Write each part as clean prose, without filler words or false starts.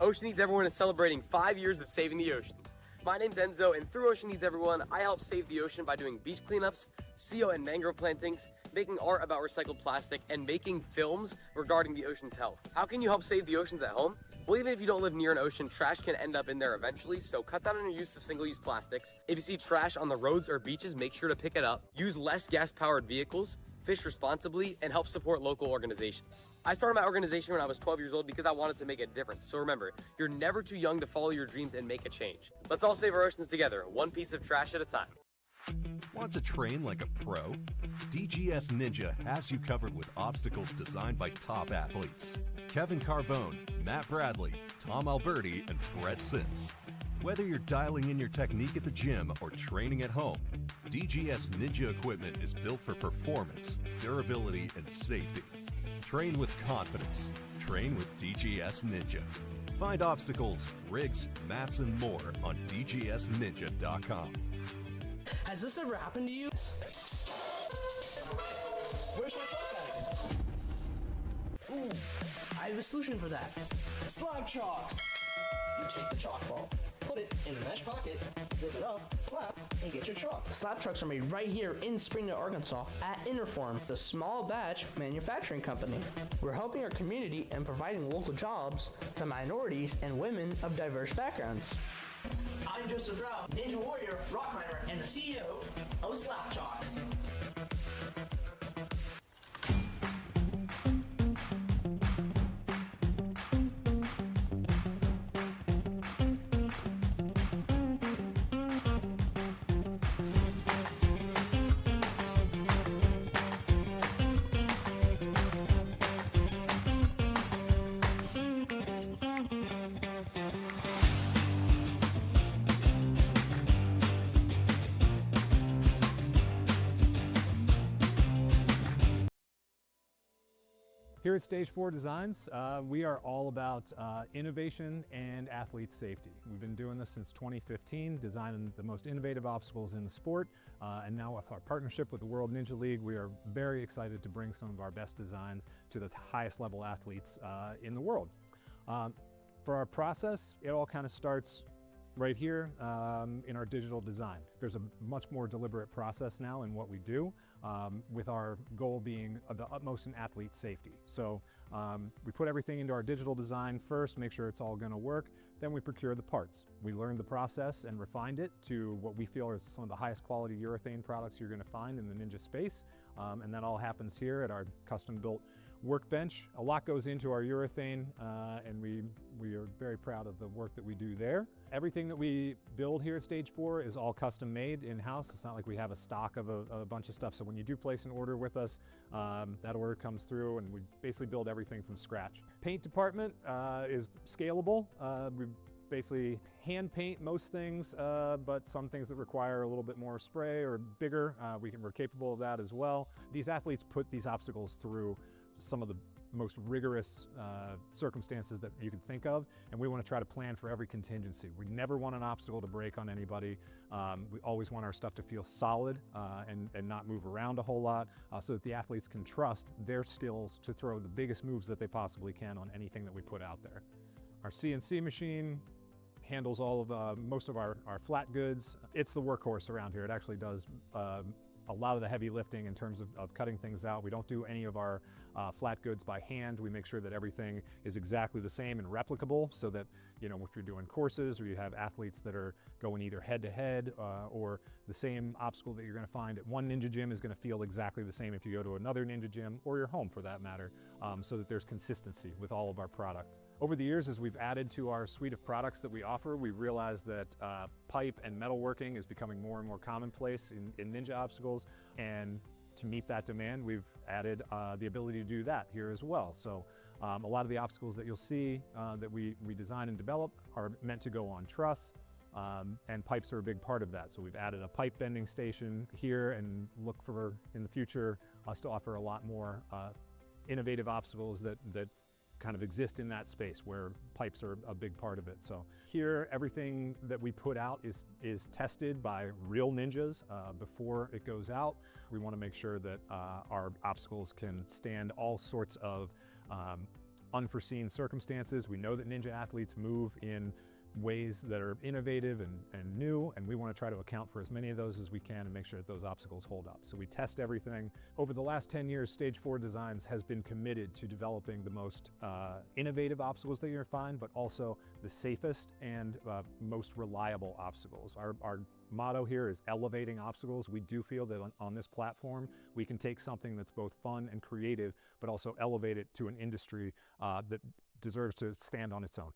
Ocean Needs Everyone is celebrating 5 years of saving the oceans. My name's Enzo, and through Ocean Needs Everyone, I help save the ocean by doing beach cleanups, CO and mangrove plantings, making art about recycled plastic, and making films regarding the ocean's health. How can you help save the oceans at home? Well, even if you don't live near an ocean, trash can end up in there eventually, so cut down on your use of single-use plastics. If you see trash on the roads or beaches, make sure to pick it up. Use less gas-powered vehicles, fish responsibly, and help support local organizations. I started my organization when I was 12 years old because I wanted to make a difference. So remember, you're never too young to follow your dreams and make a change. Let's all save our oceans together, one piece of trash at a time. Want to train like a pro? DGS Ninja has you covered with obstacles designed by top athletes. Kevin Carbone, Matt Bradley, Tom Alberti, and Brett Sims. Whether you're dialing in your technique at the gym or training at home, DGS Ninja equipment is built for performance, durability, and safety. Train with confidence. Train with DGS Ninja. Find obstacles, rigs, mats, and more on dgsninja.com. Has this ever happened to you? Where's my chalk bag? Ooh, I have a solution for that. Slab chalks! You take the chalk ball, put it in the mesh pocket, zip it up, slap, and get your chalk. Slab chalks are made right here in Springdale, Arkansas at Interform, the small batch manufacturing company. We're helping our community and providing local jobs to minorities and women of diverse backgrounds. I'm Joseph Rao, Ninja Warrior, rock climber, and the CEO of Slap Chalks. Here at Stage 4 Designs, we are all about innovation and athlete safety. We've been doing this since 2015, designing the most innovative obstacles in the sport, and now with our partnership with the World Ninja League, we are very excited to bring some of our best designs to the highest level athletes in the world. For our process, it all kind of starts right here in our digital design. There's a much more deliberate process now in what we do, with our goal being the utmost in athlete safety. So we put everything into our digital design first, make sure it's all going to work, then we procure the parts. We learned the process and refined it to what we feel are some of the highest quality urethane products you're going to find in the Ninja space, and that all happens here at our custom built workbench. A lot goes into our urethane, and we are very proud of the work that we do there. Everything that we build here at Stage 4 is all custom made in-house. It's not like we have a stock of a bunch of stuff. So when you do place an order with us, that order comes through and we basically build everything from scratch. Paint department is scalable. We basically hand paint most things, but some things that require a little bit more spray or bigger, we're capable of that as well. These athletes put these obstacles through some of the most rigorous circumstances that you can think of, and we want to try to plan for every contingency. We never want an obstacle to break on anybody. We always want our stuff to feel solid and not move around a whole lot, so that the athletes can trust their skills to throw the biggest moves that they possibly can on anything that we put out there. Our CNC machine handles all of most of our flat goods. It's the workhorse around here. It actually does a lot of the heavy lifting in terms of cutting things out. We don't do any of our flat goods by hand. We make sure that everything is exactly the same and replicable, so that, you know, if you're doing courses or you have athletes that are going either head to head or the same obstacle that you're going to find at one Ninja gym is going to feel exactly the same if you go to another Ninja gym or your home for that matter, so that there's consistency with all of our products. Over the years, as we've added to our suite of products that we offer, we've realized that pipe and metalworking is becoming more and more commonplace in Ninja obstacles, and to meet that demand, we've added the ability to do that here as well. So a lot of the obstacles that you'll see that we design and develop are meant to go on truss, and pipes are a big part of that. So we've added a pipe bending station here and look for, in the future, us to offer a lot more innovative obstacles that kind of exist in that space where pipes are a big part of it. So here, everything that we put out is tested by real ninjas before it goes out. We want to make sure that our obstacles can stand all sorts of unforeseen circumstances. We know that ninja athletes move in ways that are innovative and new, and we want to try to account for as many of those as we can and make sure that those obstacles hold up. So we test everything. Over the last 10 years, Stage 4 Designs has been committed to developing the most innovative obstacles that you're going to find, but also the safest and most reliable obstacles. Our motto here is elevating obstacles. We do feel that on this platform, we can take something that's both fun and creative, but also elevate it to an industry that deserves to stand on its own.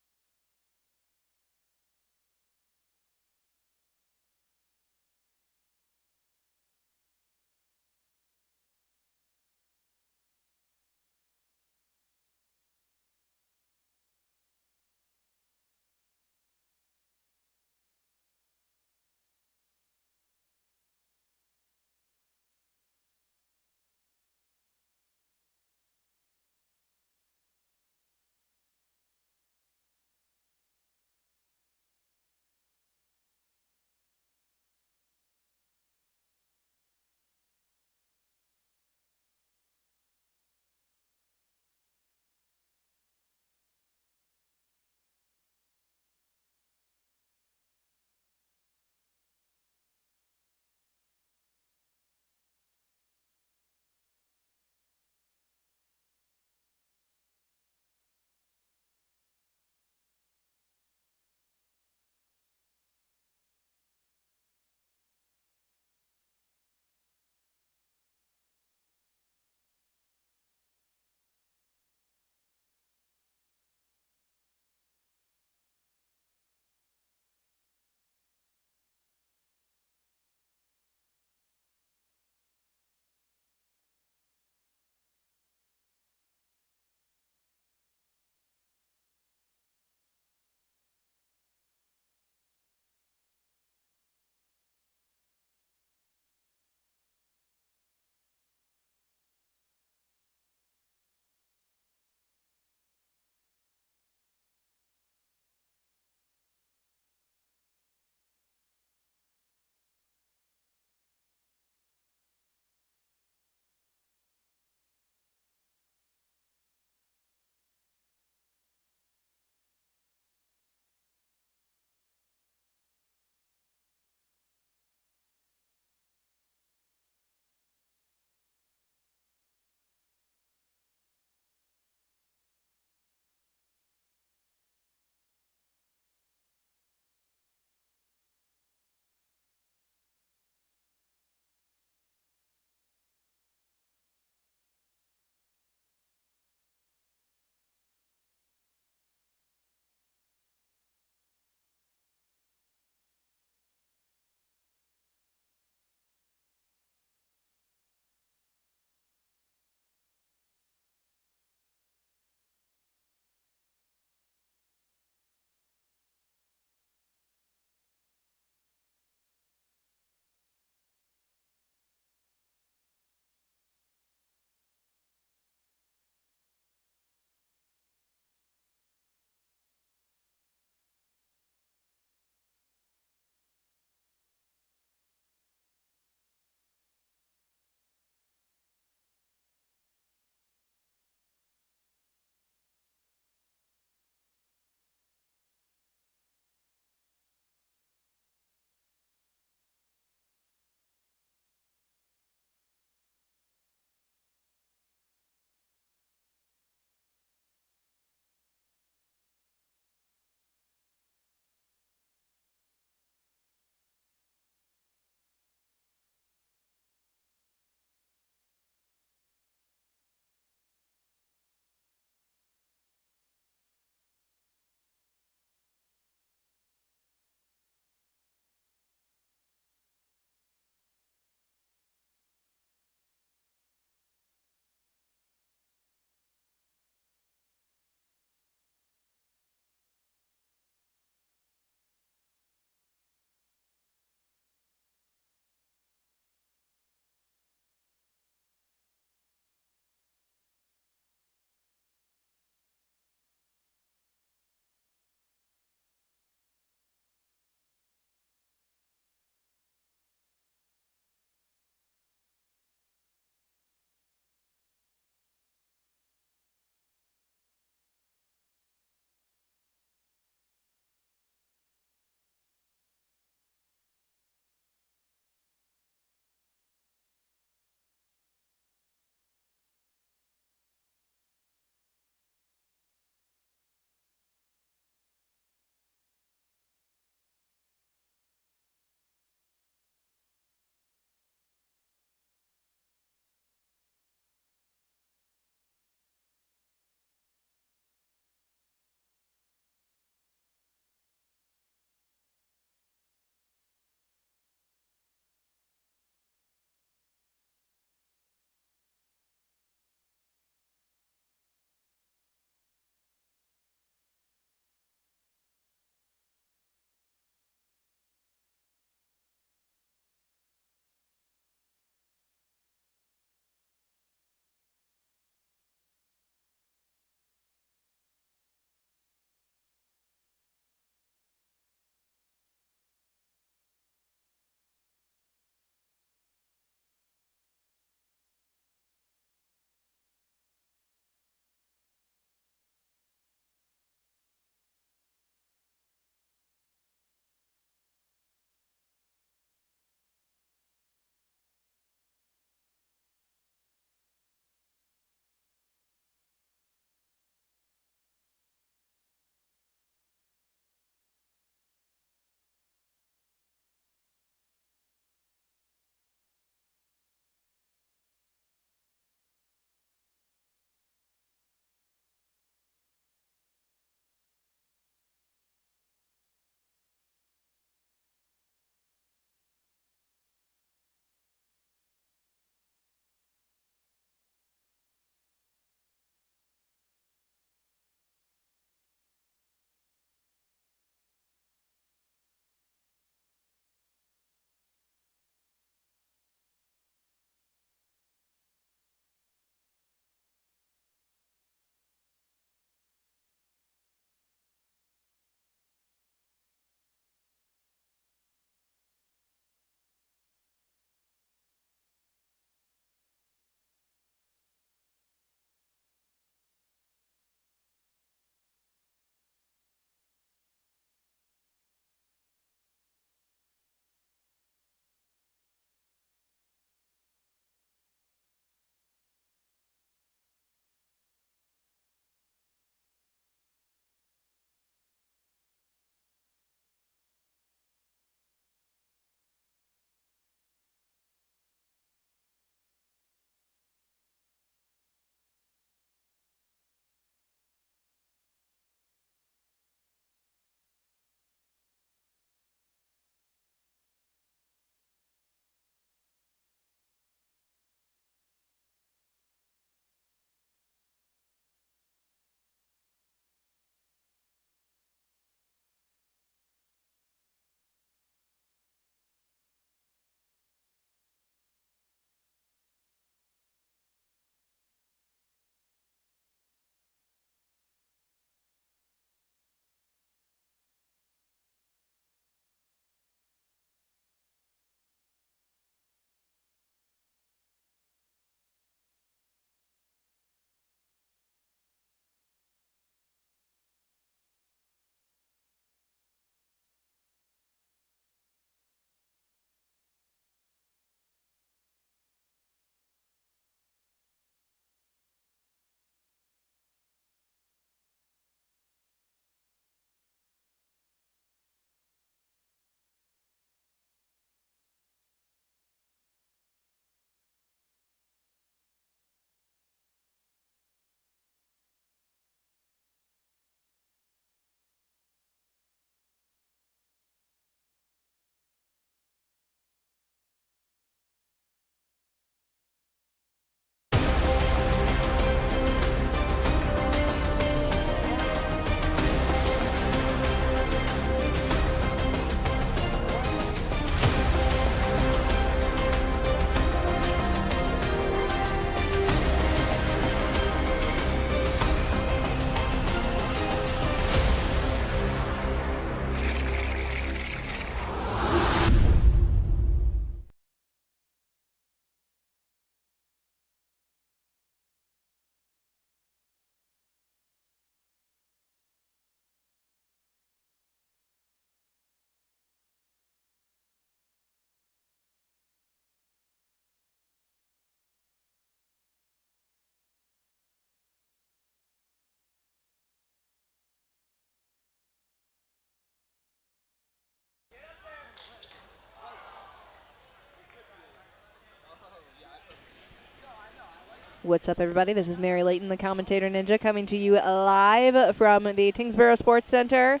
What's up, everybody? This is Mary Layton, the Commentator Ninja, coming to you live from the Tingsboro Sports Center.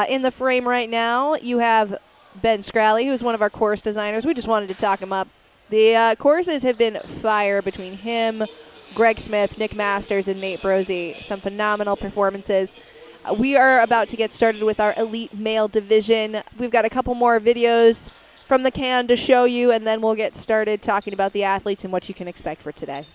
In the frame right now, you have Ben Scrally, who's one of our course designers. We just wanted to talk him up. The courses have been fire between him, Greg Smith, Nick Masters, and Nate Brosey. Some phenomenal performances. We are about to get started with our elite male division. We've got a couple more videos from the can to show you, and then we'll get started talking about the athletes and what you can expect for today.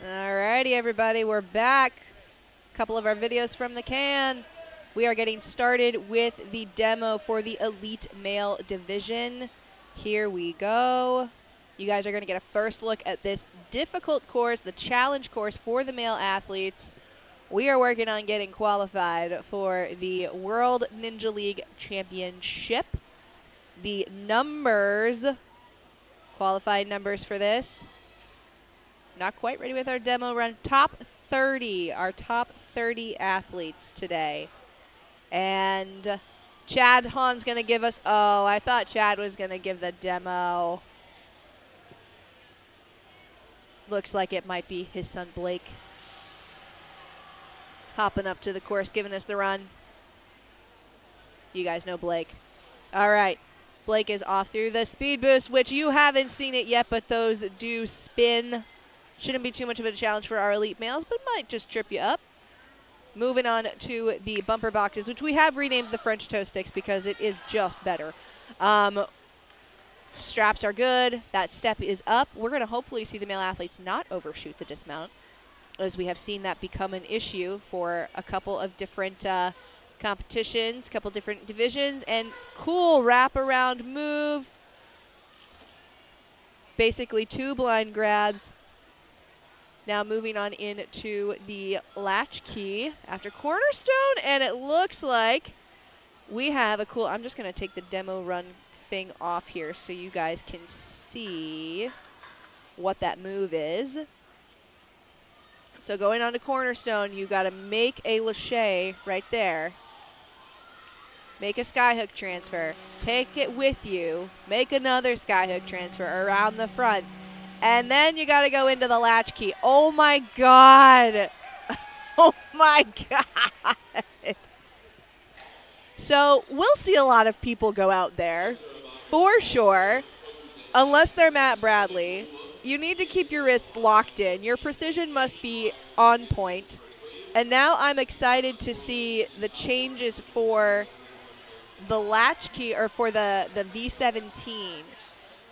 Alrighty, everybody, we're back. A couple of our videos from the can. We are getting started with the demo for the elite male division. Here we go. You guys are going to get a first look at this difficult course, the challenge course for the male athletes. We are working on getting qualified for the World Ninja League Championship. The numbers, qualified numbers for this. Not quite ready with our demo run. Top 30, our top 30 athletes today. And Chad Hahn's going to give us, oh, I thought Chad was going to give the demo. Looks like it might be his son Blake. Hopping up to the course, giving us the run. You guys know Blake. All right. Blake is off through the speed boost, which you haven't seen it yet, but those do spin. Shouldn't be too much of a challenge for our elite males, but might just trip you up. Moving on to the bumper boxes, which we have renamed the French toe sticks because it is just better. Straps are good. That step is up. We're going to hopefully see the male athletes not overshoot the dismount, as we have seen that become an issue for a couple of different competitions, a couple different divisions. And cool wraparound move. Basically 2 blind grabs. Now moving on into the latchkey after cornerstone, and it looks like we have a cool, I'm just going to take the demo run thing off here so you guys can see what that move is. So going on to cornerstone, you got to make a lache right there. Make a skyhook transfer. Take it with you. Make another skyhook transfer around the front. And then you got to go into the latchkey. Oh, my God. Oh, my God. So we'll see a lot of people go out there, for sure, unless they're Matt Bradley. You need to keep your wrists locked in. Your precision must be on point. And now I'm excited to see the changes for the latchkey, or for the V17.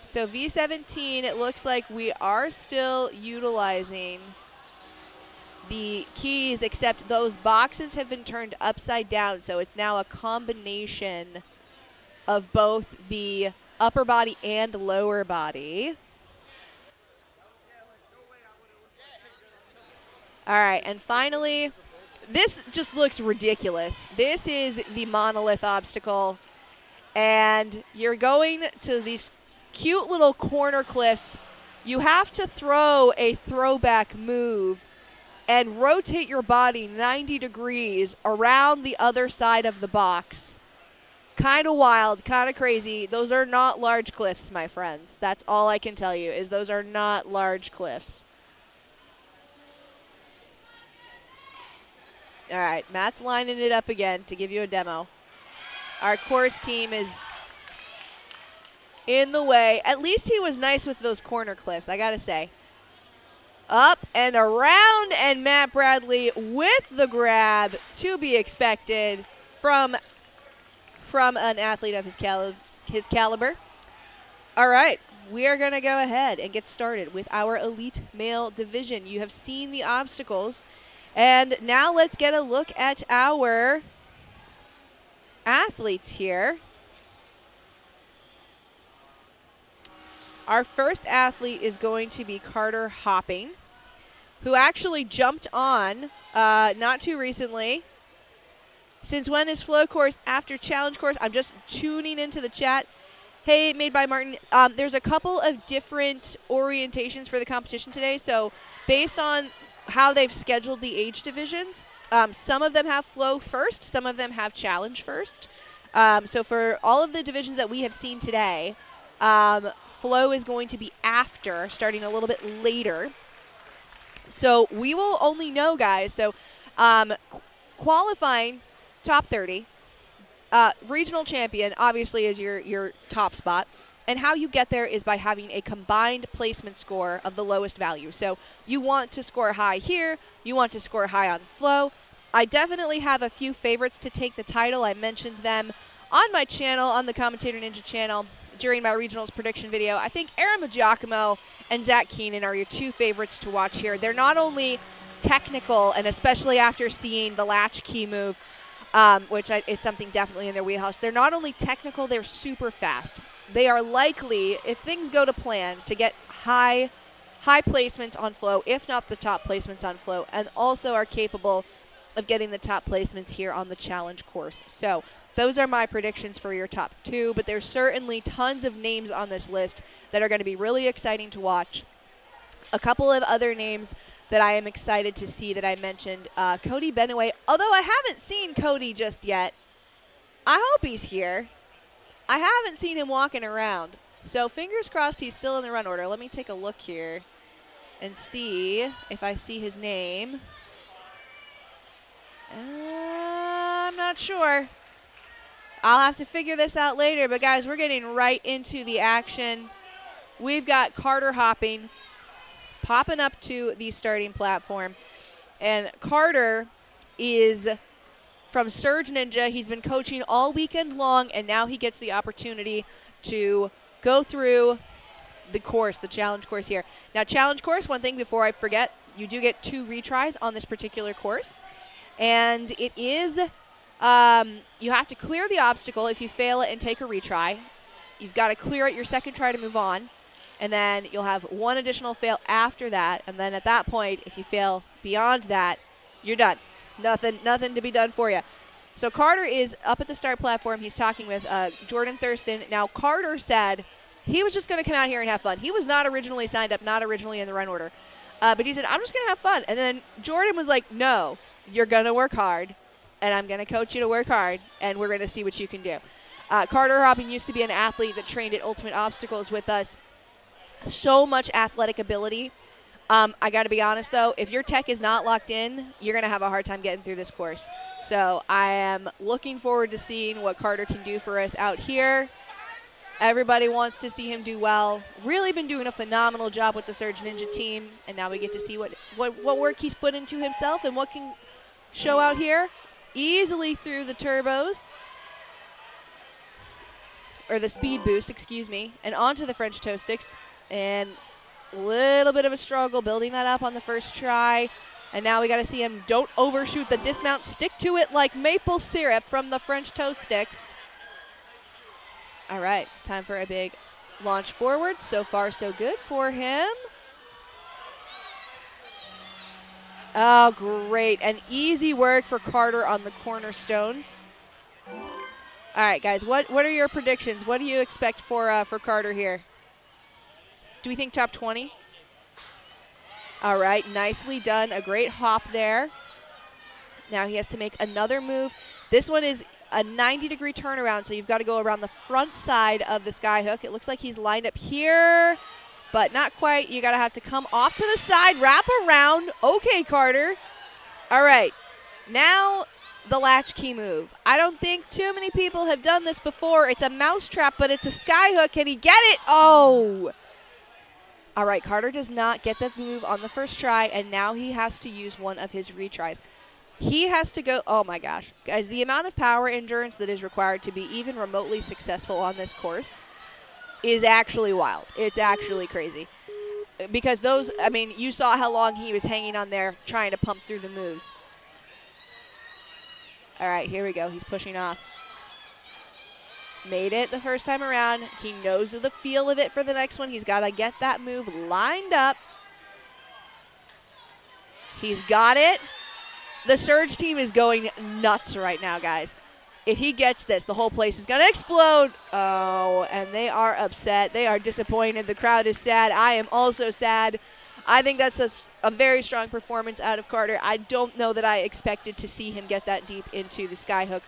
So V17, it looks like we are still utilizing the keys, except those boxes have been turned upside down, so it's now a combination of both the upper body and lower body. All right, and finally, this just looks ridiculous. This is the monolith obstacle, and you're going to these cute little corner cliffs. You have to throw a throwback move and rotate your body 90 degrees around the other side of the box. kind of wild, kind of crazy. Those are not large cliffs, my friends. That's all I can tell you, is those are not large cliffs. All right, Matt's lining it up again to give you a demo. Our course team is in the way. At least he was nice with those corner cliffs, I gotta say. Up and around, and Matt Bradley with the grab, to be expected from an athlete of his caliber. All right, we are going to go ahead and get started with our elite male division. You have seen the obstacles, and now let's get a look at our athletes here. Our first athlete is going to be Carter Hoppin, who actually jumped on not too recently. Since when is flow course after challenge course? I'm just tuning into the chat. Hey, made by Martin. There's a couple of different orientations for the competition today. So based on how they've scheduled the age divisions, some of them have flow first, some of them have challenge first. So for all of the divisions that we have seen today, flow is going to be after, starting a little bit later. So we will only know, guys. So qualifying top 30, regional champion obviously is your top spot. And how you get there is by having a combined placement score of the lowest value. So you want to score high here, you want to score high on flow. I definitely have a few favorites to take the title. I mentioned them on my channel, on the Commentator Ninja channel, during my regionals prediction video. I think Aaron Giacomo and Zack Keenan are your two favorites to watch here. They're not only technical, and especially after seeing the latchkey move, which is something definitely in their wheelhouse, they're not only technical, they're super fast. They are likely, if things go to plan, to get high placements on flow, if not the top placements on flow, and also are capable of getting the top placements here on the challenge course. So those are my predictions for your top two, but there's certainly tons of names on this list that are going to be really exciting to watch. A couple of other names that I am excited to see that I mentioned, Cody Benway. Although I haven't seen Cody just yet, I hope he's here. I haven't seen him walking around. So fingers crossed he's still in the run order. Let me take a look here and see if I see his name. I'm not sure. I'll have to figure this out later, but guys, we're getting right into the action. We've got Carter Hoppin popping up to the starting platform, and Carter is from Surge Ninja. He's been coaching all weekend long, and now he gets the opportunity to go through the course, the challenge course here. Now, challenge course, one thing before I forget, you do get 2 retries on this particular course, and it is you have to clear the obstacle. If you fail it and take a retry, you've got to clear it your second try to move on, and then you'll have 1 additional fail after that, and then at that point, if you fail beyond that, you're done. Nothing to be done for you. So Carter is up at the start platform. He's talking with Jordan Thurston. Now, Carter said he was just going to come out here and have fun. He was not originally signed up, not originally in the run order. But he said, I'm just going to have fun. And then Jordan was like, no, you're going to work hard, and I'm going to coach you to work hard, and we're going to see what you can do. Carter Hoppin used to be an athlete that trained at Ultimate Obstacles with us. So much athletic ability. I got to be honest, though, if your tech is not locked in, you're going to have a hard time getting through this course. So I am looking forward to seeing what Carter can do for us out here. Everybody wants to see him do well. Really been doing a phenomenal job with the Surge Ninja team, and now we get to see what work he's put into himself and what can show out here. Easily through the turbos, or the speed boost, excuse me, and onto the French toe sticks. And a little bit of a struggle building that up on the first try. And now we got to see him don't overshoot the dismount. Stick to it like maple syrup from the French toe sticks. All right, time for a big launch forward. So far, so good for him. Oh, great. And easy work for Carter on the cornerstones. All right, guys, what are your predictions? What do you expect for Carter here? Do we think top 20? All right, nicely done. A great hop there. Now he has to make another move. This one is a 90-degree turnaround, so you've got to go around the front side of the skyhook. It looks like he's lined up here, but not quite. You got to have to come off to the side, wrap around. Okay, Carter. All right. Now the latchkey move. I don't think too many people have done this before. It's a mousetrap, but it's a skyhook. Can he get it? Oh! All right, Carter does not get the move on the first try, and now he has to use one of his retries. He has to go, oh my gosh. Guys, the amount of power endurance that is required to be even remotely successful on this course is actually wild. It's actually crazy. Because those, I mean, you saw how long he was hanging on there trying to pump through the moves. All right, here we go. He's pushing off. Made it the first time around. He knows the feel of it for the next one. He's got to get that move lined up. He's got it. The Surge team is going nuts right now, guys. If he gets this, the whole place is going to explode. Oh, and they are upset. They are disappointed. The crowd is sad. I am also sad. I think that's a very strong performance out of Carter. I don't know that I expected to see him get that deep into the skyhook.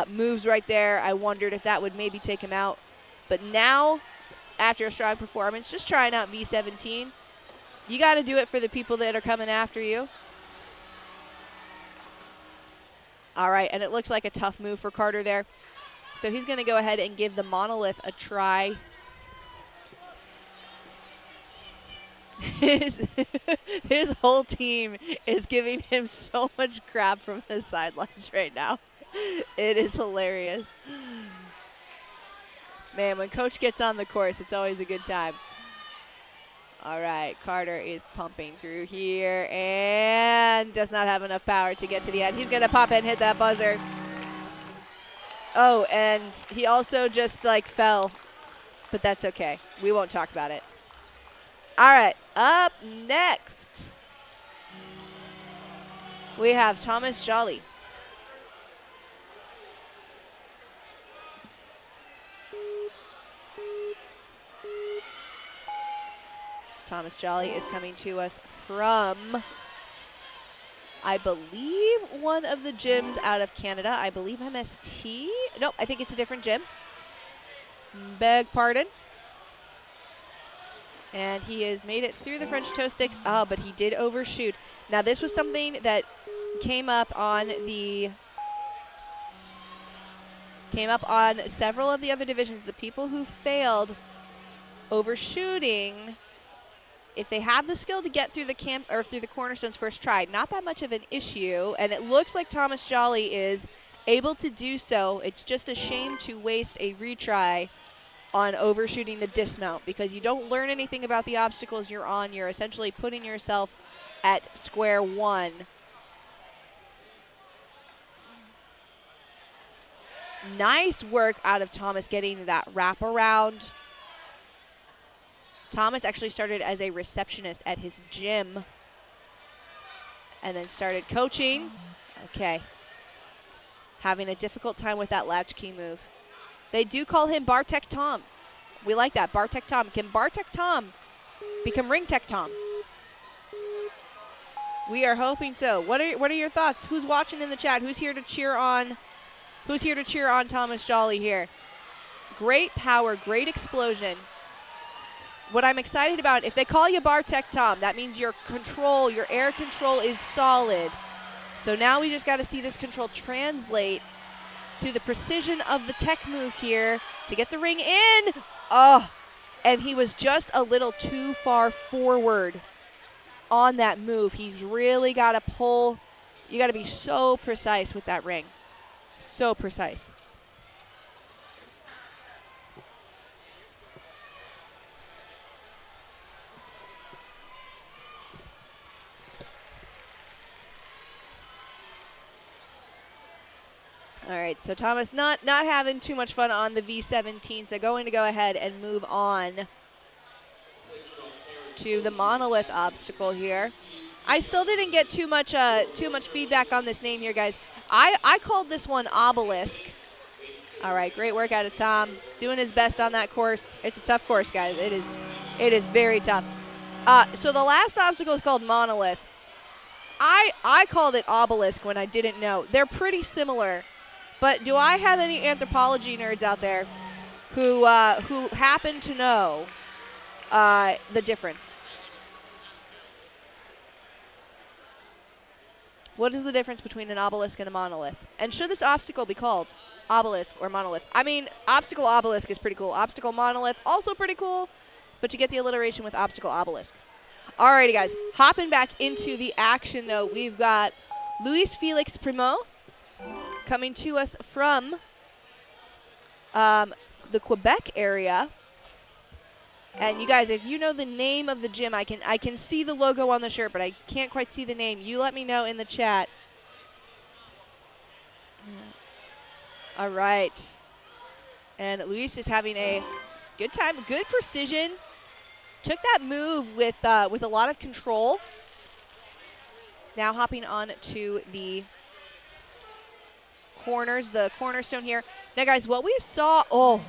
Moves right there. I wondered if that would maybe take him out. But now, after a strong performance, just trying out V17. You got to do it for the people that are coming after you. All right, and it looks like a tough move for Carter there. So he's going to go ahead and give the monolith a try. His whole team is giving him so much crap from the sidelines right now. It is hilarious. Man, when Coach gets on the course, it's always a good time. All right, Carter is pumping through here and does not have enough power to get to the end. He's going to pop and hit that buzzer. Oh, and he also just, like, fell. But that's okay. We won't talk about it. All right, up next, we have Thomas Jolly. Thomas Jolly is coming to us from, I believe, one of the gyms out of Canada. I believe MST. Nope, I think it's a different gym. Beg pardon. And he has made it through the French toe sticks. Oh, but he did overshoot. Now, this was something that came up on several of the other divisions. The people who failed overshooting, if they have the skill to get through the through the cornerstones first try, not that much of an issue. And it looks like Thomas Jolly is able to do so. It's just a shame to waste a retry on overshooting the dismount, because you don't learn anything about the obstacles you're on. You're essentially putting yourself at square one. Nice work out of Thomas getting that wraparound. Thomas actually started as a receptionist at his gym and then started coaching. Okay. Having a difficult time with that latchkey move. They do call him Bartek Tom. We like that, Bartek Tom. Can Bartek Tom become Ring Tech Tom? We are hoping so. What are your thoughts? Who's watching in the chat? Who's here to cheer on? Who's here to cheer on Thomas Jolly here? Great power, great explosion. What I'm excited about, if they call you Bartek Tom, that means your control, your air control is solid. So now we just got to see this control translate to the precision of the tech move here to get the ring in. Oh, and he was just a little too far forward on that move. He's really got to pull. You got to be so precise with that ring. So precise. All right, so Thomas not having too much fun on the V17, so going to go ahead and move on to the monolith obstacle here. I still didn't get too much feedback on this name here, guys. I called this one Obelisk. All right, great work out of Tom, doing his best on that course. It's a tough course, guys. It is very tough. So the last obstacle is called Monolith. I called it Obelisk when I didn't know. They're pretty similar. But do I have any anthropology nerds out there who happen to know the difference? What is the difference between an obelisk and a monolith? And should this obstacle be called obelisk or monolith? I mean, obstacle obelisk is pretty cool. Obstacle monolith, also pretty cool. But you get the alliteration with obstacle obelisk. Alrighty, guys. Hopping back into the action, though, we've got Luis Felix Primo coming to us from the Quebec area. And you guys, if you know the name of the gym, I can see the logo on the shirt, but I can't quite see the name. You let me know in the chat. All right. And Luis is having a good time, good precision. Took that move with a lot of control. Now hopping on to the corners, the cornerstone here. Now, guys, what we saw,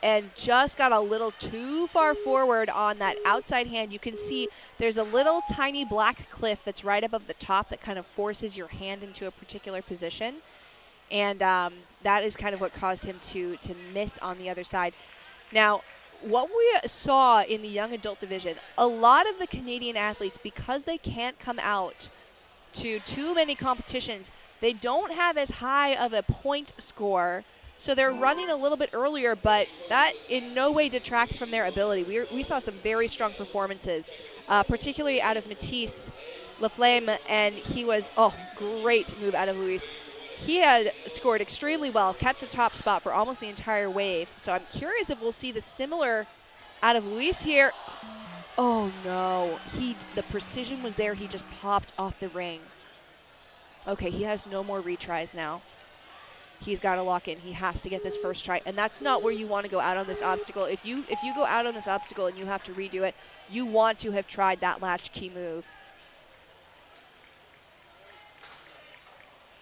and just got a little too far forward on that outside hand. You can see there's a little tiny black cliff that's right above the top that kind of forces your hand into a particular position. And that is kind of what caused him to miss on the other side. Now, what we saw in the young adult division, a lot of the Canadian athletes, because they can't come out to too many competitions, they don't have as high of a point score. So they're running a little bit earlier, but that in no way detracts from their ability. We saw some very strong performances, particularly out of Matisse Laflamme, and he was, great move out of Luis. He had scored extremely well, kept a top spot for almost the entire wave. So I'm curious if we'll see the similar out of Luis here. Oh no, the precision was there, he just popped off the ring. Okay, he has no more retries now. He's got to lock in. He has to get this first try. And that's not where you want to go out on this obstacle. If you go out on this obstacle and you have to redo it, you want to have tried that latchkey move.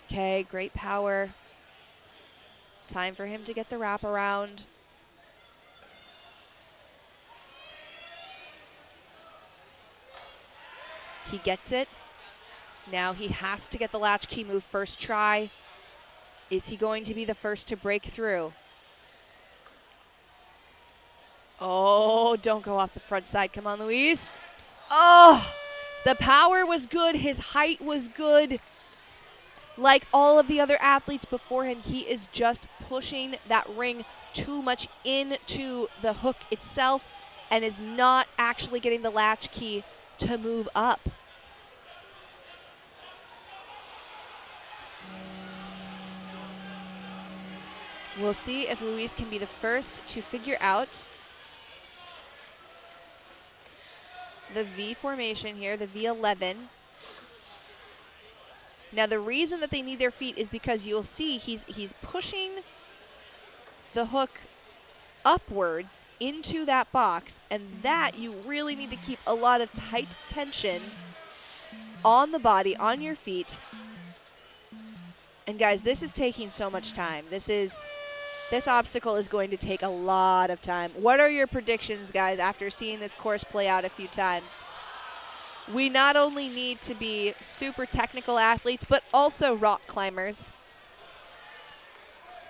Okay, great power. Time for him to get the wraparound. He gets it. Now he has to get the latchkey move first try. Is he going to be the first to break through? Oh, don't go off the front side. Come on, Luis. Oh, the power was good. His height was good. Like all of the other athletes before him, he is just pushing that ring too much into the hook itself and is not actually getting the latchkey to move up. We'll see if Luis can be the first to figure out the V formation here, the V11. Now the reason that they need their feet is because you'll see he's pushing the hook upwards into that box, and that you really need to keep a lot of tight tension on the body, on your feet. And guys, this is taking so much time. This obstacle is going to take a lot of time. What are your predictions, guys, after seeing this course play out a few times? We not only need to be super technical athletes, but also rock climbers.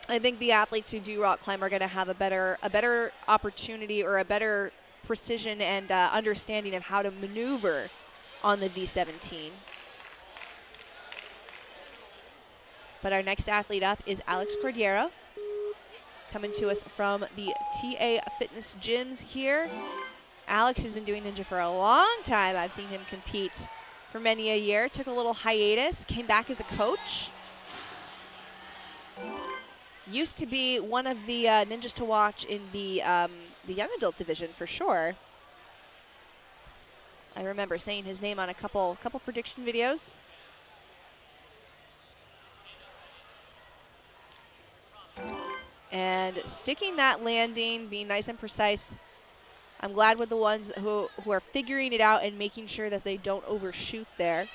I think the athletes who do rock climb are going to have a better opportunity or a better precision and understanding of how to maneuver on the V17. But our next athlete up is Alex Cordier, coming to us from the TA Fitness Gyms here. Alex has been doing Ninja for a long time. I've seen him compete for many a year. Took a little hiatus, came back as a coach. Used to be one of the ninjas to watch in the young adult division for sure. I remember saying his name on a couple prediction videos. And sticking that landing, being nice and precise. I'm glad with the ones who are figuring it out and making sure that they don't overshoot there.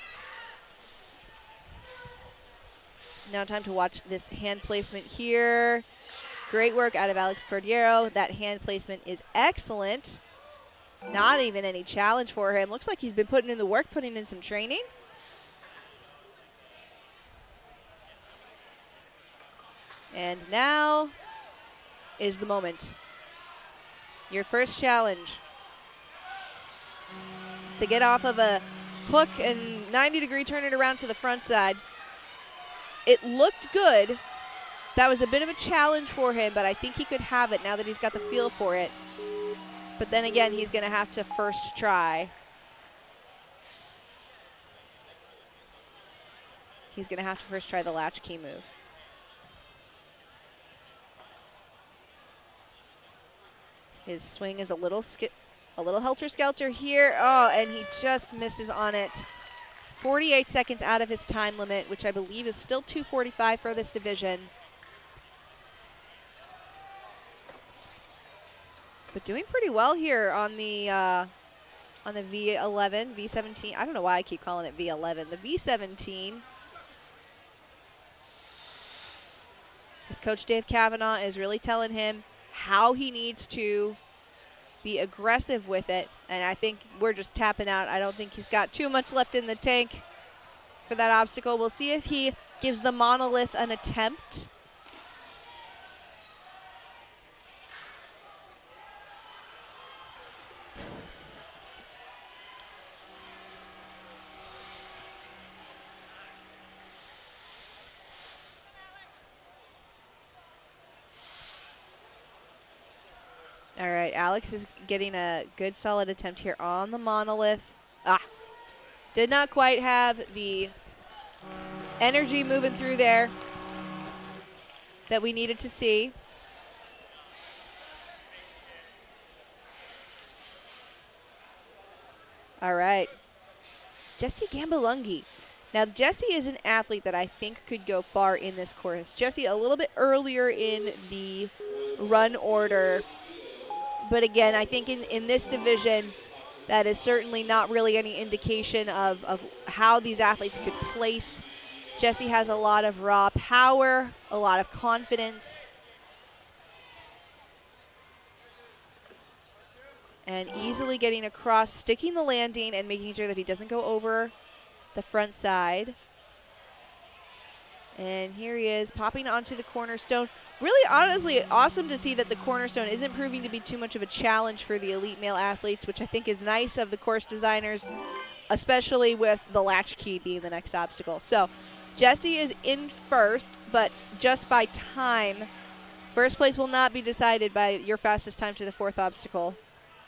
Now time to watch this hand placement here. Great work out of Alex Cordier. That hand placement is excellent. Not even any challenge for him. Looks like he's been putting in the work, putting in some training. And now is the moment. Your first challenge. To get off of a hook and 90-degree turn it around to the front side. It looked good. That was a bit of a challenge for him, but I think he could have it now that he's got the feel for it. But then again, he's going to have to first try. He's going to have to first try the latchkey move. His swing is a little helter-skelter here. Oh, and he just misses on it. 48 seconds out of his time limit, which I believe is still 2:45 for this division. But doing pretty well here on the V11, V17. I don't know why I keep calling it V11. The V17. His coach Dave Kavanagh is really telling him how he needs to be aggressive with it, and I think we're just tapping out. I don't think he's got too much left in the tank for that obstacle. We'll see if he gives the monolith an attempt. All right, Alex is getting a good solid attempt here on the monolith. Did not quite have the energy moving through there that we needed to see. All right, Jesse Gambalongi. Now, Jesse is an athlete that I think could go far in this course. Jesse a little bit earlier in the run order. But again, I think in this division, that is certainly not really any indication of how these athletes could place. Jesse has a lot of raw power, a lot of confidence. And easily getting across, sticking the landing and making sure that he doesn't go over the front side. And here he is, popping onto the cornerstone. Really, honestly, awesome to see that the cornerstone isn't proving to be too much of a challenge for the elite male athletes, which I think is nice of the course designers, especially with the latchkey being the next obstacle. So, Jesse is in first, but just by time. First place will not be decided by your fastest time to the fourth obstacle.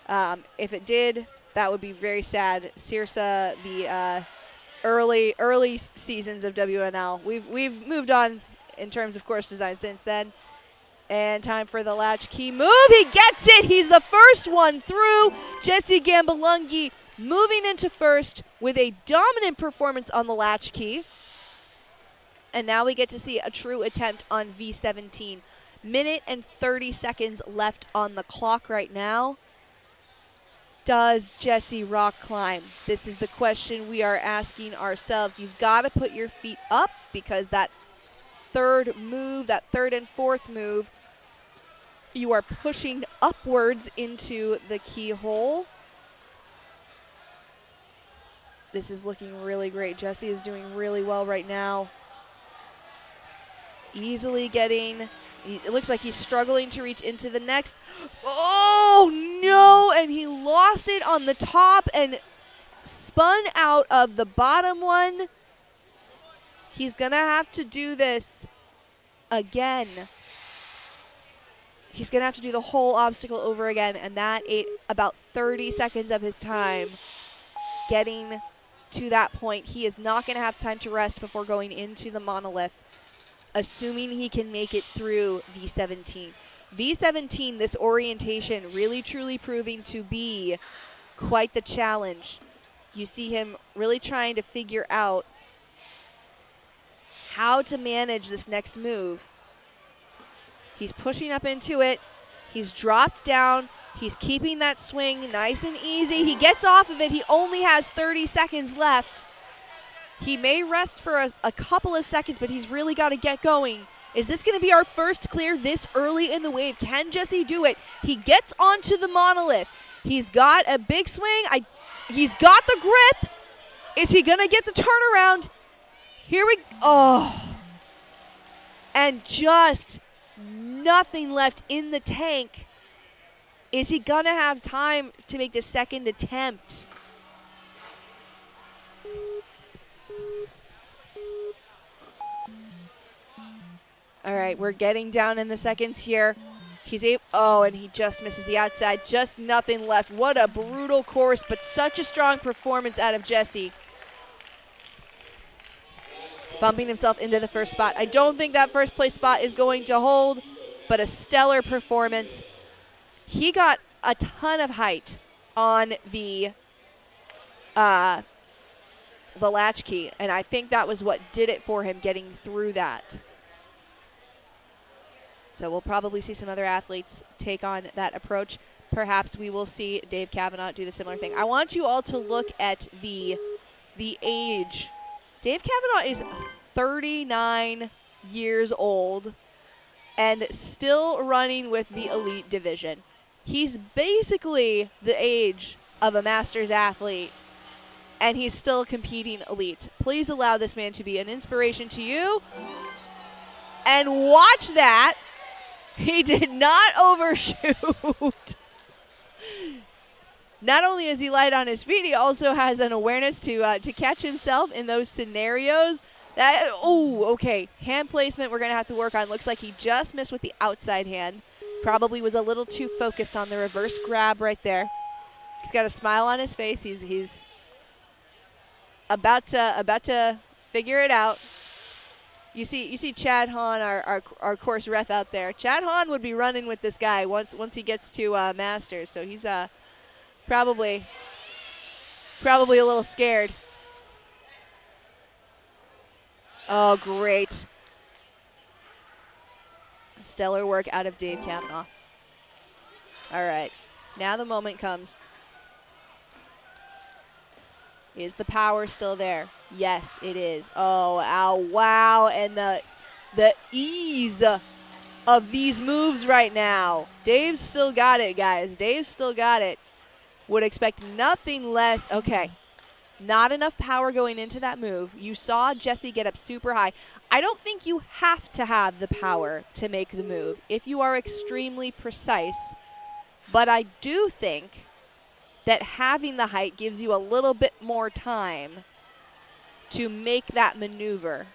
If it did, that would be very sad. Sirsa, the early seasons of WNL. We've moved on in terms of course design since then. And time for the latchkey move. He gets it. He's the first one through. Jesse Gambalongi moving into first with a dominant performance on the latchkey. And now we get to see a true attempt on V17. Minute and 30 seconds left on the clock right now. Does Jesse rock climb? This is the question we are asking ourselves. You've got to put your feet up because that third move, that third and fourth move, you are pushing upwards into the keyhole. This is looking really great. Jesse is doing really well right now. Easily getting, it looks like he's struggling to reach into the next. Oh no, and he lost it on the top and spun out of the bottom one. He's gonna have to do this again. He's gonna have to do the whole obstacle over again, and that ate about 30 seconds of his time getting to that point. He is not gonna have time to rest before going into the monolith, assuming he can make it through V17. V17, this orientation really truly proving to be quite the challenge. You see him really trying to figure out how to manage this next move. He's pushing up into it. He's dropped down. He's keeping that swing nice and easy. He gets off of it. He only has 30 seconds left. He may rest for a couple of seconds, but he's really got to get going. Is this going to be our first clear this early in the wave? Can Jesse do it? He gets onto the monolith. He's got a big swing. He's got the grip. Is he going to get the turnaround? Here we go. Oh. And just nothing left in the tank. Is he going to have time to make the second attempt? All right, we're getting down in the seconds here. He's able, oh, and he just misses the outside. Just nothing left. What a brutal course, but such a strong performance out of Jesse. Bumping himself into the first spot. I don't think that first place spot is going to hold, but a stellar performance. He got a ton of height on the latchkey, and I think that was what did it for him getting through that. So we'll probably see some other athletes take on that approach. Perhaps we will see Dave Kavanagh do the similar thing. I want you all to look at the age. Dave Kavanagh is 39 years old and still running with the elite division. He's basically the age of a Masters athlete, and he's still competing elite. Please allow this man to be an inspiration to you. And watch that. He did not overshoot. Not only is he light on his feet, he also has an awareness to catch himself in those scenarios. Okay. Hand placement we're going to have to work on. Looks like he just missed with the outside hand. Probably was a little too focused on the reverse grab right there. He's got a smile on his face. He's about to figure it out. You see Chad Hahn, our course ref out there. Chad Hahn would be running with this guy once he gets to Masters, so he's probably a little scared. Oh, great. Stellar work out of Dave Kavanagh. All right, now the moment comes. Is the power still there? Yes, it is. Oh, ow, wow. And the ease of these moves right now. Dave's still got it, guys. Dave's still got it. Would expect nothing less. Okay. Not enough power going into that move. You saw Jesse get up super high. I don't think you have to have the power to make the move if you are extremely precise. But I do think that having the height gives you a little bit more time to make that maneuver.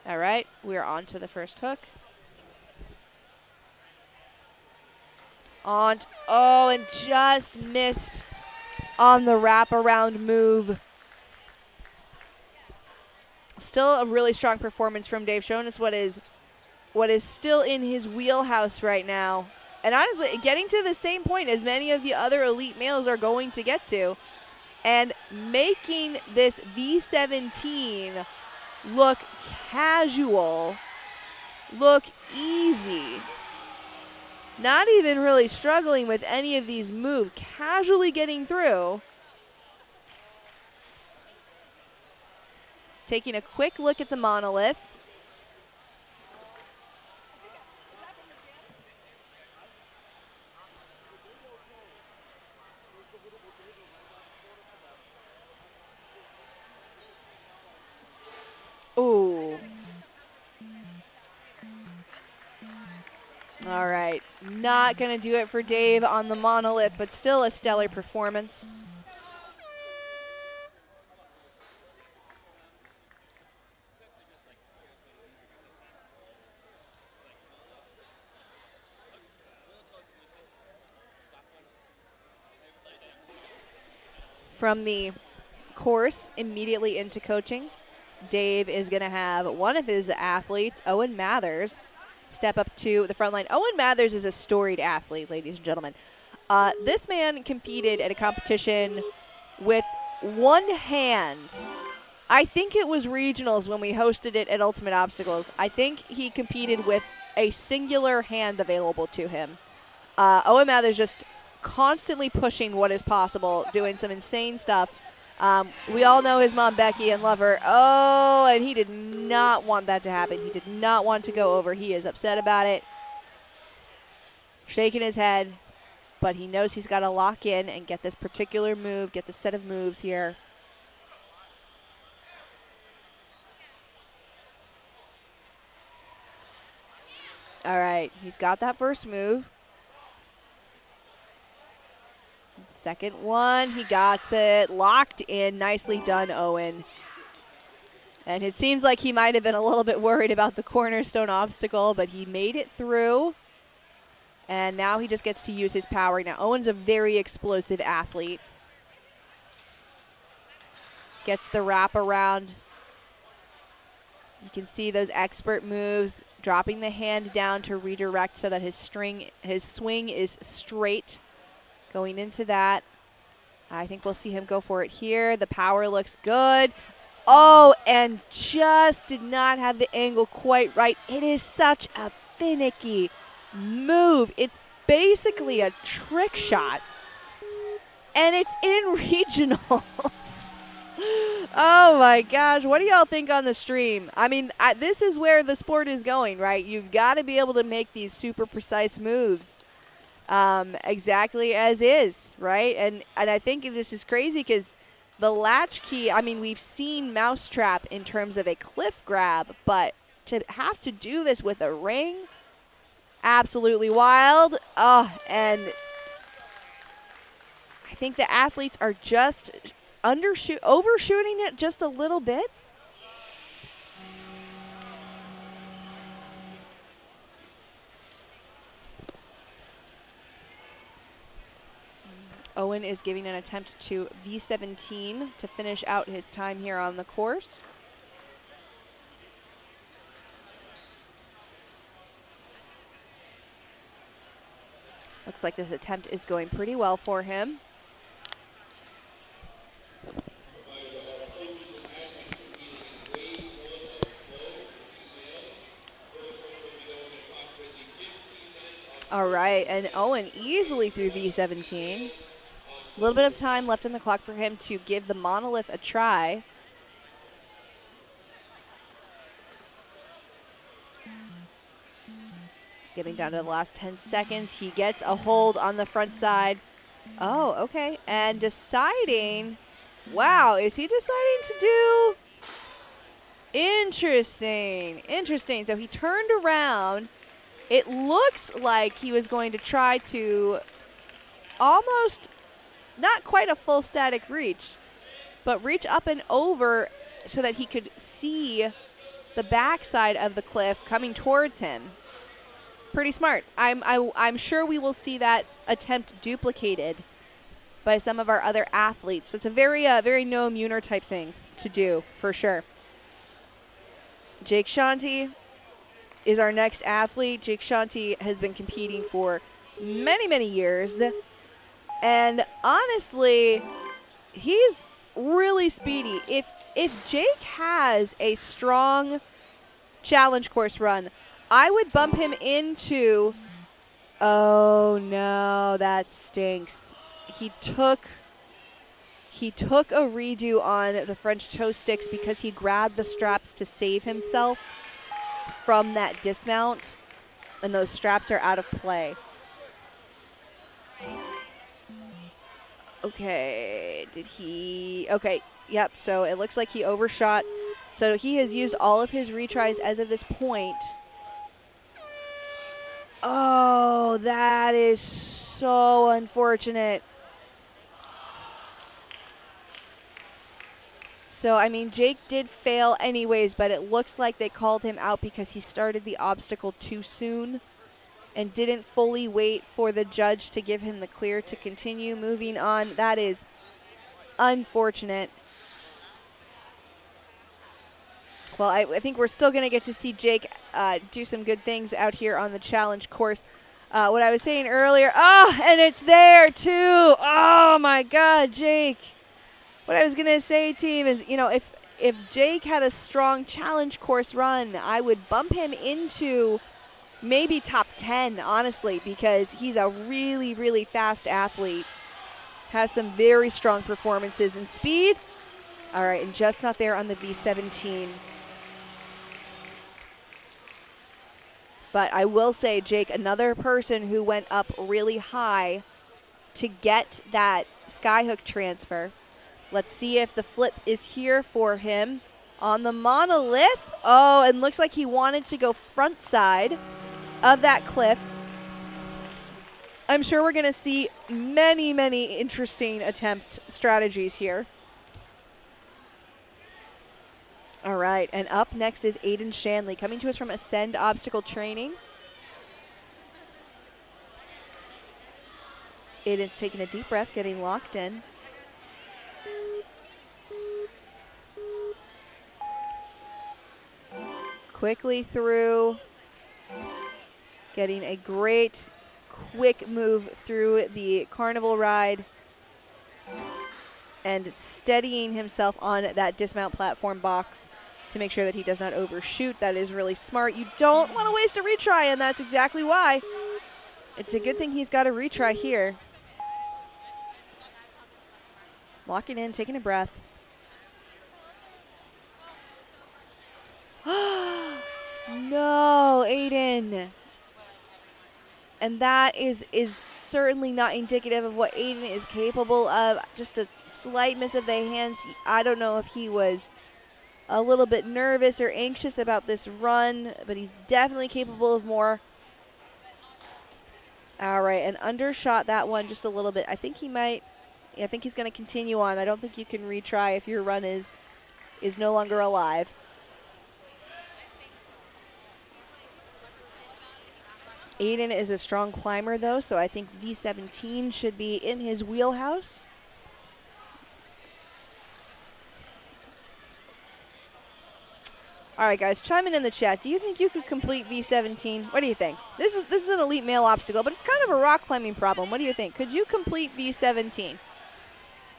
All right, we're on to the first hook. And just missed on the wraparound move. Still a really strong performance from Dave, showing us what is still in his wheelhouse right now. And honestly, getting to the same point as many of the other elite males are going to get to. And making this V17 look casual, look easy. Not even really struggling with any of these moves, casually getting through. Taking a quick look at the monolith. Ooh. All right. Not going to do it for Dave on the monolith, but still a stellar performance. From the course immediately into coaching, Dave is going to have one of his athletes, Owen Mathers, step up to the front line. Owen Mathers is a storied athlete, ladies and gentlemen. This man competed at a competition with one hand. I think it was regionals when we hosted it at Ultimate Obstacles. I think he competed with a singular hand available to him. Owen Mathers just constantly pushing what is possible, doing some insane stuff. We all know his mom, Becky, and love her. Oh, and he did not want that to happen. He did not want to go over. He is upset about it. Shaking his head, but he knows he's got to lock in and get this particular move, get the set of moves here. All right, he's got that first move. Second one, he got it. Locked in. Nicely done, Owen. And it seems like he might have been a little bit worried about the cornerstone obstacle, but he made it through. And now he just gets to use his power. Now, Owen's a very explosive athlete. Gets the wrap around. You can see those expert moves, dropping the hand down to redirect so that his swing is straight. Going into that, I think we'll see him go for it here. The power looks good. Oh, and just did not have the angle quite right. It is such a finicky move. It's basically a trick shot, and it's in regionals. Oh my gosh, what do y'all think on the stream? I mean, this is where the sport is going, right? You've got to be able to make these super precise moves. Exactly as is, right? And I think this is crazy because the latchkey, I mean, we've seen Mousetrap in terms of a cliff grab, but to have to do this with a ring, absolutely wild. Oh, and I think the athletes are just overshooting it just a little bit. Owen is giving an attempt to V17 to finish out his time here on the course. Looks like this attempt is going pretty well for him. All right, and Owen easily through V17. A little bit of time left on the clock for him to give the monolith a try. Getting down to the last 10 seconds. He gets a hold on the front side. Oh, okay. And deciding, wow, is he deciding to do? Interesting. So he turned around. It looks like he was going to try to almost, not quite a full static reach, but reach up and over so that he could see the backside of the cliff coming towards him. Pretty smart. I'm sure we will see that attempt duplicated by some of our other athletes. It's a very Noah Muner type thing to do, for sure. Jake Shanti is our next athlete. Jake Shanti has been competing for many years. And honestly, he's really speedy. If Jake has a strong challenge course run, I would bump him into, oh no, that stinks. He took a redo on the French toe sticks because he grabbed the straps to save himself from that dismount, and those straps are out of play. Okay, okay, yep, so it looks like he overshot. So he has used all of his retries as of this point. Oh, that is so unfortunate. So, I mean, Jake did fail anyways, but it looks like they called him out because he started the obstacle too soon and didn't fully wait for the judge to give him the clear to continue moving on. That is unfortunate. Well, I think we're still going to get to see Jake do some good things out here on the challenge course. What I was saying earlier, and it's there too. Oh my God, Jake. What I was going to say, team, is, you know, if Jake had a strong challenge course run, I would bump him into maybe top 10, honestly, because he's a really fast athlete. Has some very strong performances in speed. All right, and just not there on the V17. But I will say, Jake, another person who went up really high to get that skyhook transfer. Let's see if the flip is here for him on the monolith. Oh, and looks like he wanted to go front side. of that cliff. I'm sure we're going to see many, many interesting attempt strategies here. All right, and up next is Aiden Shanley, coming to us from Ascend Obstacle Training. Aiden's taking a deep breath, getting locked in. Quickly through, getting a great quick move through the carnival ride and steadying himself on that dismount platform box to make sure that he does not overshoot. That is really smart. You don't want to waste a retry, and that's exactly why. It's a good thing he's got a retry here. Locking in, taking a breath. No, Aiden. And that is certainly not indicative of what Aiden is capable of. Just a slight miss of the hands. I don't know if he was a little bit nervous or anxious about this run, but he's definitely capable of more. All right, and undershot that one just a little bit. I think he might, I think he's going to continue on. I don't think you can retry if your run is no longer alive. Aiden is a strong climber, though, so I think V17 should be in his wheelhouse. All right, guys, chime in the chat. Do you think you could complete V17? What do you think? This is an elite male obstacle, but it's kind of a rock climbing problem. What do you think? Could you complete V17?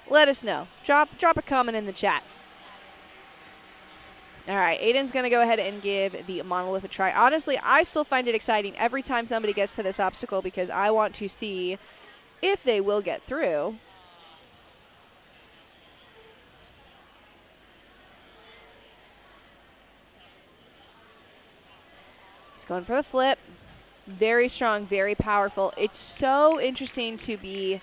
Let us know. Drop a comment in the chat. All right, Aiden's going to go ahead and give the monolith a try. Honestly, I still find it exciting every time somebody gets to this obstacle because I want to see if they will get through. He's going for the flip. Very strong, very powerful. It's so interesting to be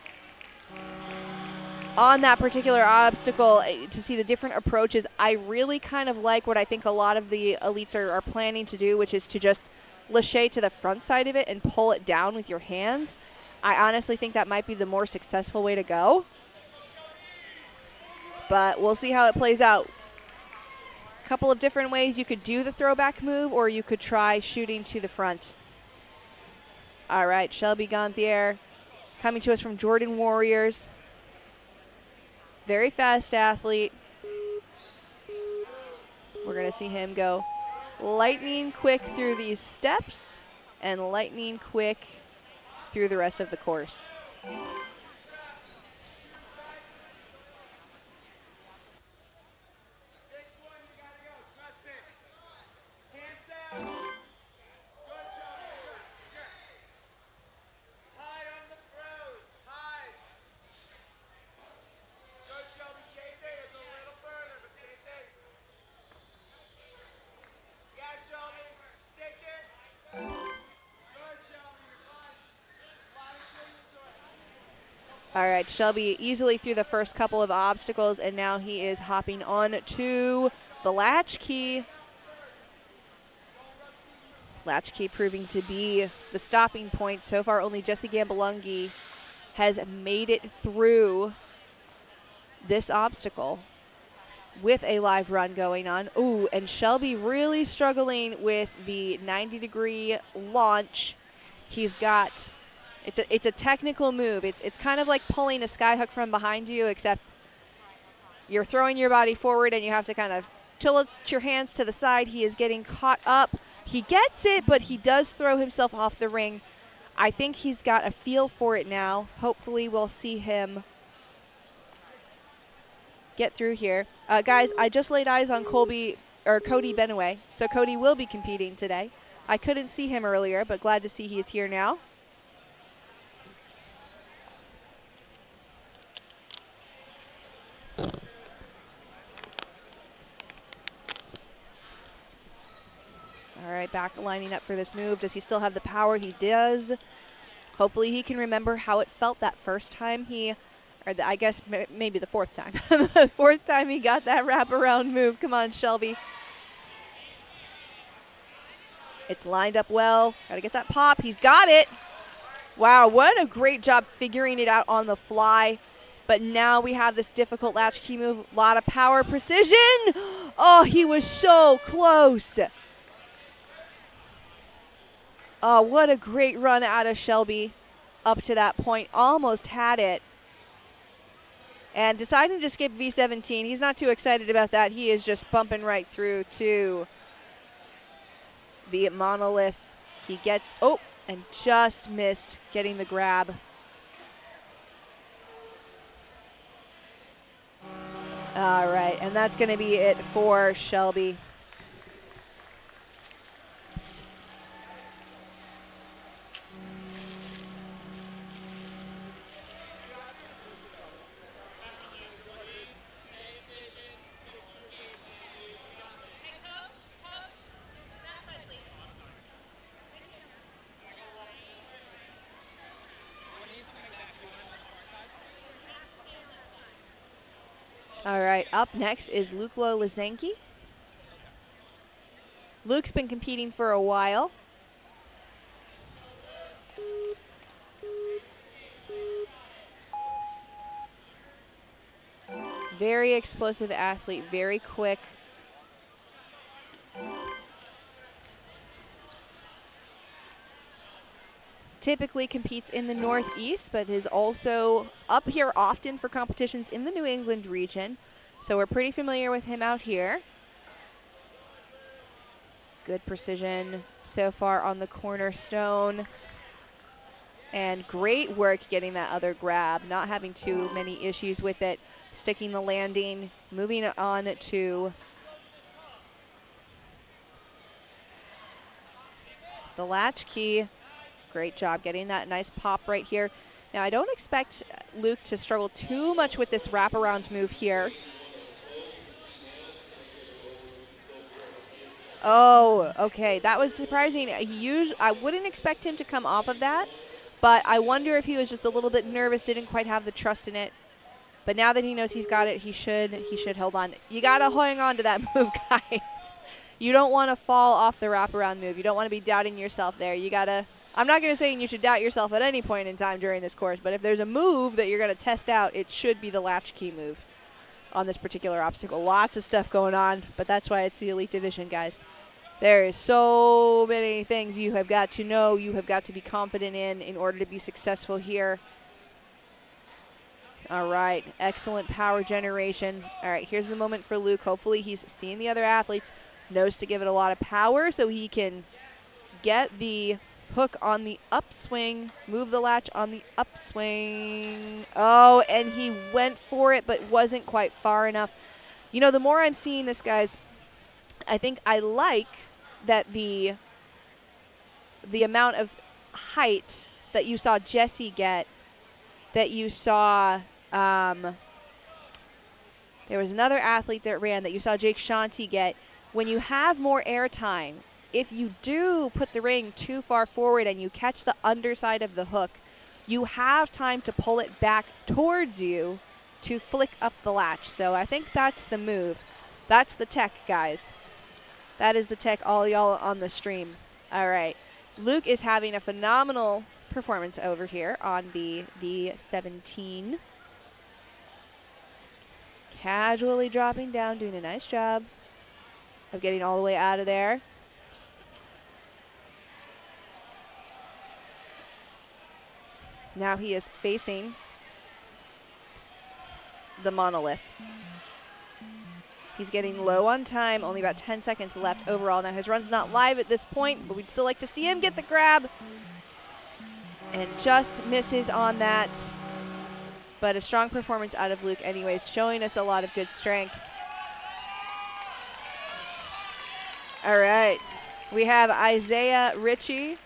on that particular obstacle to see the different approaches. I really kind of like what I think a lot of the elites are planning to do, which is to just lâcher to the front side of it and pull it down with your hands. I honestly think that might be the more successful way to go. But we'll see how it plays out. A couple of different ways you could do the throwback move, or you could try shooting to the front. All right, Shelby Gierre coming to us from Jordan Warriors. Very fast athlete. We're going to see him go lightning quick through these steps and lightning quick through the rest of the course. All right, Shelby easily through the first couple of obstacles, and now he is hopping on to the latchkey. Latchkey proving to be the stopping point. So far, only Jesse Gambalongi has made it through this obstacle with a live run going on. Ooh, and Shelby really struggling with the 90-degree launch. He's got... It's a technical move. It's kind of like pulling a skyhook from behind you, except you're throwing your body forward and you have to kind of tilt your hands to the side. He is getting caught up. He gets it, but he does throw himself off the ring. I think he's got a feel for it now. Hopefully we'll see him get through here. Guys, I just laid eyes on Cody Benway, so Cody will be competing today. I couldn't see him earlier, but glad to see he is here now. All right, back lining up for this move. Does he still have the power? He does. Hopefully he can remember how it felt that first time I guess maybe the fourth time. The fourth time he got that wraparound move. Come on, Shelby. It's lined up well. Got to get that pop. He's got it. Wow, what a great job figuring it out on the fly. But now we have this difficult latchkey move. A lot of power, precision. Oh, he was so close. Oh, what a great run out of Shelby up to that point. Almost had it. And deciding to skip V17. He's not too excited about that. He is just bumping right through to the monolith. He gets, oh, and just missed getting the grab. All right, and that's going to be it for Shelby. All right, up next is Lowell-Liszanckie. Luke's been competing for a while. Very explosive athlete, very quick. Typically competes in the Northeast, but is also up here often for competitions in the New England region. So we're pretty familiar with him out here. Good precision so far on the cornerstone. And great work getting that other grab, not having too many issues with it. Sticking the landing, moving on to the latchkey. Great job getting that nice pop right here. Now, I don't expect Luke to struggle too much with this wraparound move here. Oh, okay. That was surprising. I wouldn't expect him to come off of that, but I wonder if he was just a little bit nervous, didn't quite have the trust in it. But now that he knows he's got it, he should hold on. You got to hang on to that move, guys. You don't want to fall off the wraparound move. You don't want to be doubting yourself there. You got to... I'm not going to say you should doubt yourself at any point in time during this course, but if there's a move that you're going to test out, it should be the latchkey move on this particular obstacle. Lots of stuff going on, but that's why it's the Elite Division, guys. There is so many things you have got to know, you have got to be confident in order to be successful here. All right, excellent power generation. All right, here's the moment for Luke. Hopefully he's seeing the other athletes, knows to give it a lot of power so he can get the hook on the upswing, move the latch on the upswing. Oh, and he went for it but wasn't quite far enough. You know, the more I'm seeing this, guys, I think I like that the amount of height that you saw Jesse get, that you saw, there was another athlete that ran that you saw Jake Shanti get. When you have more air time, if you do put the ring too far forward and you catch the underside of the hook, you have time to pull it back towards you to flick up the latch. So I think that's the move. That's the tech, guys. That is the tech, all y'all on the stream. All right. Luke is having a phenomenal performance over here on the B17. Casually dropping down, doing a nice job of getting all the way out of there. Now he is facing the monolith. He's getting low on time, only about 10 seconds left overall. Now his run's not live at this point, but we'd still like to see him get the grab. And just misses on that. But a strong performance out of Luke anyways, showing us a lot of good strength. All right, we have Isaiah Richie,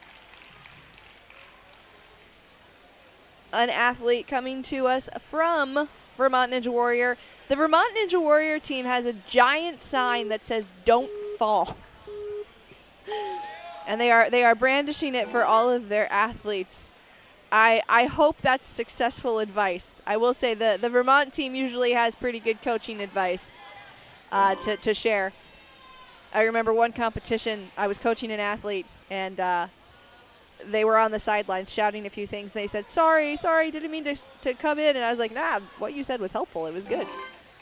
an athlete coming to us from Vermont Ninja Warrior. The Vermont Ninja Warrior team has a giant sign that says "Don't fall," and they are brandishing it for all of their athletes. I hope that's successful advice. I will say the Vermont team usually has pretty good coaching advice to share. I remember one competition, I was coaching an athlete, and they were on the sidelines shouting a few things. They said, sorry, didn't mean to come in. And I was like, nah, what you said was helpful. It was good.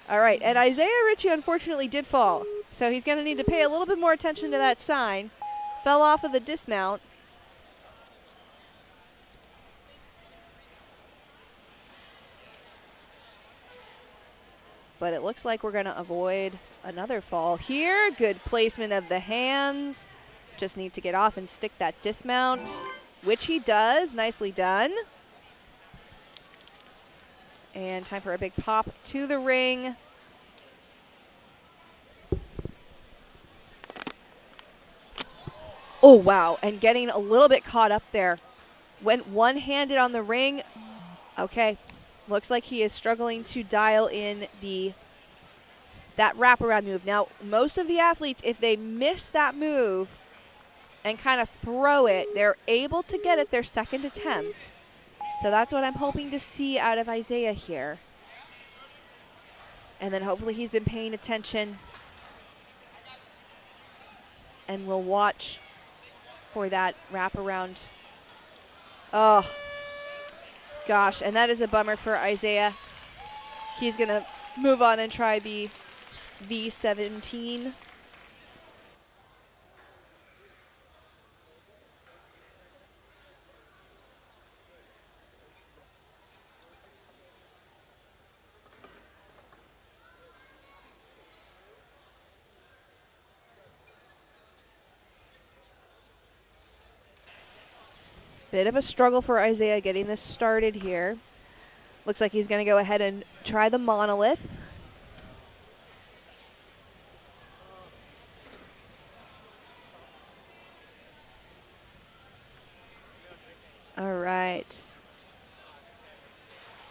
All right, and Richie unfortunately did fall. So he's going to need to pay a little bit more attention to that sign. Fell off of the dismount. But it looks like we're going to avoid another fall here. Good placement of the hands. Just need to get off and stick that dismount, which he does. Nicely done. And time for a big pop to the ring. Oh, wow. And getting a little bit caught up there. Went one-handed on the ring. Okay. Looks like he is struggling to dial in that wraparound move. Now, most of the athletes, if they miss that move and kind of throw it, they're able to get it their second attempt. So that's what I'm hoping to see out of Isaiah here. And then hopefully he's been paying attention and will watch for that wraparound. Oh, gosh, and that is a bummer for Isaiah. He's going to move on and try the V17. Bit of a struggle for Isaiah getting this started here. Looks like he's going to go ahead and try the monolith. All right.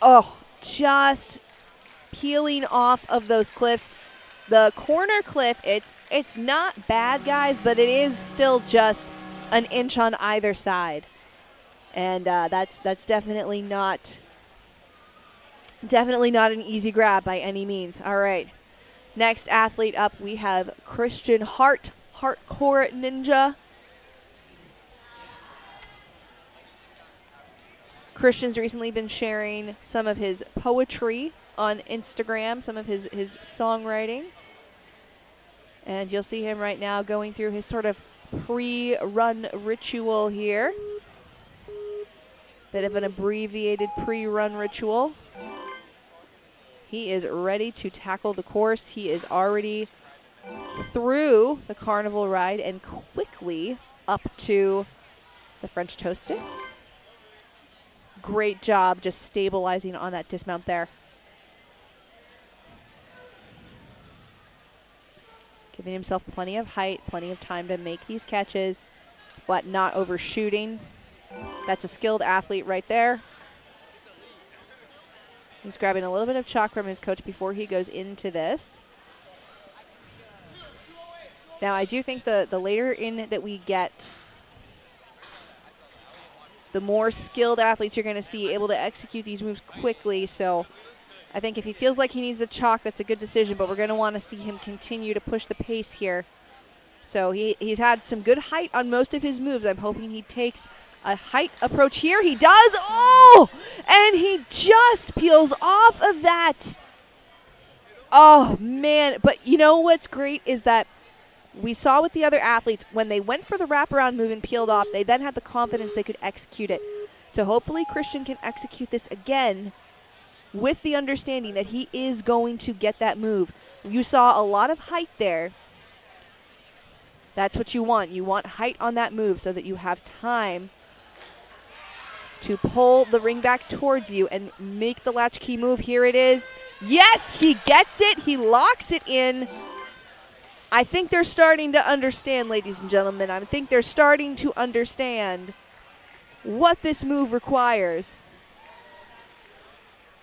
Oh, just peeling off of those cliffs. The corner cliff, it's not bad, guys, but it is still just an inch on either side. And that's definitely not an easy grab by any means. All right. Next athlete up, we have Christian Hart, Hardcore Ninja. Christian's recently been sharing some of his poetry on Instagram, some of his songwriting. And you'll see him right now going through his sort of pre-run ritual here. Bit of an abbreviated pre-run ritual. He is ready to tackle the course. He is already through the carnival ride and quickly up to the French toast sticks. Great job just stabilizing on that dismount there. Giving himself plenty of height, plenty of time to make these catches, but not overshooting. That's a skilled athlete right there. He's grabbing a little bit of chalk from his coach before he goes into this. Now, I do think the later in that we get, the more skilled athletes you're going to see able to execute these moves quickly. So I think if he feels like he needs the chalk, that's a good decision, but we're going to want to see him continue to push the pace here. So he's had some good height on most of his moves. I'm hoping he takes a height approach here. He does. Oh! And he just peels off of that. Oh, man. But you know what's great is that we saw with the other athletes, when they went for the wraparound move and peeled off, they then had the confidence they could execute it. So hopefully Christian can execute this again with the understanding that he is going to get that move. You saw a lot of height there. That's what you want. You want height on that move so that you have time to pull the ring back towards you and make the latchkey move. Here it is. Yes, he gets it. He locks it in. I think they're starting to understand, ladies and gentlemen. I think they're starting to understand what this move requires.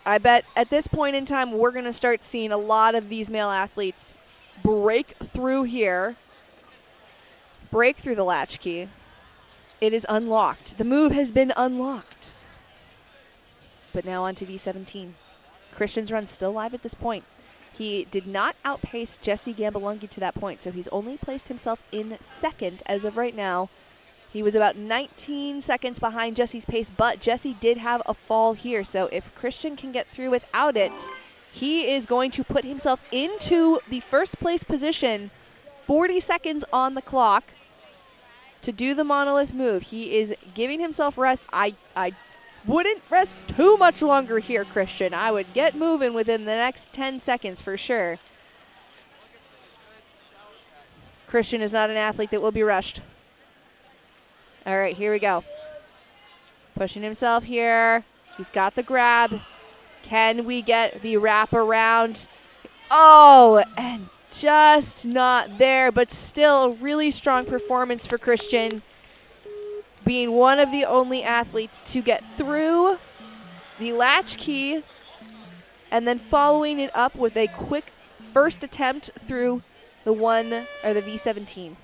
I bet at this point in time, we're going to start seeing a lot of these male athletes break through here, break through the latchkey. It is unlocked. The move has been unlocked. But now on to V17. Christian's run still live at this point. He did not outpace Jesse Gambalongi to that point, so he's only placed himself in second as of right now. He was about 19 seconds behind Jesse's pace, but Jesse did have a fall here. So if Christian can get through without it, he is going to put himself into the first place position, 40 seconds on the clock to do the monolith move. He is giving himself rest. I wouldn't rest too much longer here, Christian. I would get moving within the next 10 seconds for sure. Christian is not an athlete that will be rushed. All right, here we go. Pushing himself here. He's got the grab. Can we get the wrap around? Oh, and just not there, but still a really strong performance for Christian, being one of the only athletes to get through the latchkey and then following it up with a quick first attempt through the V17.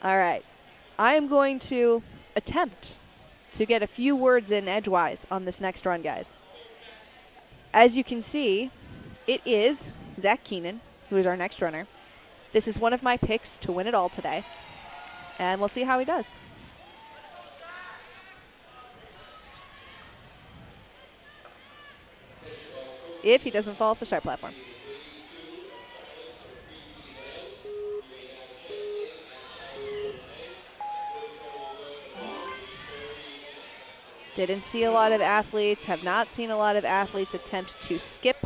All right, I am going to attempt to get a few words in edgewise on this next run, guys. As you can see, it is Zack Keenan, who is our next runner. This is one of my picks to win it all today, and we'll see how he does. If he doesn't fall off the start platform. Didn't see a lot of athletes, have not seen a lot of athletes attempt to skip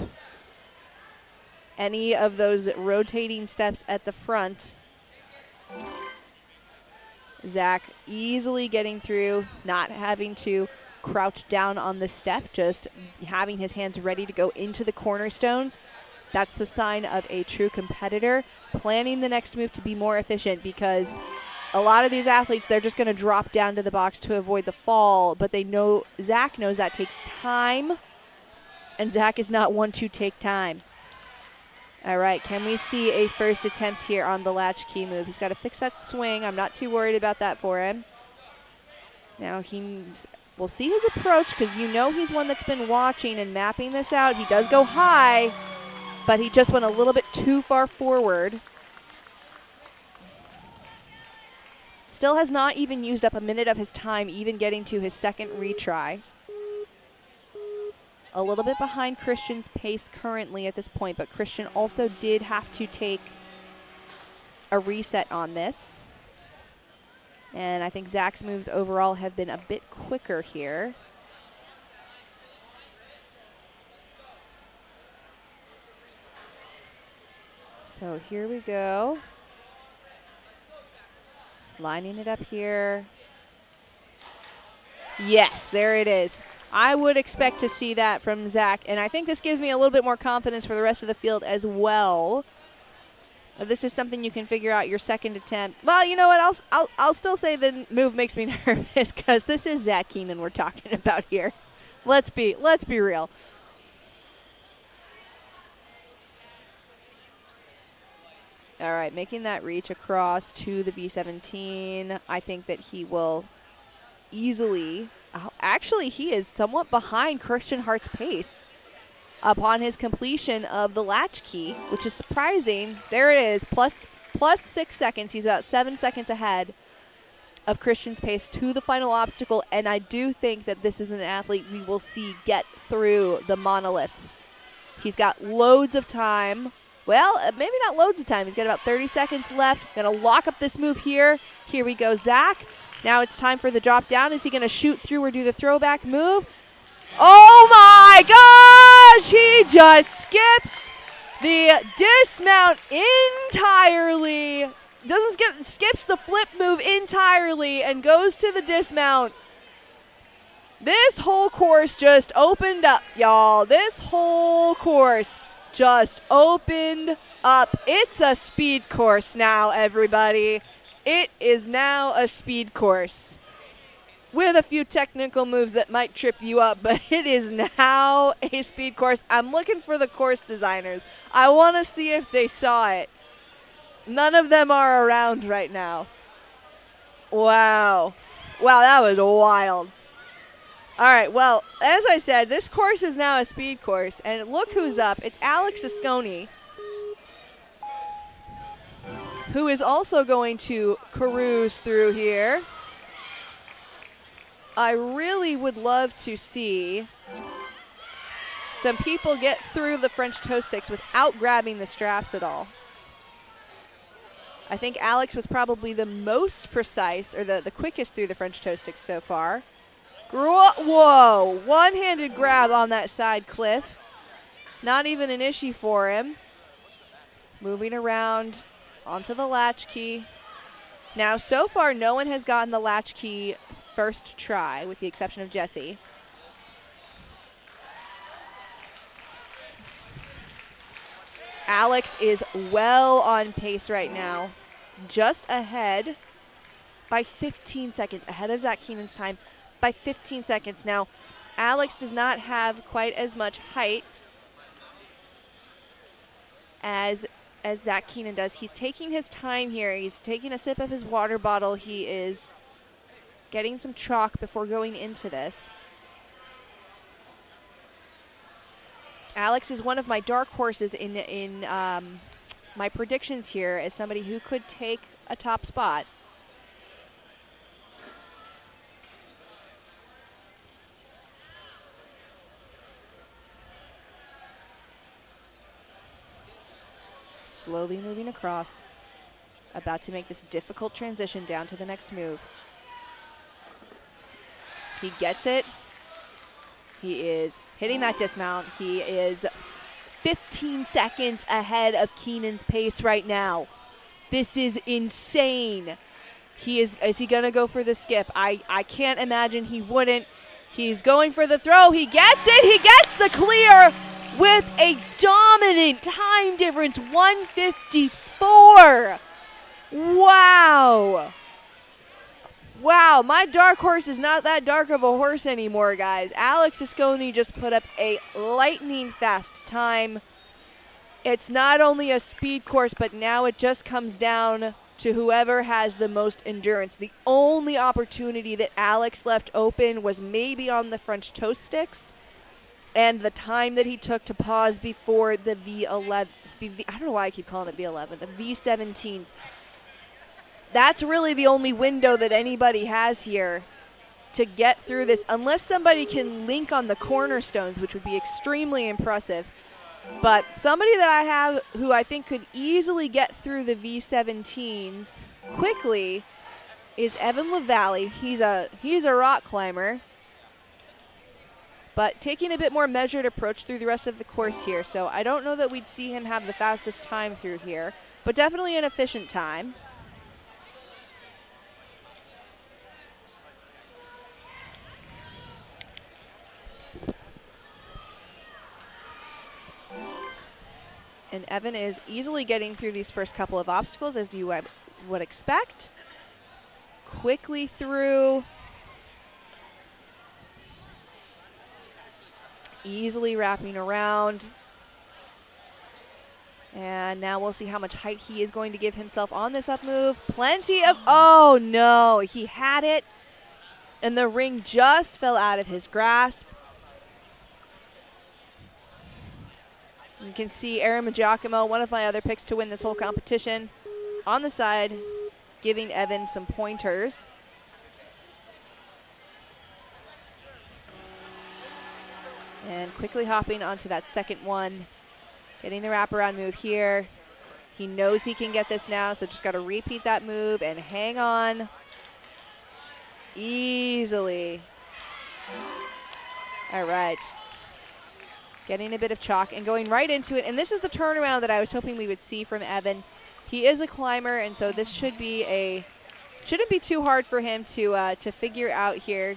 any of those rotating steps at the front. Zack easily getting through, not having to crouch down on the step, just having his hands ready to go into the cornerstones. That's the sign of a true competitor, planning the next move to be more efficient, because a lot of these athletes, they're just going to drop down to the box to avoid the fall, but they know, Zack knows that takes time, and Zack is not one to take time. All right, can we see a first attempt here on the latchkey move? He's got to fix that swing. I'm not too worried about that for him. Now we'll see his approach, because you know he's one that's been watching and mapping this out. He does go high, but he just went a little bit too far forward. Still has not even used up a minute of his time even getting to his second retry. A little bit behind Christian's pace currently at this point, but Christian also did have to take a reset on this. And I think Zack's moves overall have been a bit quicker here. So here we go. Lining it up here. Yes, there it is. I would expect to see that from Zack, and I think this gives me a little bit more confidence for the rest of the field as well. If this is something you can figure out your second attempt. Well, you know what? I'll still say the move makes me nervous, because this is Zack Keenan we're talking about here. Let's be real. All right, making that reach across to the V17. I think that he will easily, actually he is somewhat behind Christian Hart's pace upon his completion of the latchkey, which is surprising. There it is, plus 6 seconds. He's about 7 seconds ahead of Christian's pace to the final obstacle, and I do think that this is an athlete we will see get through the monoliths. He's got loads of time. Well, maybe not loads of time. He's got about 30 seconds left. Going to lock up this move here. Here we go, Zack. Now it's time for the drop down. Is he going to shoot through or do the throwback move? Oh my gosh! He just skips the dismount entirely. Skips the flip move entirely and goes to the dismount. This whole course just opened up, y'all. This whole course just opened up. It's a speed course now, everybody. It is now a speed course with a few technical moves that might trip you up, but it is now a speed course. I'm looking for the course designers. I want to see if they saw it. None of them are around right now. Wow. Wow, that was wild. All right, well, as I said, this course is now a speed course, and look who's up. It's Alex Escon, who is also going to cruise through here. I really would love to see some people get through the French toe sticks without grabbing the straps at all. I think Alex was probably the most precise, or the quickest through the French toe sticks so far. Whoa, one-handed grab on that side cliff. Not even an issue for him. Moving around onto the latchkey. Now, so far, no one has gotten the latchkey first try, with the exception of Jesse. Alex is well on pace right now. Just ahead by 15 seconds, ahead of Zack Keenan's time by 15 seconds. Now, Alex does not have quite as much height as Zack Keenan does. He's taking his time here. He's taking a sip of his water bottle. He is getting some chalk before going into this. Alex is one of my dark horses in my predictions here as somebody who could take a top spot. Slowly moving across, about to make this difficult transition down to the next move. He gets it. He is hitting that dismount. He is 15 seconds ahead of Keenan's pace right now. This is insane. Is he going to go for the skip? I can't imagine he wouldn't. He's going for the throw. He gets it. He gets the clear with a dominant time difference, 154. Wow. Wow, my dark horse is not that dark of a horse anymore, guys. Alex Escon just put up a lightning fast time. It's not only a speed course, but now it just comes down to whoever has the most endurance. The only opportunity that Alex left open was maybe on the French toe sticks, and the time that he took to pause before the V11. I don't know why I keep calling it V11, the V17s. That's really the only window that anybody has here to get through this, unless somebody can link on the cornerstones, which would be extremely impressive. But somebody that I have who I think could easily get through the V17s quickly is Evan Levali. He's a rock climber, but taking a bit more measured approach through the rest of the course here. So I don't know that we'd see him have the fastest time through here, but definitely an efficient time. And Evan is easily getting through these first couple of obstacles, as you would expect. Quickly through. Easily wrapping around. And now we'll see how much height he is going to give himself on this up move. Plenty of, oh no, he had it. And the ring just fell out of his grasp. You can see Aaron Giacomo, one of my other picks to win this whole competition, on the side, giving Evan some pointers. And quickly hopping onto that second one, getting the wraparound move here. He knows he can get this now, so just got to repeat that move and hang on easily. All right. Getting a bit of chalk and going right into it. And this is the turnaround that I was hoping we would see from Evan. He is a climber, and so this shouldn't be too hard for him to figure out here.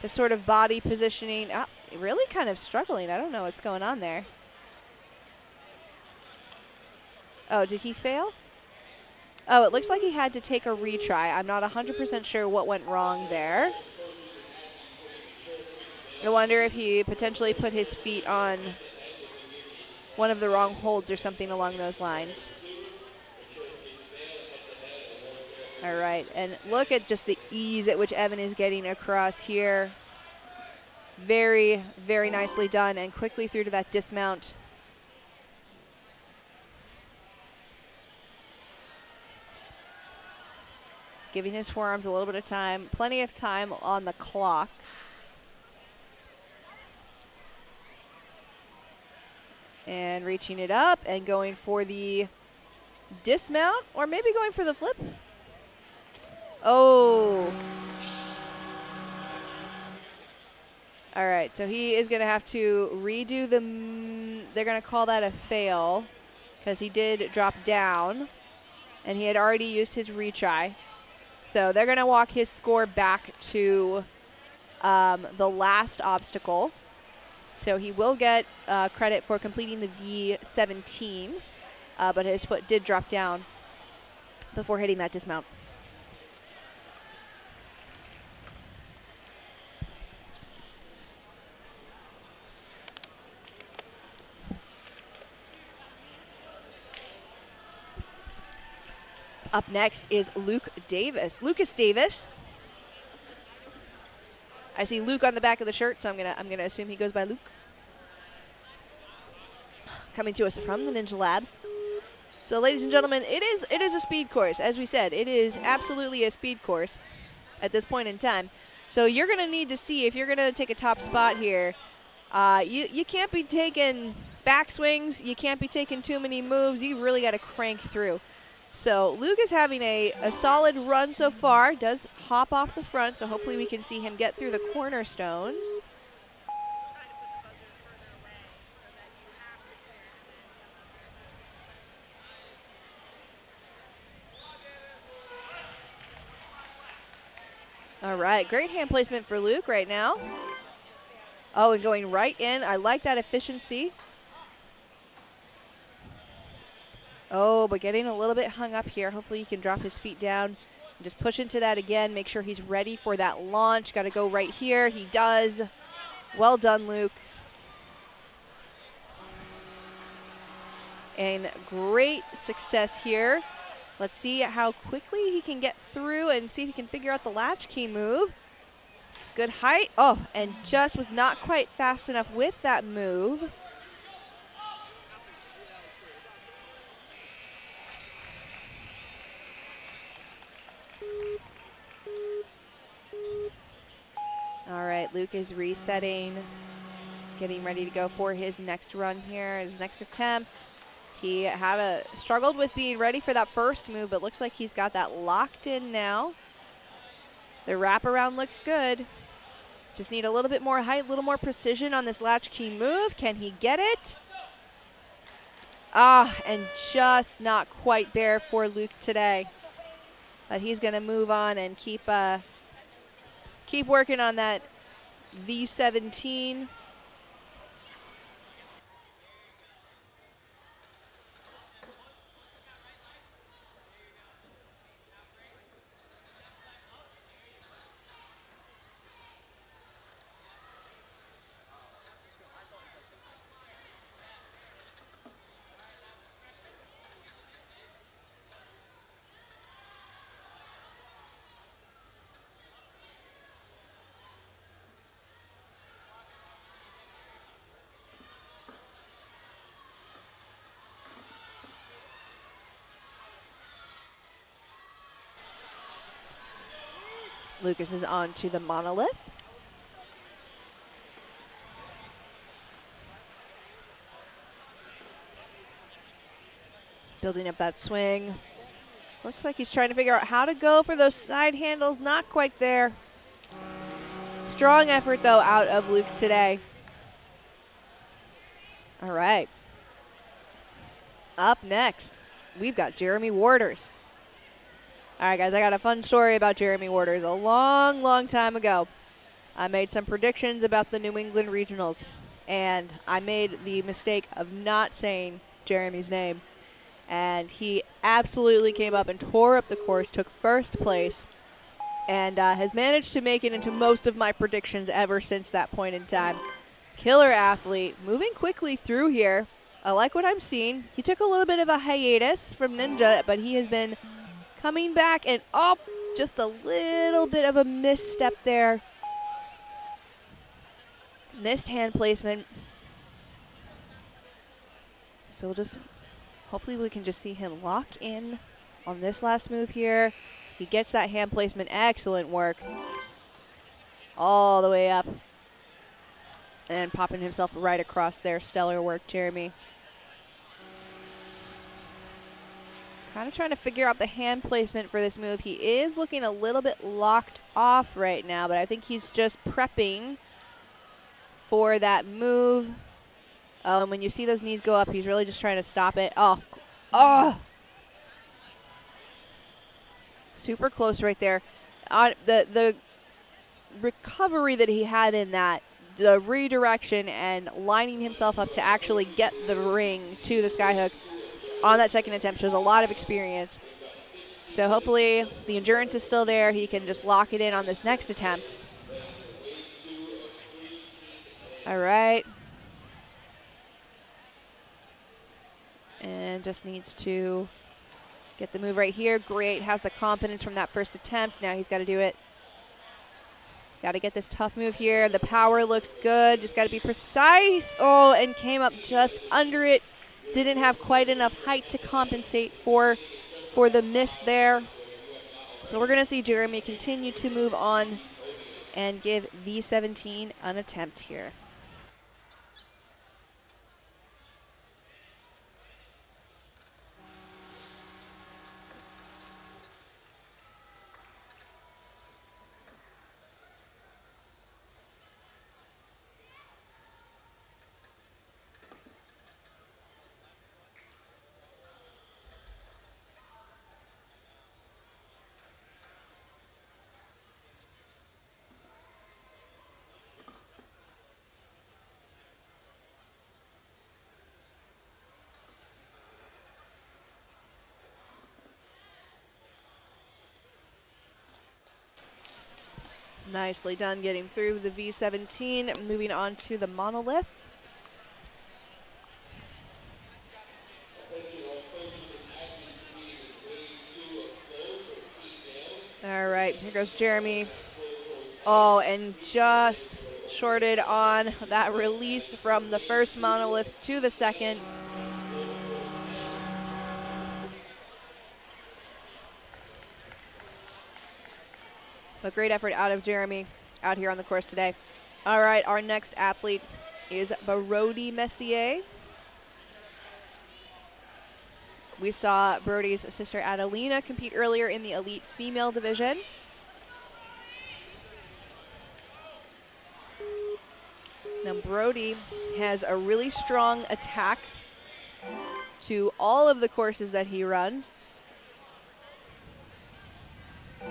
The sort of body positioning. Really kind of struggling. I don't know what's going on there. Oh, did he fail? Oh, it looks like he had to take a retry. I'm not 100% sure what went wrong there. I wonder if he potentially put his feet on one of the wrong holds or something along those lines. All right, and look at just the ease at which Evan is getting across here. Very, very nicely done, and quickly through to that dismount. giving his forearms a little bit of time. Plenty of time on the clock. And reaching it up and going for the dismount, or maybe going for the flip. Oh. All right, so he is going to have to redo they're going to call that a fail because he did drop down and he had already used his retry. So they're going to walk his score back to the last obstacle. So he will get credit for completing the V17, but his foot did drop down before hitting that dismount. Up next is Lucas Davis. I see Luke on the back of the shirt, so I'm gonna assume he goes by Luke. Coming to us from the Ninja Labs. So, ladies and gentlemen, it is a speed course. As we said, it is absolutely a speed course at this point in time. So you're gonna need to see if you're gonna take a top spot here. You can't be taking backswings. You can't be taking too many moves. You really got to crank through. So Luke is having a solid run so far. Does hop off the front, so hopefully we can see him get through the cornerstones. All right, great hand placement for Luke right now. Oh, and going right in. I like that efficiency. Oh, but getting a little bit hung up here. Hopefully he can drop his feet down and just push into that again. Make sure he's ready for that launch. Got to go right here. He does. Well done, Luke. And great success here. Let's see how quickly he can get through and see if he can figure out the latchkey move. Good height. Oh, and just was not quite fast enough with that move. All right, Luke is resetting, getting ready to go for his next run here, his next attempt. He had struggled with being ready for that first move, but looks like he's got that locked in now. The wraparound looks good. Just need a little bit more height, a little more precision on this latchkey move. Can he get it? Ah, and just not quite there for Luke today. But he's going to move on and keep working on that V17. Lucas is on to the monolith. Building up that swing. Looks like he's trying to figure out how to go for those side handles. Not quite there. Strong effort, though, out of Luke today. All right. Up next, we've got Jeremy Waters. All right, guys, I got a fun story about Jeremy Waters. A long, long time ago, I made some predictions about the New England Regionals, and I made the mistake of not saying Jeremy's name. And he absolutely came up and tore up the course, took first place, and has managed to make it into most of my predictions ever since that point in time. Killer athlete, moving quickly through here. I like what I'm seeing. He took a little bit of a hiatus from Ninja, but he has been coming back and up, just a little bit of a misstep there. Missed hand placement. So we'll just, hopefully we can just see him lock in on this last move here. He gets that hand placement. Excellent work. All the way up. And popping himself right across there. Stellar work, Jeremy. Kind of trying to figure out the hand placement for this move. He is looking a little bit locked off right now, but I think he's just prepping for that move. Oh, and when you see those knees go up, he's really just trying to stop it. Oh. Super close right there. The recovery that he had in that, the redirection and lining himself up to actually get the ring to the skyhook on that second attempt shows a lot of experience. So hopefully the endurance is still there. He can just lock it in on this next attempt. All right. And just needs to get the move right here. Great. Has the confidence from that first attempt. Now he's got to do it. Got to get this tough move here. The power looks good. Just got to be precise. Oh, and came up just under it. Didn't have quite enough height to compensate for the miss there. So we're going to see Jeremy continue to move on and give V17 an attempt here. Nicely done getting through the V17. Moving on to the monolith. All right, here goes Jeremy. Oh, and just shorted on that release from the first monolith to the second. But great effort out of Jeremy out here on the course today. All right, our next athlete is Bari Messier. We saw Brody's sister Adelina compete earlier in the elite female division. Now Brody has a really strong attack to all of the courses that he runs. A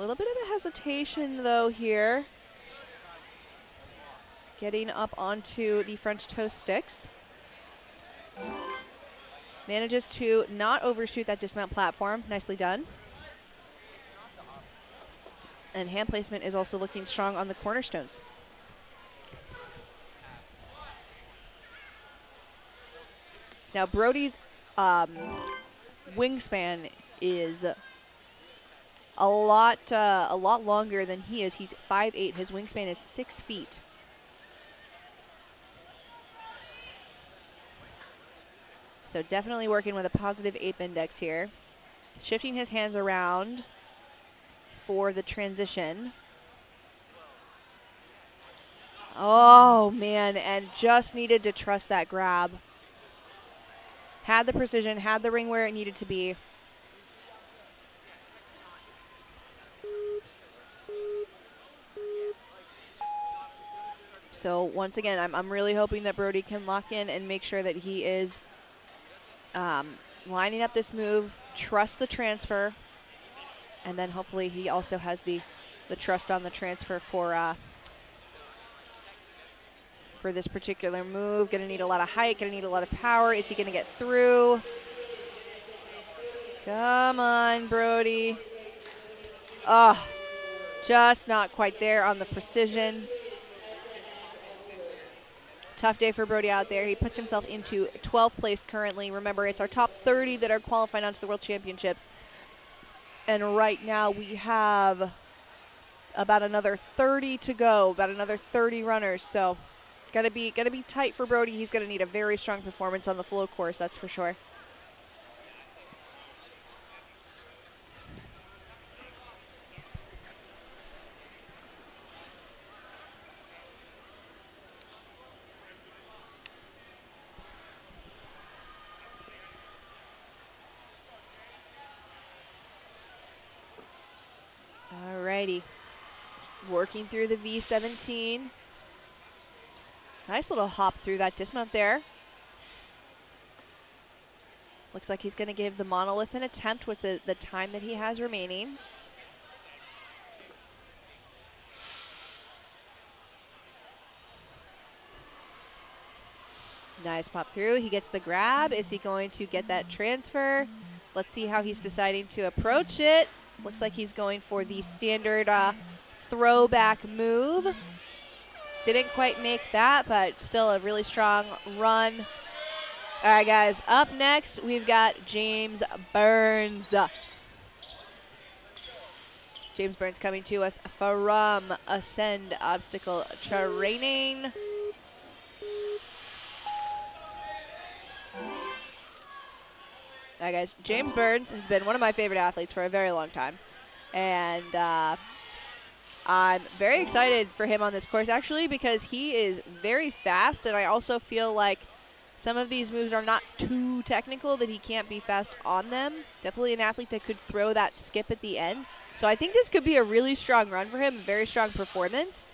little bit of a hesitation though here. Getting up onto the French toast sticks. Manages to not overshoot that dismount platform. Nicely done. And hand placement is also looking strong on the cornerstones. Now Brody's wingspan is a lot longer than he is. He's 5'8". His wingspan is 6 feet. So definitely working with a positive ape index here. Shifting his hands around for the transition. Oh, man, and just needed to trust that grab. Had the precision, had the ring where it needed to be. So once again, I'm really hoping that Brody can lock in and make sure that he is lining up this move, trust the transfer, and then hopefully he also has the trust on the transfer for this particular move. Gonna need a lot of height, gonna need a lot of power. Is he gonna get through? Come on, Brody. Oh, just not quite there on the precision. Tough day for Brody out there. He puts himself into 12th place currently. Remember, it's our top 30 that are qualified onto the World Championships. And right now we have about another 30 to go, about another 30 runners. So gotta be tight for Brody. He's gonna need a very strong performance on the flow course, that's for sure. Alrighty. Working through the V17. Nice little hop through that dismount there. Looks like he's going to give the monolith an attempt with the time that he has remaining. Nice pop through. He gets the grab. Is he going to get that transfer? Let's see how he's deciding to approach it. Looks like he's going for the standard throwback move. Didn't quite make that, but still a really strong run. All right, guys, up next, we've got James Burns. James Burns coming to us from Ascend Obstacle Training. All right, guys, James Burns has been one of my favorite athletes for a very long time. And I'm very excited for him on this course, actually, because he is very fast, and I also feel like some of these moves are not too technical that he can't be fast on them. Definitely an athlete that could throw that skip at the end. So I think this could be a really strong run for him, a very strong performance.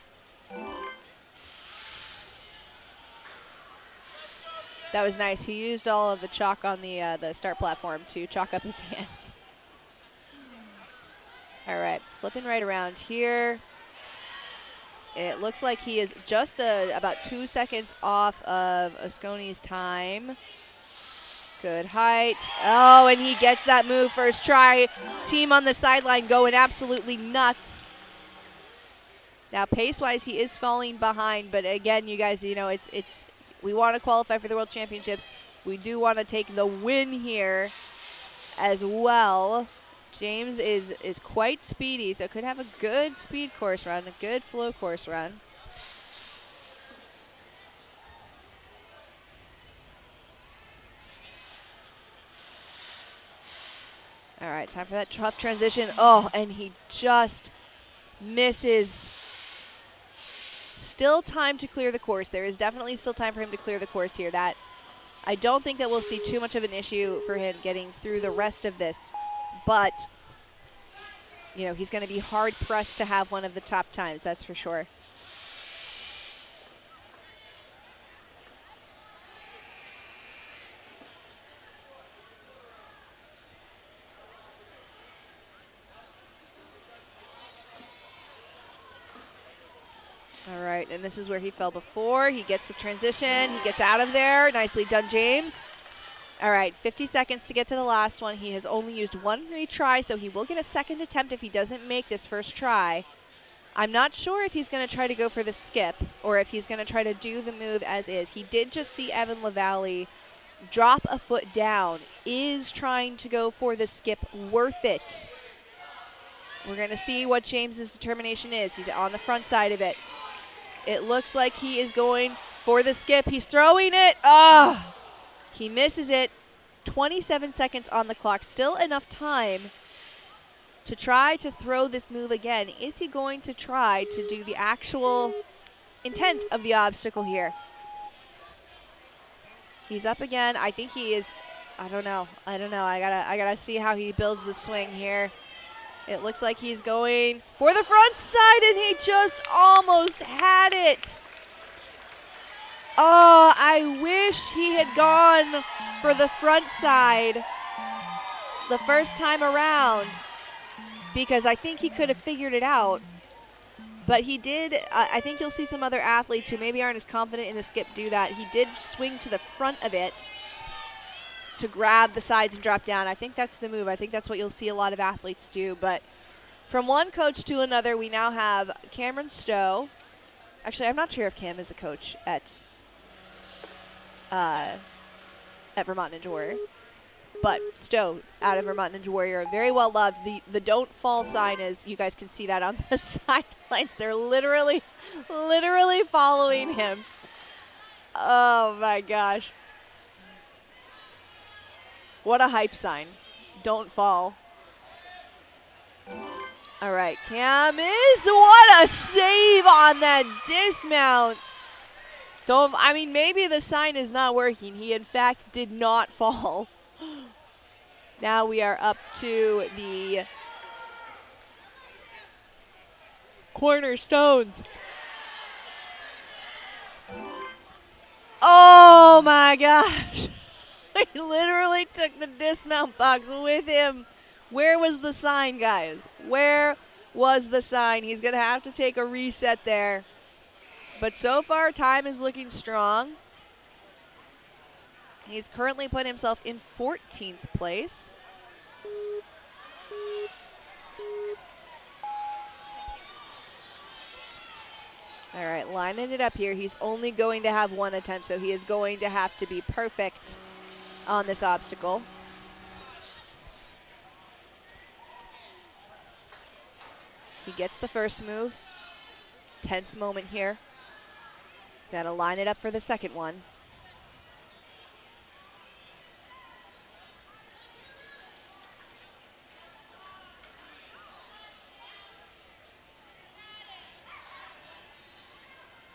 That was nice. He used all of the chalk on the start platform to chalk up his hands. All right, flipping right around here. It looks like he is just about 2 seconds off of Esconi's time. Good height. Oh, and he gets that move first try. Team on the sideline going absolutely nuts. Now, pace-wise, he is falling behind, but again, you guys, you know, it's we want to qualify for the World Championships. We do want to take the win here as well. James is quite speedy, so could have a good speed course run, a good flow course run. All right, time for that tough transition. Oh, and he just misses. Still time to clear the course. There is definitely still time for him to clear the course here. That I don't think that we'll see too much of an issue for him getting through the rest of this. But, you know, he's going to be hard-pressed to have one of the top times, that's for sure. All right, and this is where he fell before. He gets the transition. He gets out of there. Nicely done, James. All right, 50 seconds to get to the last one. He has only used one retry, so he will get a second attempt if he doesn't make this first try. I'm not sure if he's going to try to go for the skip or if he's going to try to do the move as is. He did just see Evan Levali drop a foot down. Is trying to go for the skip worth it? We're going to see what James's determination is. He's on the front side of it. It looks like he is going for the skip. He's throwing it. Ah! He misses it. 27 seconds on the clock. Still enough time to try to throw this move again. Is he going to try to do the actual intent of the obstacle here? He's up again. I think he is. I don't know. I gotta see how he builds the swing here. It looks like he's going for the front side, and he just almost had it. Oh, I wish he had gone for the front side the first time around, because I think he could have figured it out. But he did. I think you'll see some other athletes who maybe aren't as confident in the skip do that. He did swing to the front of it to grab the sides and drop down. I think that's the move. I think that's what you'll see a lot of athletes do. But from one coach to another, we now have Cameron Stow. Actually, I'm not sure if Cam is a coach at Vermont Ninja Warrior. But Stow out of Vermont Ninja Warrior, very well loved. The don't fall sign is, you guys can see that on the sidelines. They're literally following him. Oh my gosh. What a hype sign. Don't fall. All right, Cam is, what a save on that dismount. Maybe the sign is not working. He in fact did not fall. Now we are up to the Cornerstones. Oh my gosh. He literally took the dismount box with him. Where was the sign, guys? Where was the sign? He's going to have to take a reset there. But so far, time is looking strong. He's currently put himself in 14th place. All right, lining it up here. He's only going to have one attempt, so he is going to have to be perfect on this obstacle. He gets the first move. Tense moment here. Got to line it up for the second one.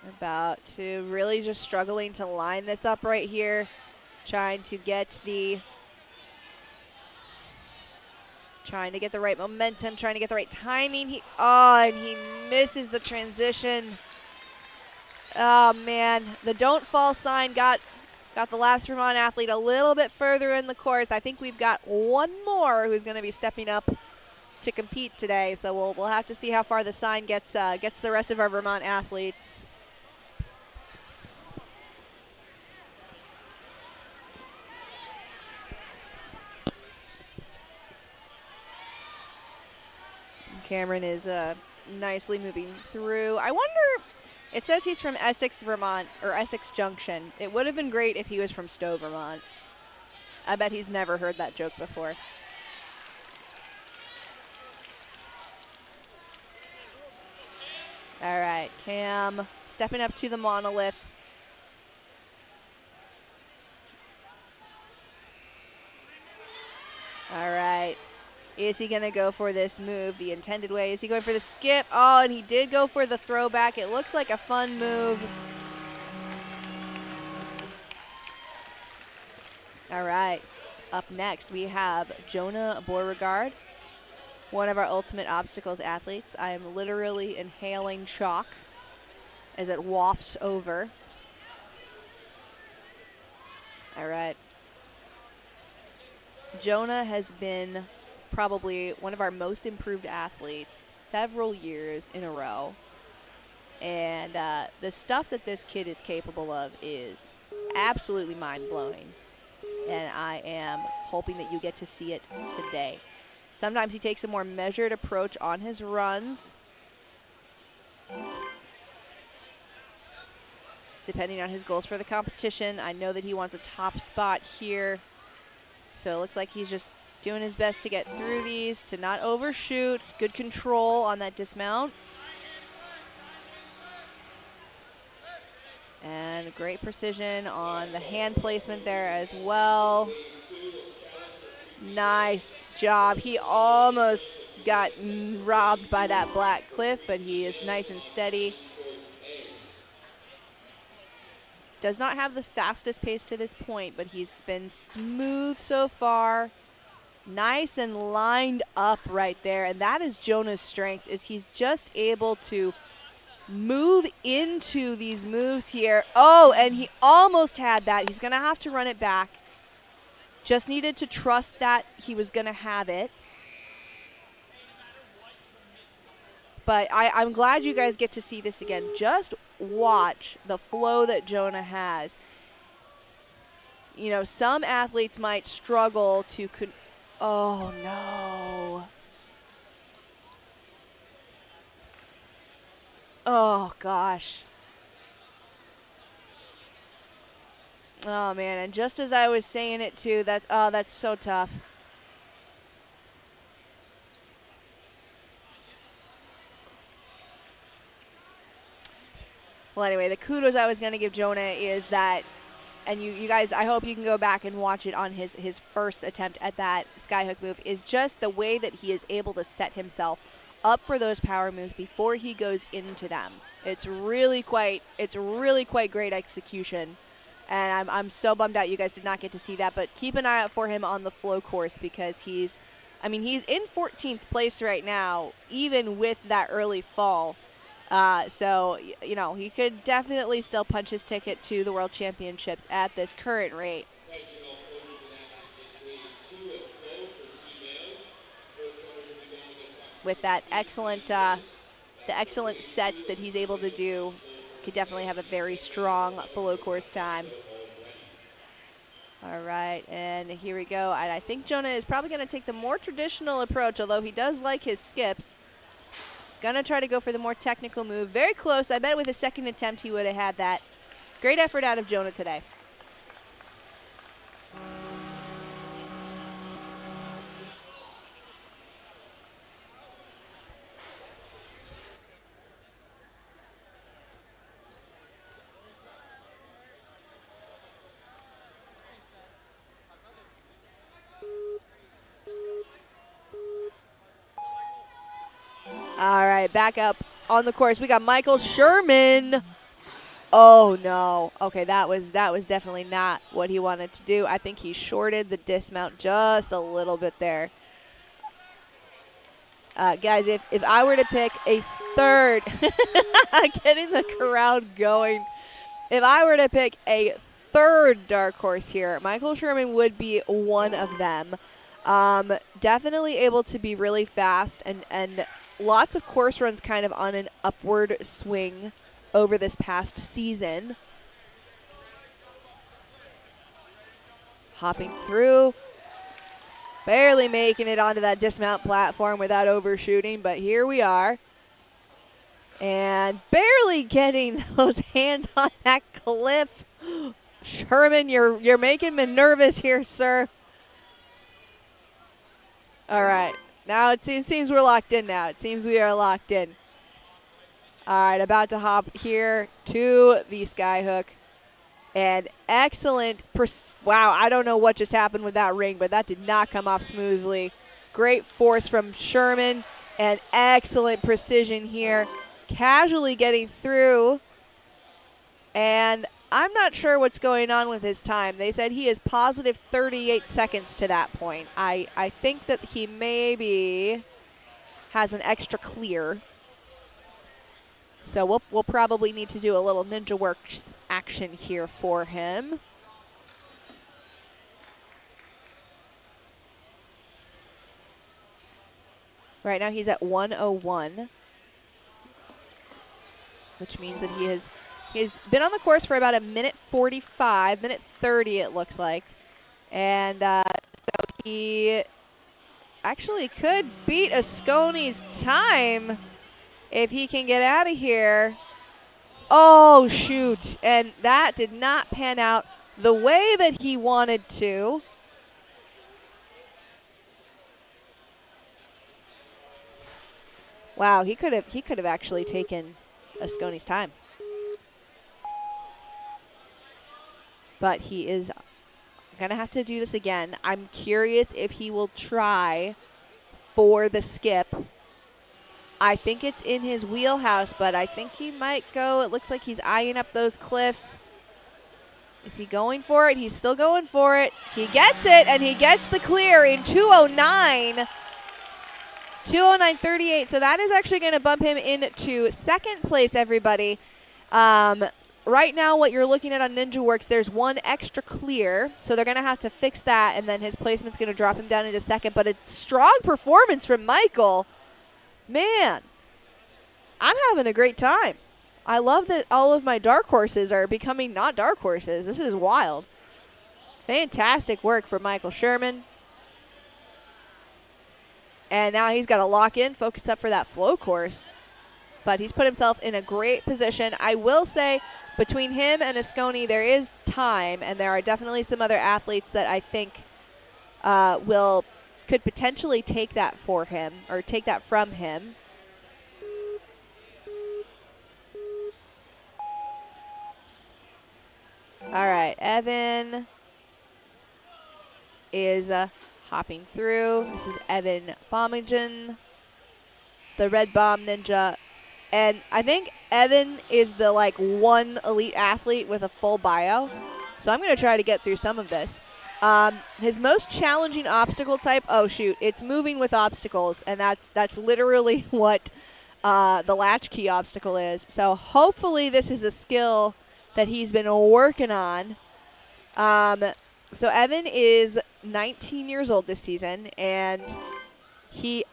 About to really just struggling to line this up right here. Trying to get the right momentum, trying to get the right timing. And he misses the transition. Oh man, the don't fall sign got the last Vermont athlete a little bit further in the course. I think we've got one more who's going to be stepping up to compete today. So we'll have to see how far the sign gets the rest of our Vermont athletes. Cameron is nicely moving through. I wonder, it says he's from Essex, Vermont, or Essex Junction. It would have been great if he was from Stow, Vermont. I bet he's never heard that joke before. All right, Cam stepping up to the monolith. All right. Is he going to go for this move the intended way? Is he going for the skip? Oh, and he did go for the throwback. It looks like a fun move. All right. Up next, we have Jonah Borugard, one of our Ultimate Obstacles athletes. I am literally inhaling chalk as it wafts over. All right. Jonah has been probably one of our most improved athletes several years in a row. And the stuff that this kid is capable of is absolutely mind-blowing. And I am hoping that you get to see it today. Sometimes he takes a more measured approach on his runs, depending on his goals for the competition. I know that he wants a top spot here. So it looks like he's just doing his best to get through these, to not overshoot. Good control on that dismount. And great precision on the hand placement there as well. Nice job. He almost got robbed by that black cliff, but he is nice and steady. Does not have the fastest pace to this point, but he's been smooth so far. Nice and lined up right there. And that is Jonah's strength, is he's just able to move into these moves here. Oh, and he almost had that. He's going to have to run it back. Just needed to trust that he was going to have it. But I'm glad you guys get to see this again. Just watch the flow that Jonah has. You know, some athletes might struggle to... Oh, no. Oh, gosh. Oh, man, and just as I was saying it, too, that's so tough. Well, anyway, the kudos I was going to give Jonah is that, and you guys, I hope you can go back and watch it on his first attempt at that skyhook move, is just the way that he is able to set himself up for those power moves before he goes into them. It's really quite great execution. And I'm so bummed out you guys did not get to see that, but keep an eye out for him on the flow course, because he's in 14th place right now, even with that early fall. So, you know, he could definitely still punch his ticket to the World Championships at this current rate. With that excellent, the excellent sets that he's able to do, could definitely have a very strong flow course time. All right, and here we go. And I think Jonah is probably going to take the more traditional approach, although he does like his skips. Gonna try to go for the more technical move. Very close. I bet with his second attempt he would have had that. Great effort out of Jonah today. All right, back up on the course. We got Michael Sherman. Oh no. Okay, that was definitely not what he wanted to do. I think he shorted the dismount just a little bit there. Guys, if I were to pick a third, getting the crowd going. If I were to pick a third dark horse here, Michael Sherman would be one of them. Definitely able to be really fast and lots of course runs kind of on an upward swing over this past season. Hopping through, barely making it onto that dismount platform without overshooting, but here we are. And barely getting those hands on that cliff. Sherman, you're making me nervous here, sir. All right. Now it seems we're locked in now. It seems we are locked in. All right, about to hop here to the skyhook. And excellent, wow, I don't know what just happened with that ring, but that did not come off smoothly. Great force from Sherman and excellent precision here. Casually getting through. And I'm not sure what's going on with his time. They said he is positive 38 seconds to that point. I think that he maybe has an extra clear. So we'll probably need to do a little ninja works action here for him. Right now he's at 101, which means that he's been on the course for about a minute 45, minute 30 it looks like. And so he actually could beat Esconi's time if he can get out of here. Oh, shoot. And that did not pan out the way that he wanted to. Wow, he could have actually taken Esconi's time. But he is going to have to do this again. I'm curious if he will try for the skip. I think it's in his wheelhouse, but I think he might go. It looks like he's eyeing up those cliffs. Is he going for it? He's still going for it. He gets it, and he gets the clear in 2:09. 2:09.38. So that is actually going to bump him into second place, everybody. Right now, what you're looking at on Ninja Works, there's one extra clear. So they're going to have to fix that, and then his placement's going to drop him down into second. But a strong performance from Michael. Man, I'm having a great time. I love that all of my dark horses are becoming not dark horses. This is wild. Fantastic work for Michael Sherman. And now he's got to lock in, focus up for that flow course. But he's put himself in a great position. I will say, between him and Esconi, there is time, and there are definitely some other athletes that I think could potentially take that for him, or take that from him. All right, Evan is hopping through. This is Evan Bomigen, the Red Bomb Ninja. And I think Evan is the one elite athlete with a full bio. So I'm going to try to get through some of this. His most challenging obstacle type, oh shoot, it's moving with obstacles, and that's literally what the latchkey obstacle is. So hopefully this is a skill that he's been working on. So Evan is 19 years old this season, and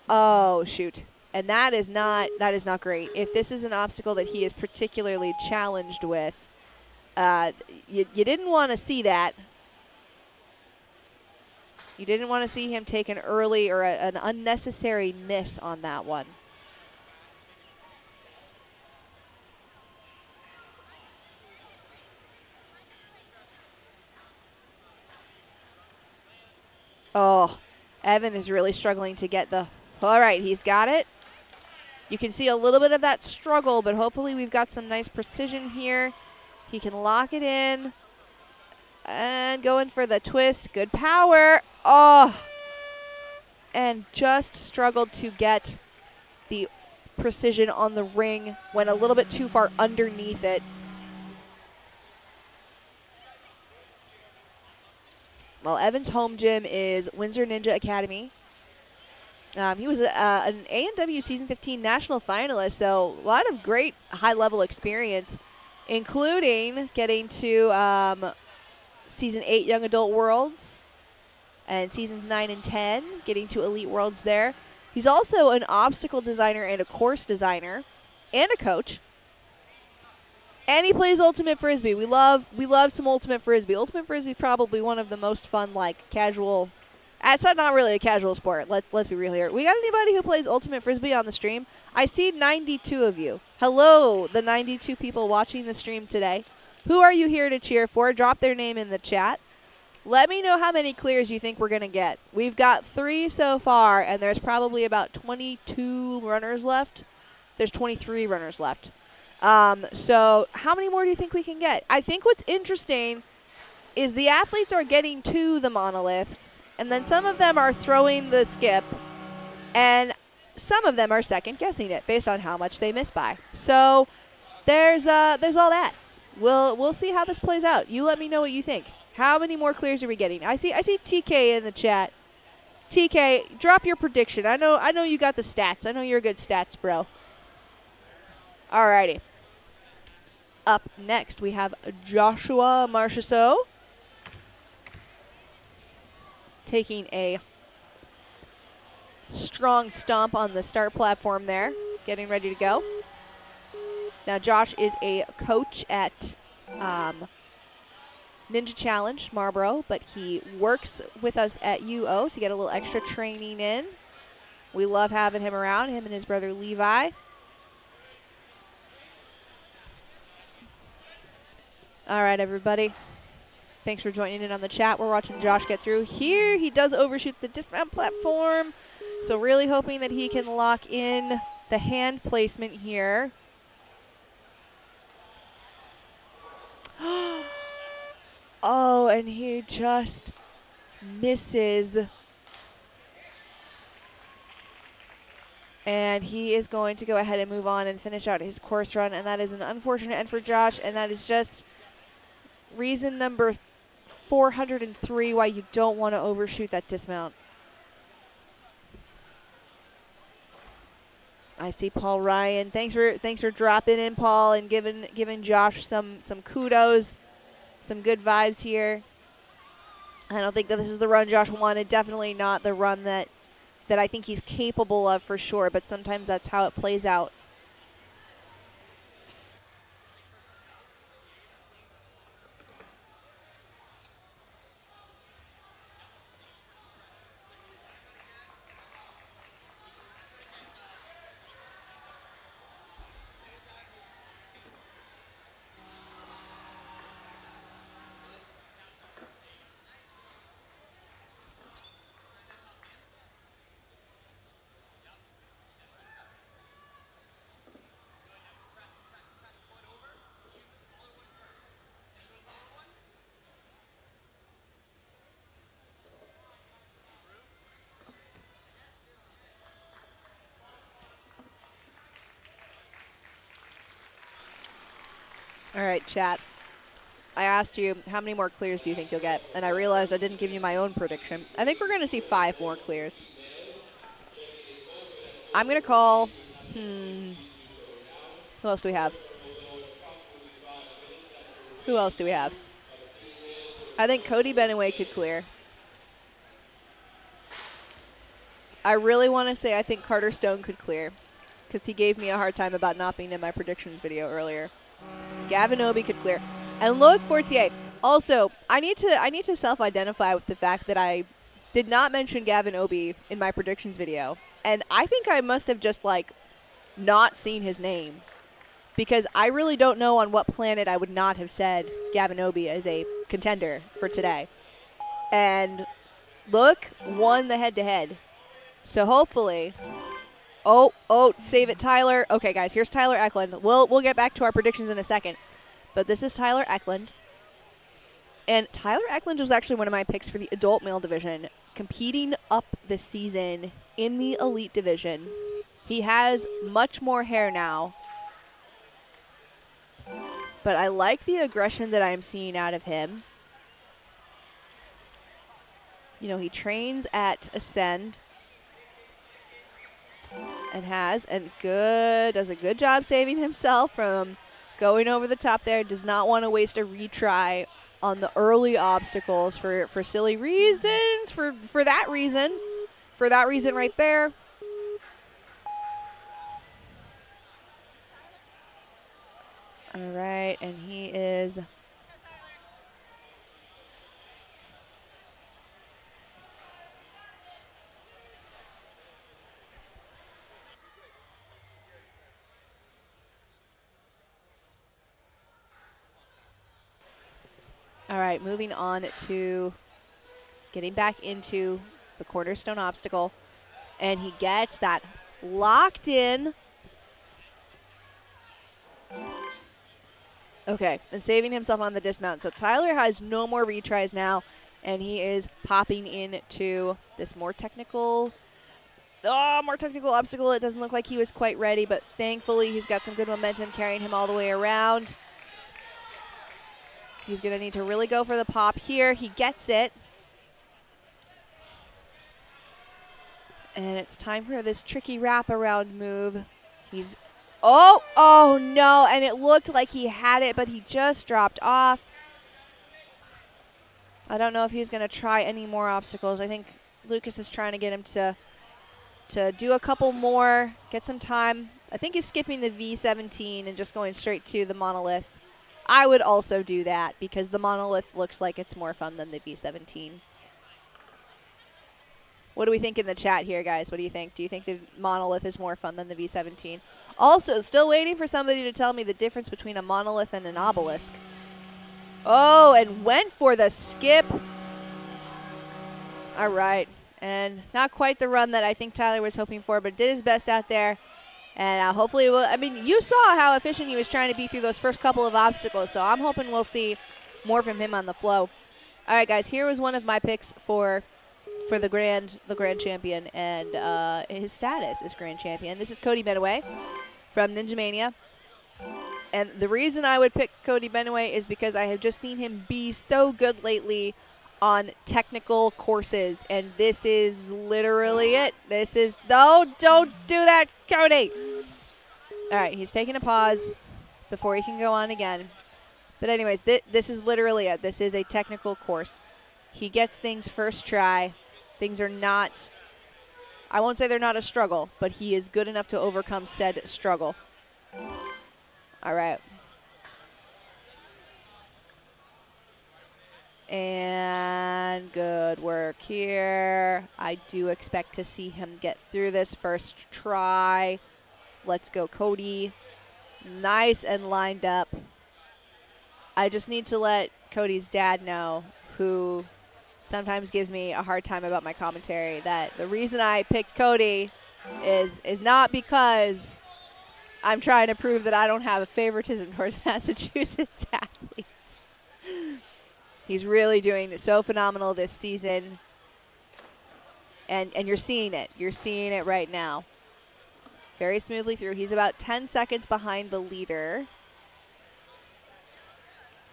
oh shoot, and that is not great. If this is an obstacle that he is particularly challenged with, you didn't want to see that. You didn't want to see him take an early or an unnecessary miss on that one. Oh, Evan is really struggling to get the... All right, he's got it. You can see a little bit of that struggle, but hopefully we've got some nice precision here. He can lock it in. And going for the twist. Good power. Oh. And just struggled to get the precision on the ring. Went a little bit too far underneath it. Well, Evan's home gym is Windsor Ninja Academy. He was an A&W Season 15 national finalist, so a lot of great high-level experience, including getting to Season 8 Young Adult Worlds and Seasons 9 and 10, getting to Elite Worlds there. He's also an obstacle designer and a course designer and a coach. And he plays Ultimate Frisbee. We love some Ultimate Frisbee. Ultimate Frisbee is probably one of the most fun, like, casual. It's not really a casual sport. Let's be real here. We got anybody who plays Ultimate Frisbee on the stream? I see 92 of you. Hello, the 92 people watching the stream today. Who are you here to cheer for? Drop their name in the chat. Let me know how many clears you think we're going to get. We've got 3 so far, and there's probably about 22 runners left. There's 23 runners left. So how many more do you think we can get? I think what's interesting is the athletes are getting to the monoliths, and then some of them are throwing the skip, and some of them are second guessing it based on how much they miss by. So there's all that. We'll see how this plays out. You let me know what you think. How many more clears are we getting? I see TK in the chat. TK, drop your prediction. I know you got the stats. I know you're a good stats bro. Alrighty. Up next, we have Joshua Marchessault taking a strong stomp on the start platform there, getting ready to go. Now, Josh is a coach at Ninja Challenge Marlboro, but he works with us at UO to get a little extra training in. We love having him around, him and his brother Levi. All right, everybody. Thanks for joining in on the chat. We're watching Josh get through. Here, he does overshoot the dismount platform. So really hoping that he can lock in the hand placement here. Oh, and he just misses. And he is going to go ahead and move on and finish out his course run. And that is an unfortunate end for Josh. And that is just reason number 403 why you don't want to overshoot that dismount. I see Paul Ryan. Thanks for dropping in, Paul, and giving Josh some kudos, some good vibes here. I don't think that this is the run Josh wanted. Definitely not the run that I think he's capable of for sure, but sometimes that's how it plays out. All right, chat. I asked you how many more clears do you think you'll get, and I realized I didn't give you my own prediction. I think we're going to see 5 more clears. I'm going to call Who else do we have? Who else do we have? I think Cody Benway could clear. I really want to say I think Carter Stone could clear because he gave me a hard time about not being in my predictions video earlier. Gavin Obie could clear. And Loic Fortier. Also, I need to self-identify with the fact that I did not mention Gavin Obie in my predictions video. And I think I must have just, like, not seen his name. Because I really don't know on what planet I would not have said Gavin Obie as a contender for today. And Loic won the head-to-head. So hopefully... Oh, save it, Tyler. Okay, guys, here's Tyler Ecklund. We'll get back to our predictions in a second. But this is Tyler Ecklund. And Tyler Ecklund was actually one of my picks for the adult male division, competing up this season in the elite division. He has much more hair now. But I like the aggression that I'm seeing out of him. You know, he trains at Ascend. Does a good job saving himself from going over the top there. Does not want to waste a retry on the early obstacles for silly reasons. For that reason right there. All right, and he is... All right, moving on to getting back into the cornerstone obstacle. And he gets that locked in. Okay, and saving himself on the dismount. So Tyler has no more retries now, and he is popping into this more technical obstacle. It doesn't look like he was quite ready, but thankfully he's got some good momentum carrying him all the way around. He's going to need to really go for the pop here. He gets it. And it's time for this tricky wraparound move. Oh no, and it looked like he had it, but he just dropped off. I don't know if he's going to try any more obstacles. I think Lucas is trying to get him to do a couple more, get some time. I think he's skipping the V17 and just going straight to the monolith. I would also do that because the monolith looks like it's more fun than the V17. What do we think in the chat here, guys? What do you think? Do you think the monolith is more fun than the V17? Also, still waiting for somebody to tell me the difference between a monolith and an obelisk. Oh, and went for the skip. All right. And not quite the run that I think Tyler was hoping for, but did his best out there. And hopefully, you saw how efficient he was trying to be through those first couple of obstacles, so I'm hoping we'll see more from him on the flow. All right, guys, here was one of my picks for the grand champion, and his status as grand champion. This is Cody Benway from Ninja Mania. And the reason I would pick Cody Benway is because I have just seen him be so good lately on technical courses, and this is literally it. No, don't do that, Cody. All right, he's taking a pause before he can go on again. But anyways, this is literally it. This is a technical course. He gets things first try. Things are not, I won't say they're not a struggle, but he is good enough to overcome said struggle. All right. And good work here. I do expect to see him get through this first try. Let's go, Cody. Nice and lined up. I just need to let Cody's dad know, who sometimes gives me a hard time about my commentary, that the reason I picked Cody is not because I'm trying to prove that I don't have a favoritism towards Massachusetts athletes. He's really doing so phenomenal this season. And you're seeing it. You're seeing it right now. Very smoothly through. He's about 10 seconds behind the leader.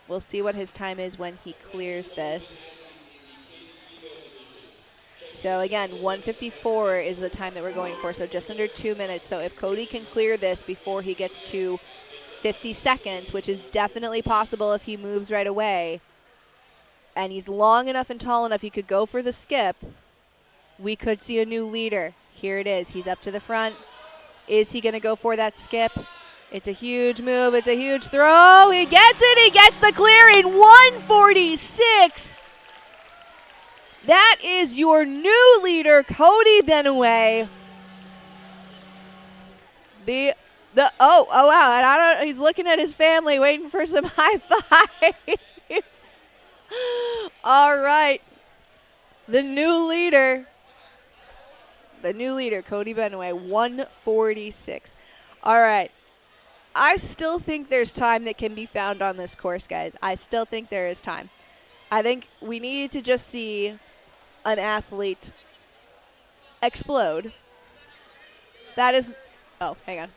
We'll see what his time is when he clears this. So again, 1:54 is the time that we're going for, so just under 2 minutes. So if Cody can clear this before he gets to 50 seconds, which is definitely possible if he moves right away, and he's long enough and tall enough he could go for the skip, we could see a new leader. Here it is. He's up to the front. Is he going to go for that skip? It's a huge move. It's a huge throw. He gets it. He gets the clear in 1:46. That is your new leader, Cody Benway. Oh wow! And I don't. He's looking at his family, waiting for some high fives. All right, the new leader, Cody Benway, 1:46. All right. I still think there's time that can be found on this course, guys. I still think there is time. I think we need to just see an athlete explode. That is, oh, hang on.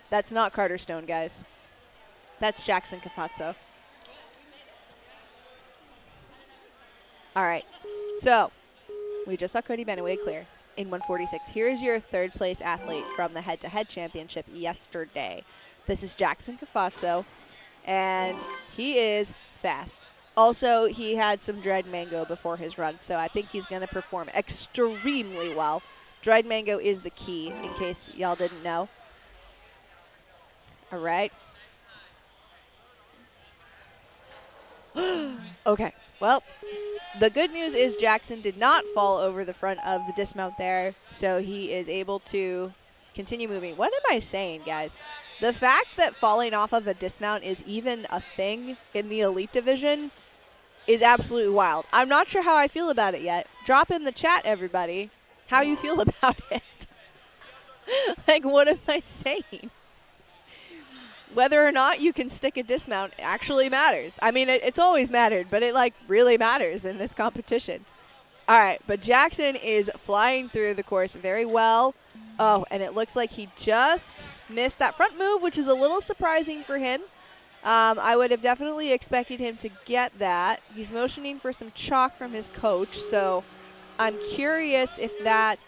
That's not Carter Stone, guys. That's Jackson Kafaso. All right, so we just saw Cody Benway clear in 1:46. Here's your third place athlete from the head-to-head championship yesterday. This is Jackson Kafaso, and he is fast. Also, he had some dried mango before his run, so I think he's going to perform extremely well. Dried mango is the key, in case y'all didn't know. All right. Okay, well, the good news is Jackson did not fall over the front of the dismount there, so he is able to continue moving. What am I saying, guys? The fact that falling off of a dismount is even a thing in the elite division is absolutely wild. I'm not sure how I feel about it yet. Drop in the chat, everybody, how you feel about it. Like, what am I saying? Whether or not you can stick a dismount actually matters. I mean, it's always mattered, but it, like, really matters in this competition. All right, but Jackson is flying through the course very well. Oh, and it looks like he just missed that front move, which is a little surprising for him. I would have definitely expected him to get that. He's motioning for some chalk from his coach, so I'm curious if that,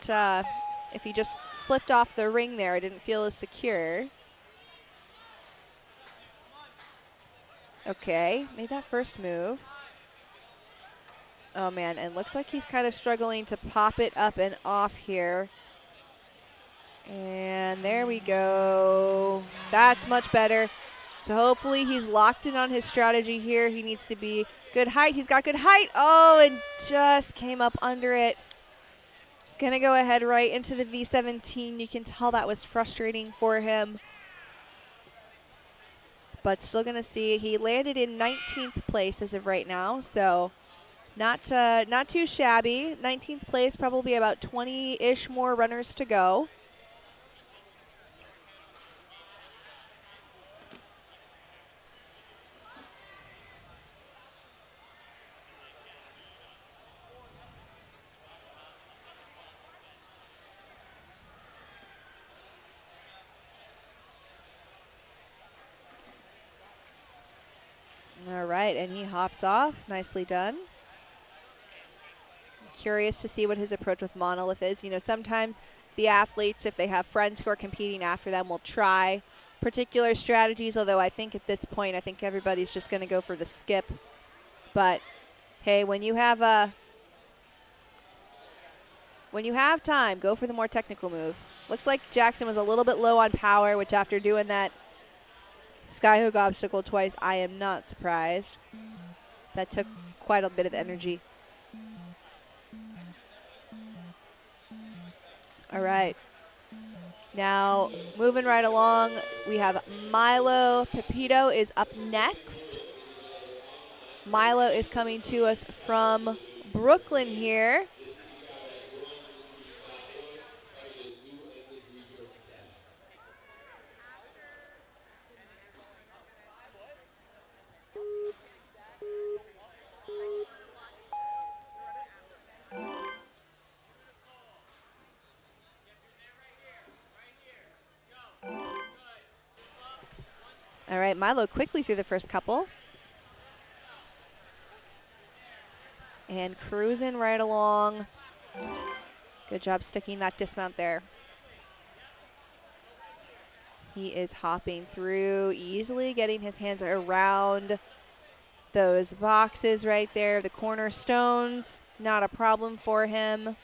if he just slipped off the ring there. I didn't feel as secure. Okay, made that first move. Oh man, and looks like he's kind of struggling to pop it up and off here. And there we go. That's much better. So hopefully he's locked in on his strategy here. He needs to be good height. He's got good height. Oh, and just came up under it. Gonna go ahead right into the V17. You can tell that was frustrating for him. But still gonna see. He landed in 19th place as of right now, so not too shabby. 19th place, probably about 20-ish more runners to go. All right, and he hops off. Nicely done. Curious to see what his approach with Monolith is. You know, sometimes the athletes, if they have friends who are competing after them, will try particular strategies, although I think at this point, I think everybody's just going to go for the skip. But, hey, when you have time, go for the more technical move. Looks like Jackson was a little bit low on power, which after doing that skyhook obstacle twice, I am not surprised. That took quite a bit of energy. All right. Now, moving right along, we have Milo Pipedo is up next. Milo is coming to us from Brooklyn here. All right, Milo quickly through the first couple. and cruising right along. Good job sticking that dismount there. He is hopping through easily, getting his hands around those boxes right there, the cornerstones. Not a problem for him.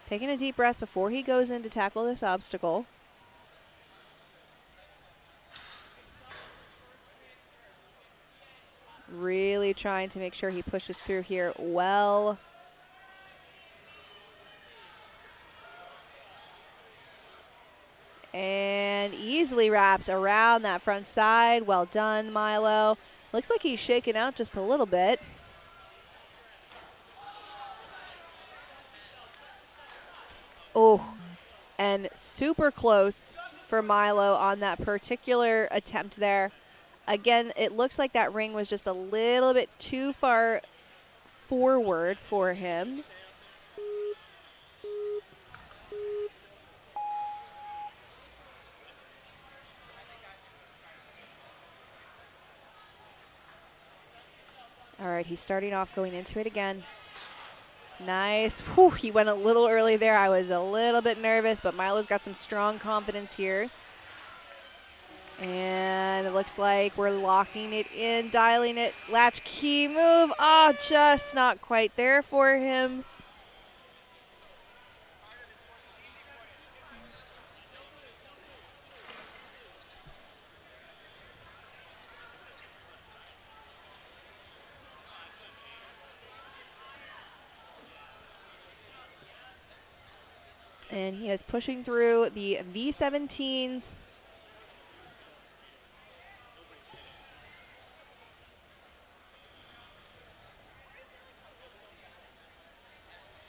Taking a deep breath before he goes in to tackle this obstacle. Really trying to make sure he pushes through here well. And easily wraps around that front side. Well done, Milo. Looks like he's shaken out just a little bit. Oh, and super close for Milo on that particular attempt there. Again, it looks like that ring was just a little bit too far forward for him. All right, he's starting off going into it again. Nice. Whew, he went a little early there. I was a little bit nervous, but Milo's got some strong confidence here. And it looks like we're locking it in, dialing it. Latch key move. Oh, just not quite there for him. And he is pushing through the V17s.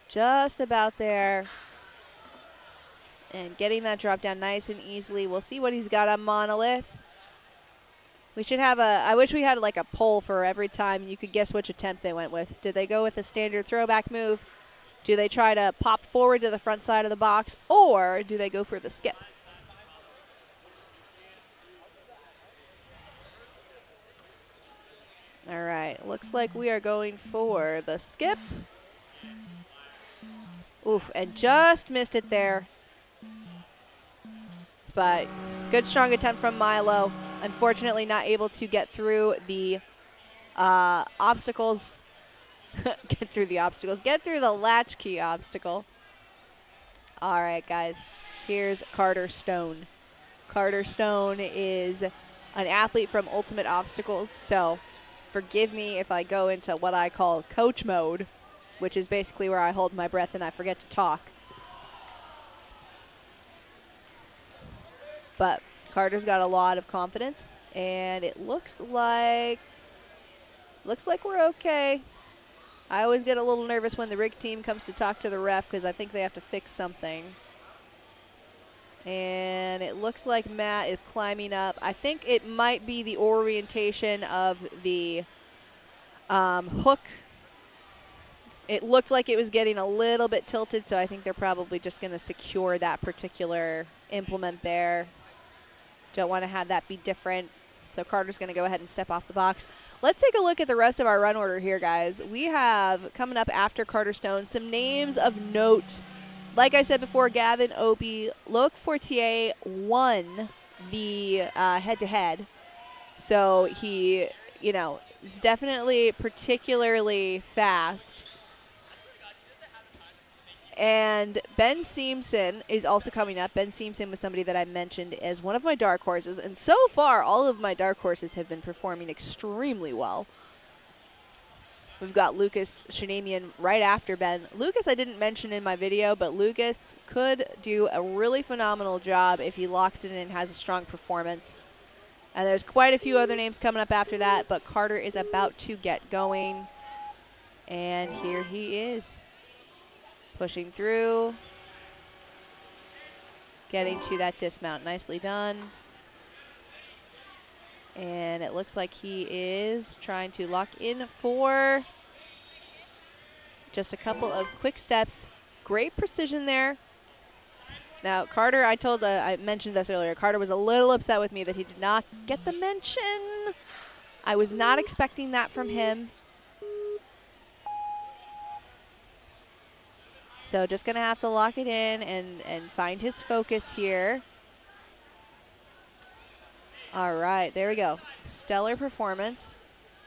Just about there. And getting that drop down nice and easily. We'll see what he's got on Monolith. We should have I wish we had like a poll for every time you could guess which attempt they went with. Did they go with a standard throwback move? Do they try to pop forward to the front side of the box, or do they go for the skip? All right, looks like we are going for the skip. Oof, and just missed it there. But good strong attempt from Milo. Unfortunately not able to get through the obstacles. Get through the latchkey obstacle. All right, guys, here's Carter Stone. Carter Stone is an athlete from Ultimate Obstacles, so forgive me if I go into what I call coach mode, which is basically where I hold my breath and I forget to talk. But Carter's got a lot of confidence, and it looks like we're okay. I always get a little nervous when the rig team comes to talk to the ref because I think they have to fix something. And it looks like Matt is climbing up. I think it might be the orientation of the hook. It looked like it was getting a little bit tilted, so I think they're probably just going to secure that particular implement there. Don't want to have that be different. So Carter's going to go ahead and step off the box. Let's take a look at the rest of our run order here, guys. We have, coming up after Carter Stone, some names of note. Like I said before, Gavin Obie, Loic Fortier won the head-to-head. So he, is definitely particularly fast. And Ben Seamson is also coming up. Ben Seamson was somebody that I mentioned as one of my dark horses. And so far, all of my dark horses have been performing extremely well. We've got Lucas Shanamian right after Ben. Lucas I didn't mention in my video, but Lucas could do a really phenomenal job if he locks it in and has a strong performance. And there's quite a few other names coming up after that, but Carter is about to get going. And here he is. Pushing through, getting to that dismount. Nicely done. And it looks like he is trying to lock in for just a couple of quick steps. Great precision there. Now, Carter, I mentioned this earlier. Carter was a little upset with me that he did not get the mention. I was not expecting that from him. So just going to have to lock it in and find his focus here. All right, there we go. Stellar performance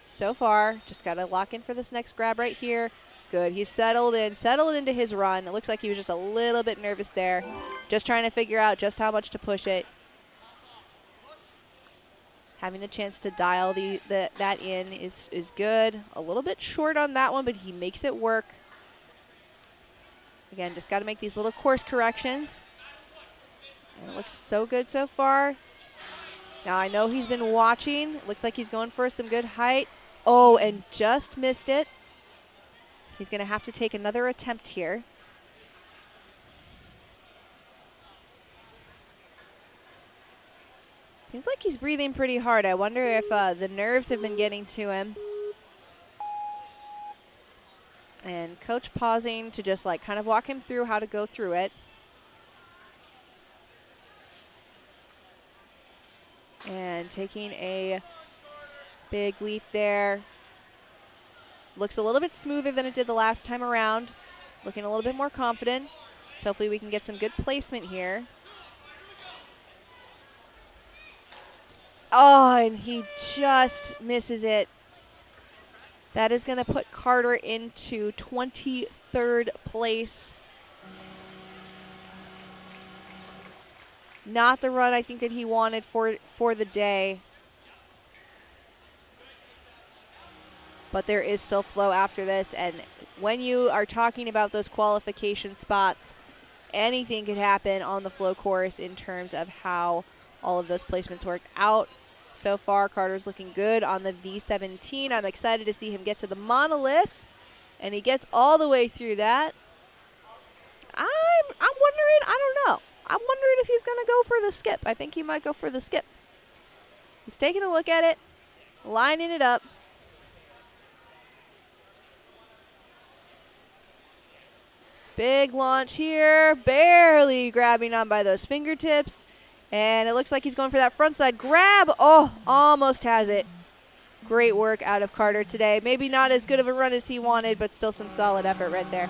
so far. Just got to lock in for this next grab right here. Good. He's settled into his run. It looks like he was just a little bit nervous there. Just trying to figure out just how much to push it. Having the chance to dial that in is good. A little bit short on that one, but he makes it work. Again, just got to make these little course corrections. And it looks so good so far. Now I know he's been watching. Looks like he's going for some good height. Oh, and just missed it. He's going to have to take another attempt here. Seems like he's breathing pretty hard. I wonder if the nerves have been getting to him. And coach pausing to just like kind of walk him through how to go through it. And taking a big leap there. Looks a little bit smoother than it did the last time around. Looking a little bit more confident. So hopefully we can get some good placement here. Oh, and he just misses it. That is going to put Carter into 23rd place. Not the run I think that he wanted for the day. But there is still flow after this. And when you are talking about those qualification spots, anything could happen on the flow course in terms of how all of those placements work out. So far, Carter's looking good on the V17. I'm excited to see him get to the monolith. And he gets all the way through that. I'm wondering, I don't know. I'm wondering if he's going to go for the skip. I think he might go for the skip. He's taking a look at it, lining it up. Big launch here, barely grabbing on by those fingertips. And it looks like he's going for that front side grab. Oh, almost has it. Great work out of Carter today. Maybe not as good of a run as he wanted, but still some solid effort right there.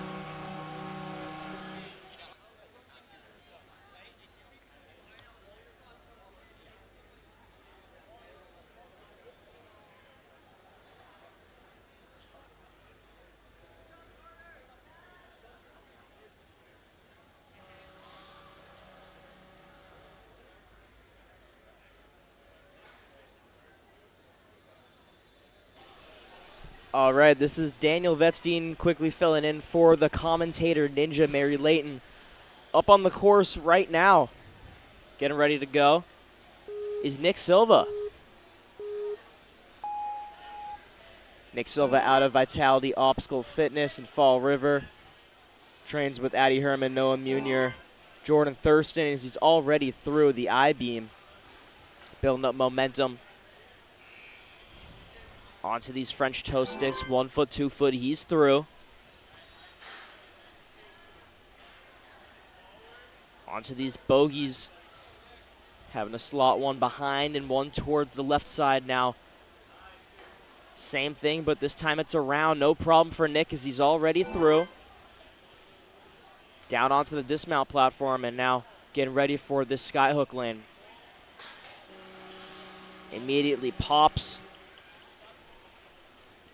All right, this is Daniel Vetstein quickly filling in for the commentator Ninja Mary Layton. Up on the course right now, getting ready to go, is Nick Silva. Nick Silva out of Vitality Obstacle Fitness in Fall River. Trains with Addie Herman, Noah Munier, Jordan Thurston, as he's already through the I-beam. Building up momentum. Onto these French toe sticks, 1 foot, 2 foot, he's through. Onto these bogeys. Having a slot one behind and one towards the left side now. Same thing, but this time it's around. No problem for Nick as he's already through. Down onto the dismount platform and now getting ready for this skyhook lane. Immediately pops.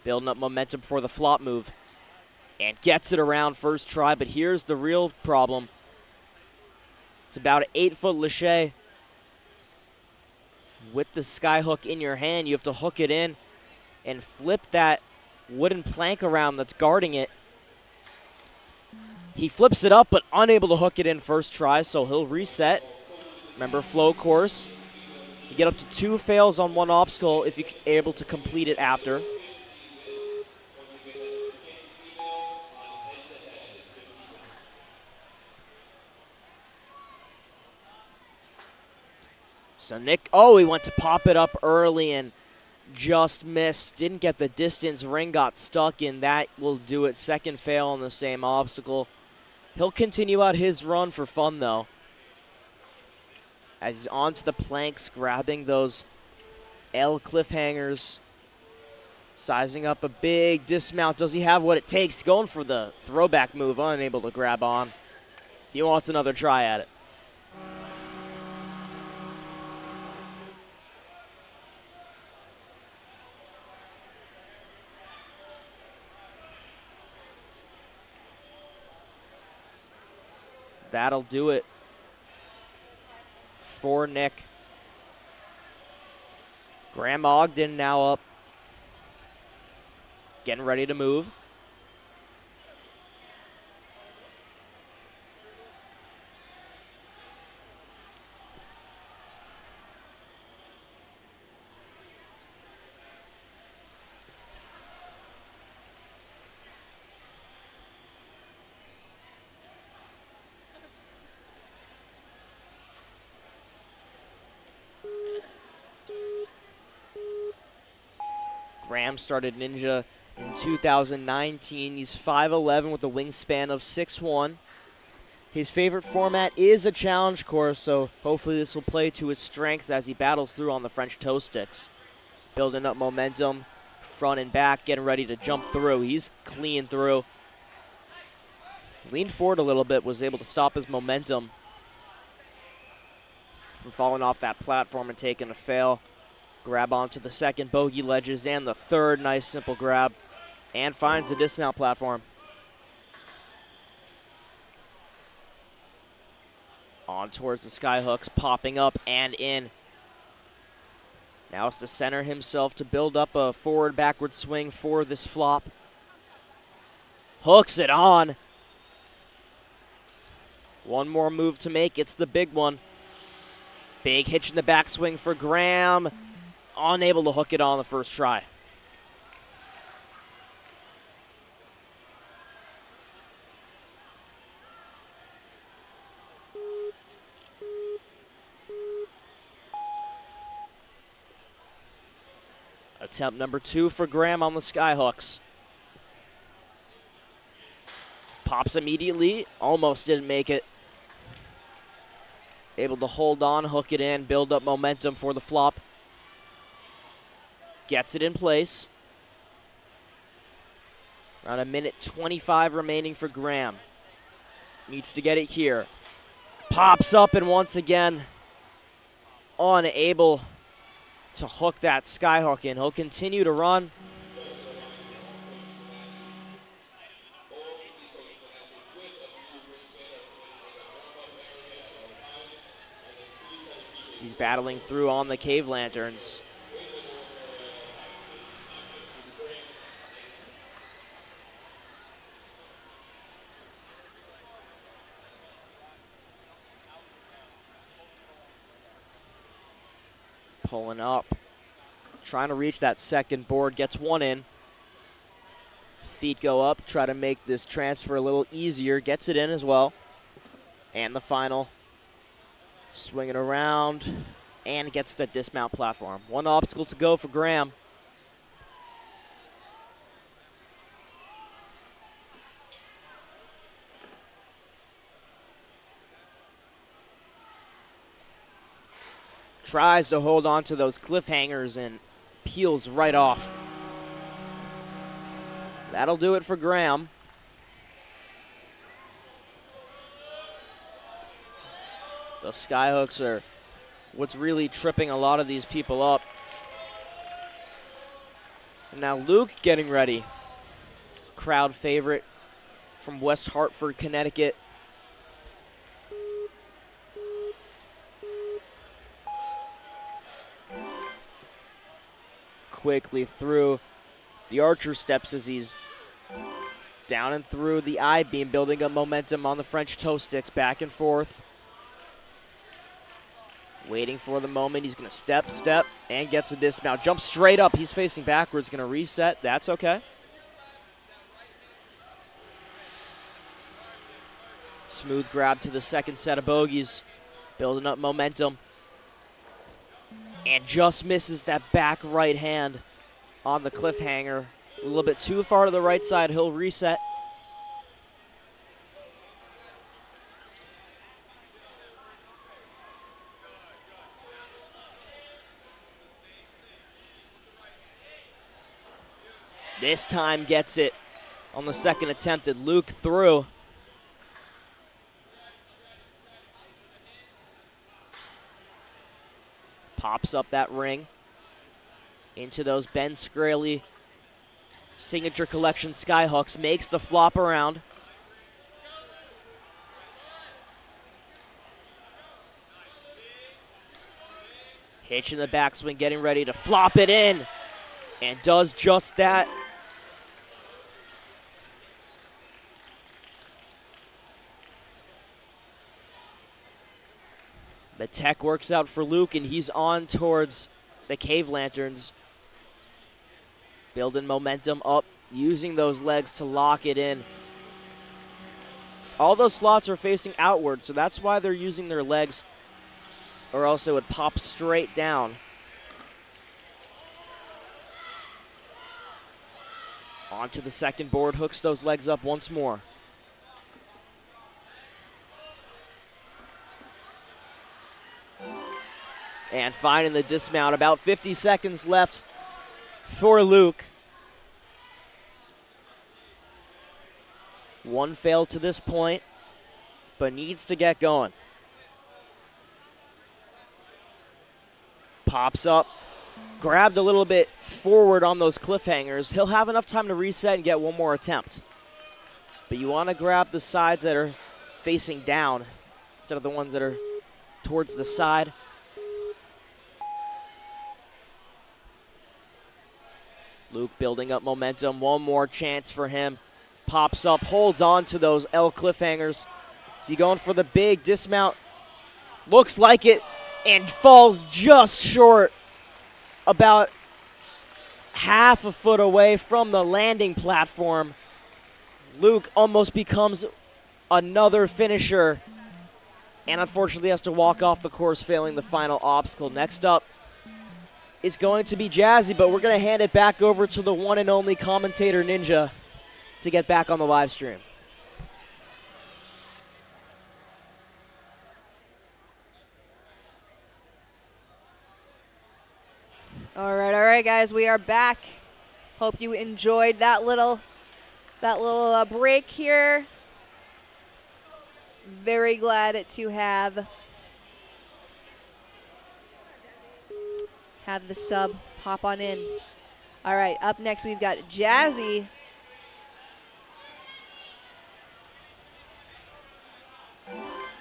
Building up momentum for the flop move. And gets it around first try, but here's the real problem. It's about an 8 foot lache. With the skyhook in your hand, you have to hook it in and flip that wooden plank around that's guarding it. He flips it up, but unable to hook it in first try, so he'll reset. Remember, flow course. You get up to 2 fails on one obstacle if you're able to complete it after. So Nick, he went to pop it up early and just missed. Didn't get the distance. Ring got stuck in. That will do it. Second fail on the same obstacle. He'll continue out his run for fun, though. as he's onto the planks, grabbing those L cliffhangers, sizing up a big dismount. Does he have what it takes? Going for the throwback move, unable to grab on. He wants another try at it. That'll do it for Nick. Graham Ogden now up, getting ready to move. Graham started Ninja in 2019. He's 5'11" with a wingspan of 6'1". His favorite format is a challenge course, so hopefully this will play to his strengths as he battles through on the French toe sticks. Building up momentum, front and back, getting ready to jump through. He's clean through. Leaned forward a little bit, was able to stop his momentum from falling off that platform and taking a fail. Grab onto the second bogey ledges and the third, nice simple grab, and finds the dismount platform. On towards the skyhooks, popping up and in. Now it's to center himself to build up a forward backward swing for this flop. Hooks it on. One more move to make, it's the big one. Big hitch in the backswing for Graham. Unable to hook it on the first try. Attempt number 2 for Graham on the skyhooks. Pops immediately, almost didn't make it. Able to hold on, hook it in, build up momentum for the flop. Gets it in place. Around a minute 25 remaining for Graham. Needs to get it here. Pops up and once again unable to hook that skyhook in. He'll continue to run. He's battling through on the cave lanterns. Pulling up, trying to reach that second board, gets one in. Feet go up, try to make this transfer a little easier, gets it in as well. And the final, swinging around, and gets the dismount platform. One obstacle to go for Graham. Tries to hold on to those cliffhangers and peels right off. That'll do it for Graham. The skyhooks are what's really tripping a lot of these people up. And now Luke getting ready. Crowd favorite from West Hartford, Connecticut. Quickly through the archer steps as he's down and through the I-beam, building up momentum on the French toe sticks, back and forth. Waiting for the moment, he's gonna step, and gets a dismount. Jumps straight up, he's facing backwards, gonna reset, that's okay. Smooth grab to the second set of bogeys, building up momentum. And just misses that back right hand on the cliffhanger. A little bit too far to the right side. He'll reset. this time gets it on the second attempted. Luke through. Pops up that ring into those Ben Scraley Signature Collection Skyhooks. Makes the flop around. Hitch in the backswing, getting ready to flop it in. And does just that. The tech works out for Luke, and he's on towards the Cave Lanterns. Building momentum up, using those legs to lock it in. All those slots are facing outward, so that's why they're using their legs, or else it would pop straight down. Onto the second board, hooks those legs up once more. And finding the dismount. About 50 seconds left for Luke. One failed to this point, but needs to get going. Pops up, grabbed a little bit forward on those cliffhangers. He'll have enough time to reset and get one more attempt. But you want to grab the sides that are facing down instead of the ones that are towards the side. Luke building up momentum. One more chance for him. Pops up, holds on to those L cliffhangers. Is he going for the big dismount? Looks like it, and falls just short. About half a foot away from the landing platform. Luke almost becomes another finisher, and unfortunately has to walk off the course, failing the final obstacle. Next up is going to be Jazzy, but we're going to hand it back over to the one and only commentator Ninja to get back on the live stream. All right, guys, we are back. Hope you enjoyed that little break here. Very glad to have the sub pop on in. All right, up next we've got Jazzy.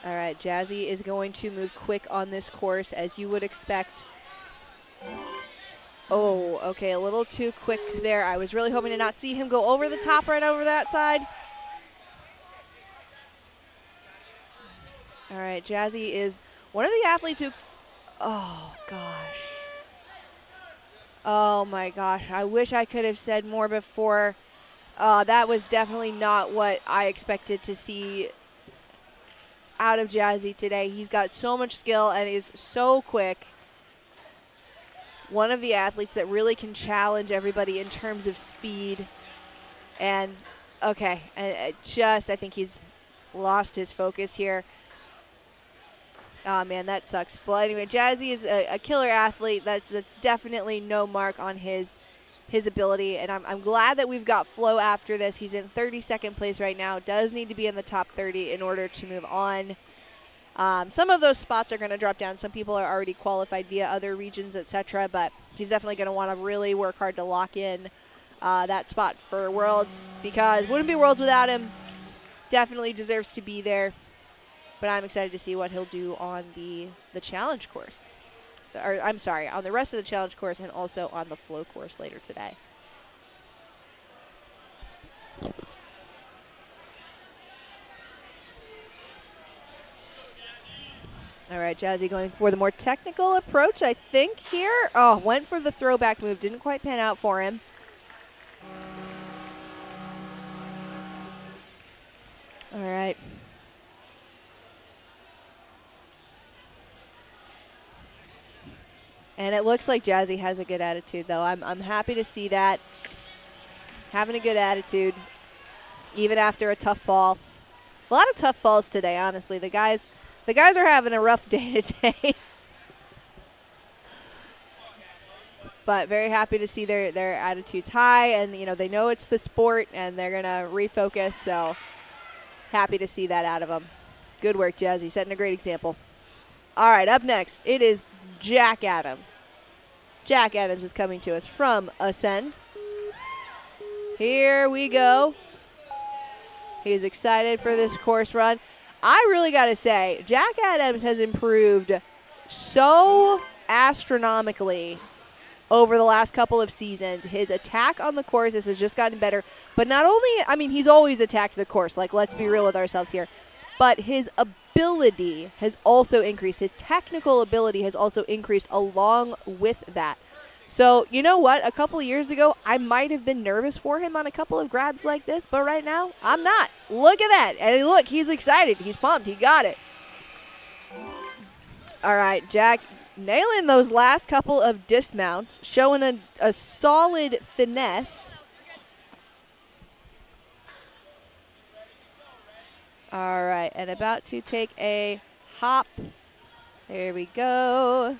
All right, Jazzy is going to move quick on this course, as you would expect. Oh, okay, a little too quick there. I was really hoping to not see him go over the top right over that side. All right, Jazzy is one of the athletes who, oh gosh. Oh my gosh, I wish I could have said more before. That was definitely not what I expected to see out of Jazzy today. He's got so much skill and is so quick. One of the athletes that really can challenge everybody in terms of speed. And, okay, I think he's lost his focus here. Oh, man, that sucks. But anyway, Jazzy is a killer athlete. That's definitely no mark on his ability. And I'm glad that we've got Flo after this. He's in 32nd place right now. Does need to be in the top 30 in order to move on. Some of those spots are going to drop down. Some people are already qualified via other regions, etc. But he's definitely going to want to really work hard to lock in that spot for Worlds, because wouldn't be Worlds without him. Definitely deserves to be there. But I'm excited to see what he'll do on the challenge course. Or I'm sorry, on the rest of the challenge course and also on the flow course later today. All right, Jazzy going for the more technical approach, I think, here. Oh, went for the throwback move. Didn't quite pan out for him. All right. And it looks like Jazzy has a good attitude, though. I'm happy to see that. Having a good attitude, even after a tough fall. A lot of tough falls today, honestly. The guys are having a rough day today. but very happy to see their attitudes high, and they know it's the sport and they're gonna refocus. So happy to see that out of them. Good work, Jazzy, setting a great example. All right, up next it is Jack Adams. Jack Adams is coming to us from Ascend. Here we go. He's excited for this course run. I really got to say, Jack Adams has improved so astronomically over the last couple of seasons. His attack on the courses has just gotten better. But not only, he's always attacked the course. Like, let's be real with ourselves here. But his ability has also increased. His technical ability has also increased along with that. So, you know what? A couple of years ago, I might have been nervous for him on a couple of grabs like this, but right now, I'm not. Look at that. And look, he's excited. He's pumped. He got it. All right, Jack nailing those last couple of dismounts, showing a solid finesse. All right, and about to take a hop. There we go.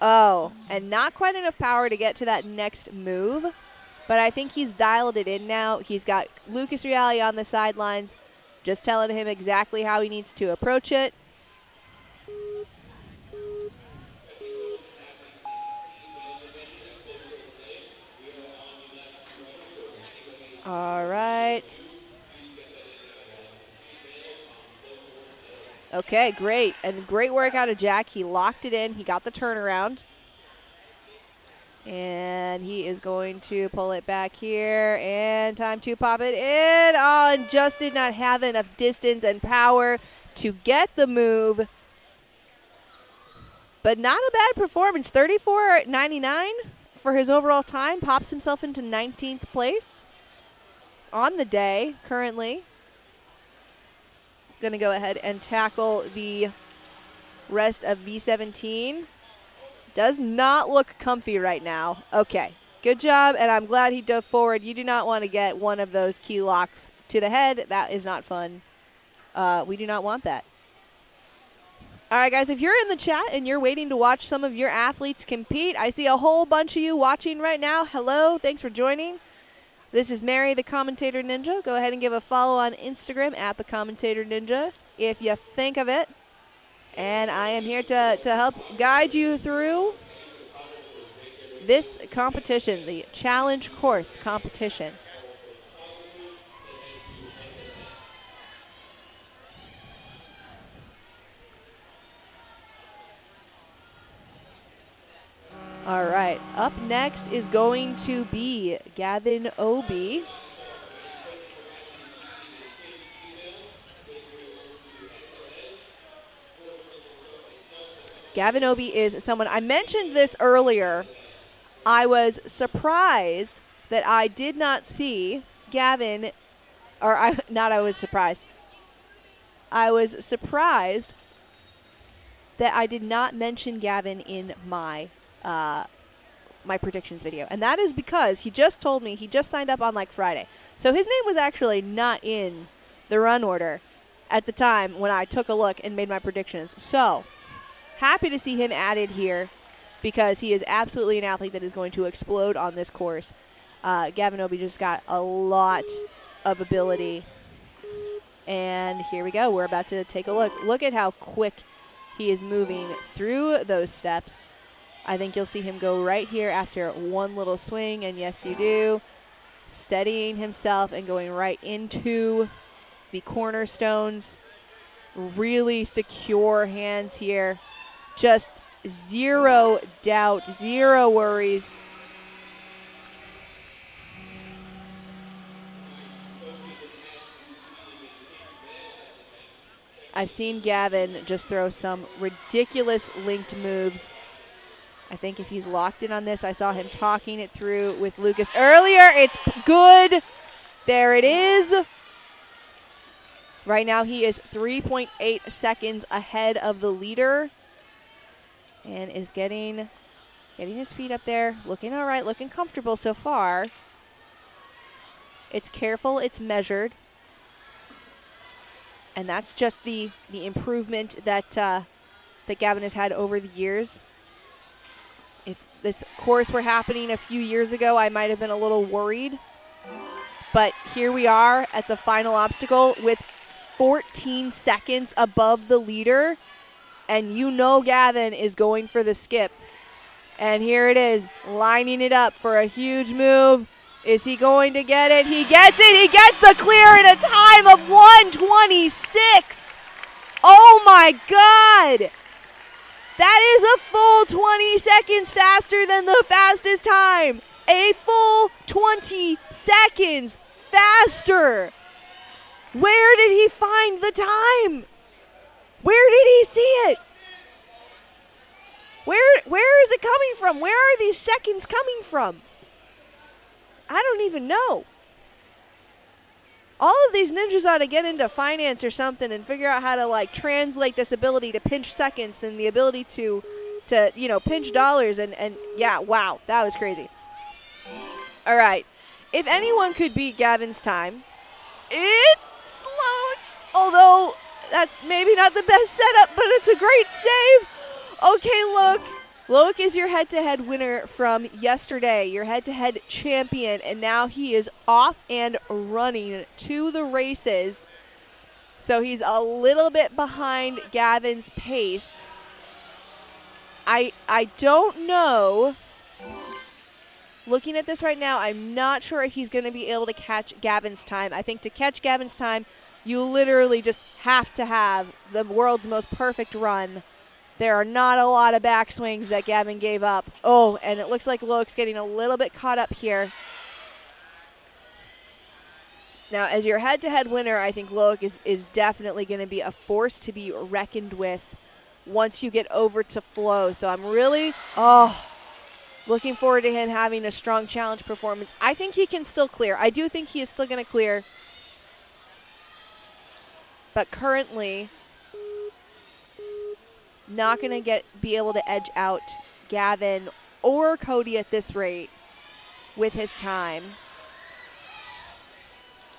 Oh, and not quite enough power to get to that next move, but I think he's dialed it in now. He's got Lucas Reale on the sidelines, just telling him exactly how he needs to approach it. All right. Okay, great. And great work out of Jack. He locked it in. He got the turnaround. And he is going to pull it back here. And time to pop it in. Oh, and just did not have enough distance and power to get the move. But not a bad performance. 34.99 for his overall time. Pops himself into 19th place on the day currently. Going to go ahead and tackle the rest of V17. Does not look comfy right now. Okay, good job, and I'm glad he dove forward. You do not want to get one of those key locks to the head. That is not fun. We do not want that. All right, guys, if you're in the chat and you're waiting to watch some of your athletes compete, I see a whole bunch of you watching right now. Hello, thanks for joining. This is Mary, the Commentator Ninja. Go ahead and give a follow on Instagram at the Commentator Ninja if you think of it. And I am here to help guide you through this competition, the Challenge Course competition. All right, up next is going to be Gavin Obie. Gavin Obie is someone, I mentioned this earlier. I was surprised that I did not see Gavin, I was surprised that I did not mention Gavin in my my predictions video. And that is because he just told me he just signed up on like Friday. So his name was actually not in the run order at the time when I took a look and made my predictions. So happy to see him added here because he is absolutely an athlete that is going to explode on this course. Gavin Obie just got a lot of ability. And here we go. We're about to take a look. Look at how quick he is moving through those steps. I think you'll see him go right here after one little swing, and yes, you do. Steadying himself and going right into the cornerstones. Really secure hands here. Just zero doubt, zero worries. I've seen Gavin just throw some ridiculous linked moves. I think if he's locked in on this, I saw him talking it through with Lucas earlier. It's good. There it is. Right now he is 3.8 seconds ahead of the leader and is getting his feet up there. Looking all right, looking comfortable so far. It's careful, it's measured. And that's just the improvement that Gavin has had over the years. this course were happening a few years ago, I might have been a little worried. But here we are at the final obstacle with 14 seconds above the leader. And you know Gavin is going for the skip. And here it is, lining it up for a huge move. Is he going to get it? He gets it. He gets the clear in a time of 1:26. Oh, my God. That is a full 20 seconds faster than the fastest time. A full 20 seconds faster. Where did he find the time? Where did he see it? Where is it coming from? Where are these seconds coming from? I don't even know. All of these ninjas ought to get into finance or something and figure out how to like translate this ability to pinch seconds and the ability to pinch dollars and yeah, wow, that was crazy. All right. If anyone could beat Gavin's time, it's Lowell. Although that's maybe not the best setup, but it's a great save. Okay, look. Lowell is your head-to-head winner from yesterday, your head-to-head champion, and now he is off and running to the races. So he's a little bit behind Gavin's pace. I don't know. Looking at this right now, I'm not sure if he's going to be able to catch Gavin's time. I think to catch Gavin's time, you literally just have to have the world's most perfect run. There are not a lot of backswings that Gavin gave up. Oh, and it looks like Lowell's getting a little bit caught up here. Now, as your head-to-head winner, I think Lowell is definitely going to be a force to be reckoned with once you get over to flow. So I'm really, looking forward to him having a strong challenge performance. I think he can still clear. I do think he is still going to clear. But currently, not going to be able to edge out Gavin or Cody at this rate with his time.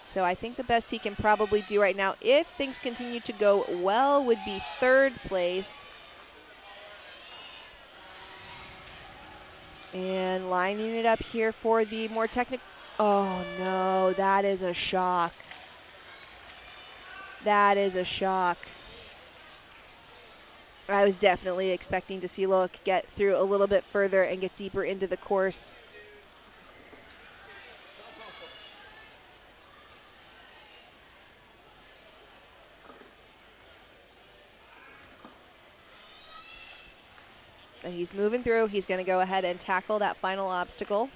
So I think the best he can probably do right now, if things continue to go well, would be third place. And lining it up here for the more technical. Oh, no, that is a shock. That is a shock. I was definitely expecting to see Lowell get through a little bit further and get deeper into the course. But he's moving through. He's going to go ahead and tackle that final obstacle.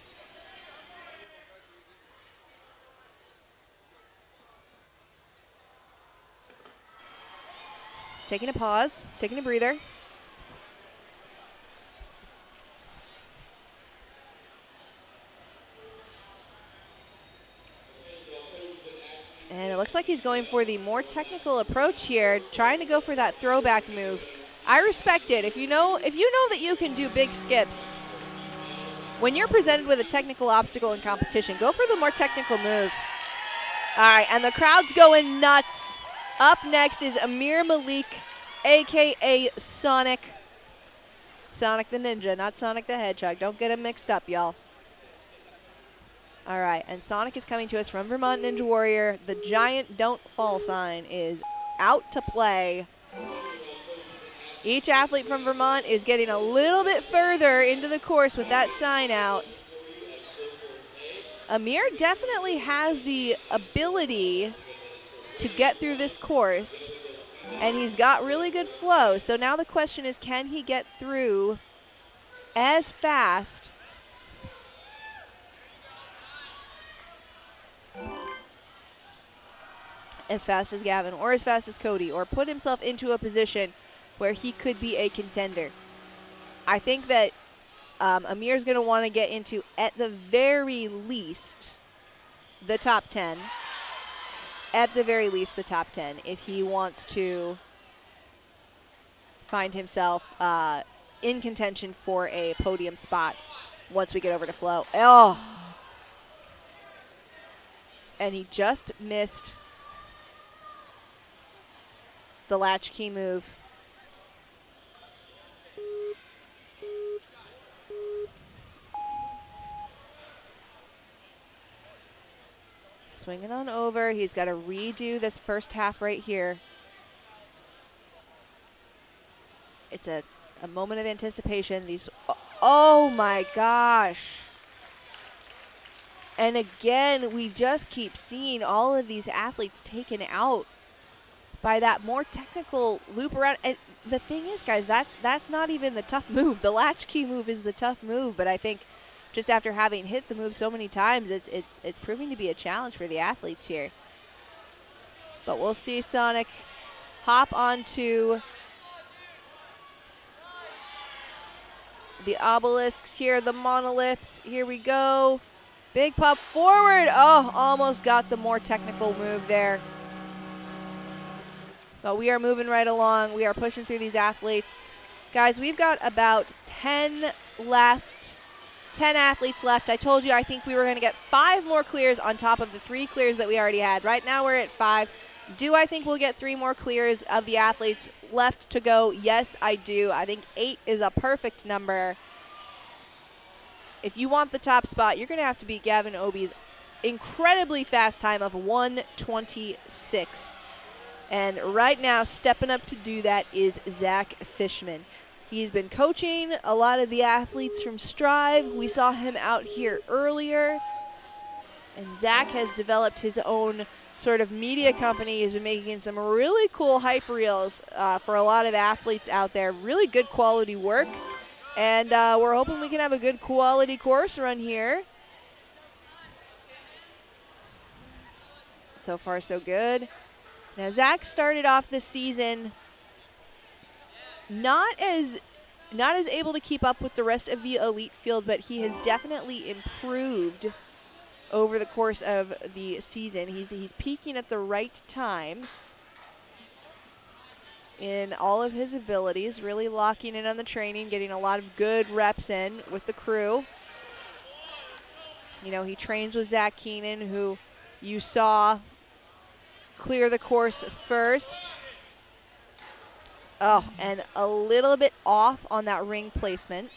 Taking a pause, taking a breather. And it looks like he's going for the more technical approach here, trying to go for that throwback move. I respect it. If you know that you can do big skips, when you're presented with a technical obstacle in competition, go for the more technical move. All right, and the crowd's going nuts. Up next is Amir Malik, a.k.a. Sonic. Sonic the Ninja, not Sonic the Hedgehog. Don't get him mixed up, y'all. All right, and Sonic is coming to us from Vermont Ninja Warrior. The giant don't fall sign is out to play. Each athlete from Vermont is getting a little bit further into the course with that sign out. Amir definitely has the ability to get through this course, and he's got really good flow. So now the question is, can he get through as fast as Gavin or as fast as Cody, or put himself into a position where he could be a contender? I think that Amir's going to want to get into, at the very least, the top 10. At the very least, the top 10, if he wants to find himself in contention for a podium spot once we get over to flow. Oh! And he just missed the latchkey move. Swinging on over. He's got to redo this first half right here. It's a moment of anticipation. Oh my gosh. And again, we just keep seeing all of these athletes taken out by that more technical loop around. And the thing is, guys, that's not even the tough move. The latchkey move is the tough move, but I think just after having hit the move so many times, it's proving to be a challenge for the athletes here. But we'll see Sonic hop onto the obelisks here, the monoliths. Here we go. Big pop forward. Oh, almost got the more technical move there. But we are moving right along. We are pushing through these athletes. Guys, we've got about 10 left. 10 athletes left. I told you I think we were going to get 5 more clears on top of the 3 clears that we already had. Right now we're at 5. Do I think we'll get 3 more clears of the athletes left to go? Yes, I do. I think 8 is a perfect number. If you want the top spot, you're going to have to beat Gavin Obie's incredibly fast time of 1:26. And right now, stepping up to do that is Zach Fishman. He's been coaching a lot of the athletes from Strive. We saw him out here earlier. And Zach has developed his own sort of media company. He's been making some really cool hype reels for a lot of athletes out there. Really good quality work. And we're hoping we can have a good quality course run here. So far, so good. Now, Zach started off this season not as able to keep up with the rest of the elite field, but he has definitely improved over the course of the season. He's peaking at the right time in all of his abilities, really locking in on the training, getting a lot of good reps in with the crew. You know, he trains with Zack Keenan, who you saw clear the course first. Oh, and a little bit off on that ring placement.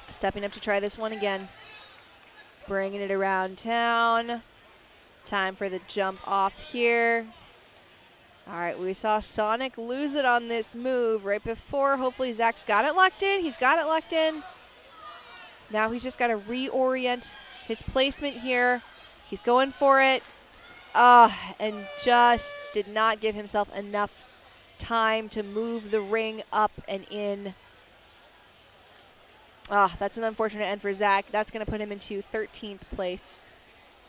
Stepping up to try this one again. Bringing it around town. Time for the jump off here. All right, we saw Sonic lose it on this move right before. Hopefully Zach's got it locked in. He's got it locked in. Now he's just got to reorient his placement here. He's going for it. And just did not give himself enough time to move the ring up and in. That's an unfortunate end for Zach. That's going to put him into 13th place.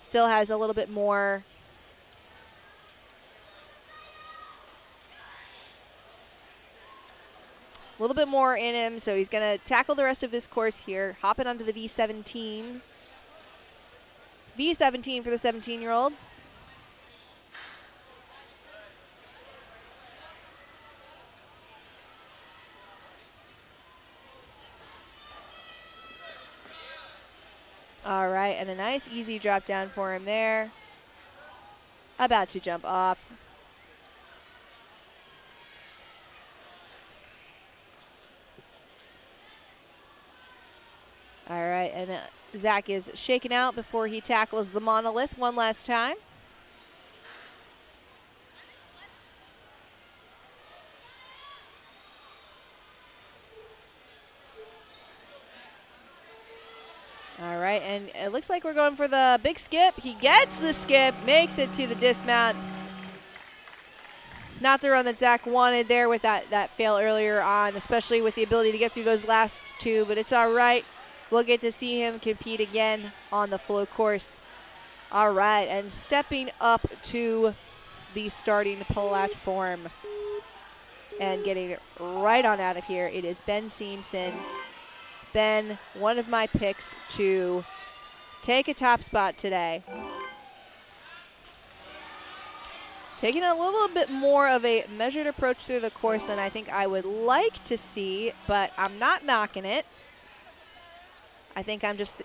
Still has a little bit more. A little bit more in him, so he's going to tackle the rest of this course here. Hopping onto the V17. V17 for the 17-year-old. All right, and a nice easy drop down for him there. About to jump off. All right, and Zach is shaken out before he tackles the monolith one last time. All right, and it looks like we're going for the big skip. He gets the skip, makes it to the dismount. Not the run that Zach wanted there with that fail earlier on, especially with the ability to get through those last 2, but it's all right. We'll get to see him compete again on the flow course. All right, and stepping up to the starting platform and getting right on out of here, it is Ben Seamson. Ben, one of my picks to take a top spot today. Taking a little bit more of a measured approach through the course than I think I would like to see, but I'm not knocking it. I think I'm just,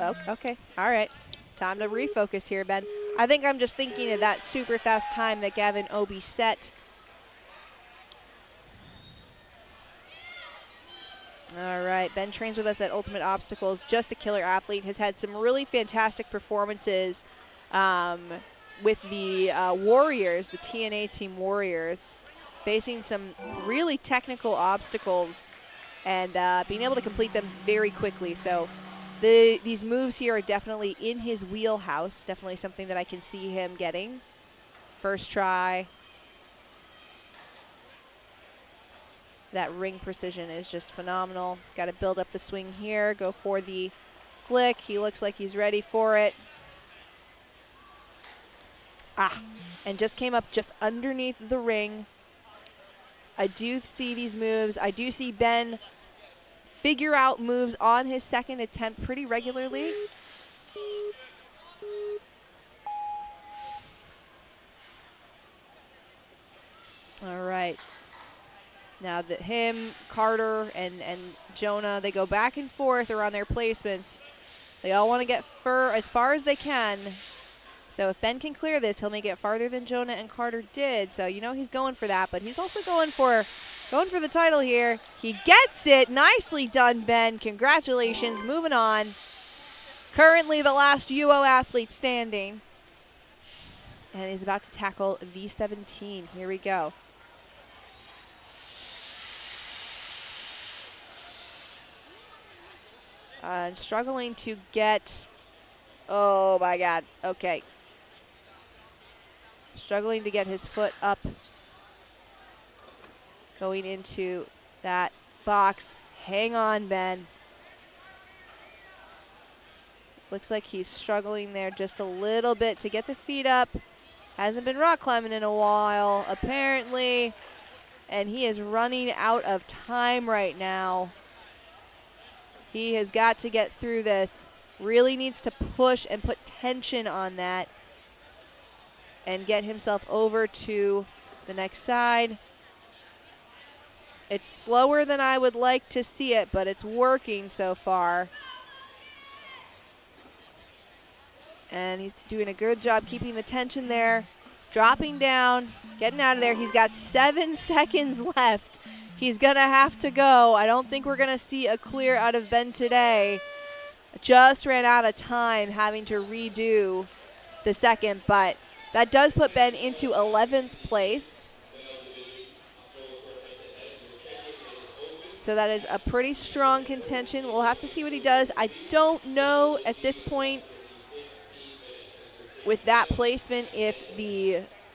okay, all right. Time to refocus here, Ben. I think I'm just thinking of that super fast time that Gavin Obie set All right, Ben trains with us at Ultimate Obstacles, just a killer athlete, has had some really fantastic performances with the Warriors, the TNA Team Warriors, facing some really technical obstacles and being able to complete them very quickly. So these moves here are definitely in his wheelhouse, definitely something that I can see him getting. First try. That ring precision is just phenomenal. Got to build up the swing here, go for the flick. He looks like he's ready for it. And just came up just underneath the ring. I do see these moves. I do see Ben figure out moves on his second attempt pretty regularly. All right. Now that him, Carter, and Jonah, they go back and forth around their placements. They all want to get as far as they can. So if Ben can clear this, he'll make it farther than Jonah and Carter did. So you know he's going for that, but he's also going for the title here. He gets it. Nicely done, Ben. Congratulations. Moving on. Currently the last UO athlete standing. And he's about to tackle V17. Here we go. Struggling to get, oh my God, okay. Struggling to get his foot up, going into that box. Hang on, Ben. Looks like he's struggling there just a little bit to get the feet up. Hasn't been rock climbing in a while, apparently. And he is running out of time right now. He has got to get through this. Really needs to push and put tension on that and get himself over to the next side. It's slower than I would like to see it, but it's working so far. And he's doing a good job keeping the tension there. Dropping down, getting out of there. He's got 7 seconds left. He's going to have to go. I don't think we're going to see a clear out of Ben today. Just ran out of time having to redo the second, but that does put Ben into 11th place. So that is a pretty strong contention. We'll have to see what he does. I don't know at this point with that placement if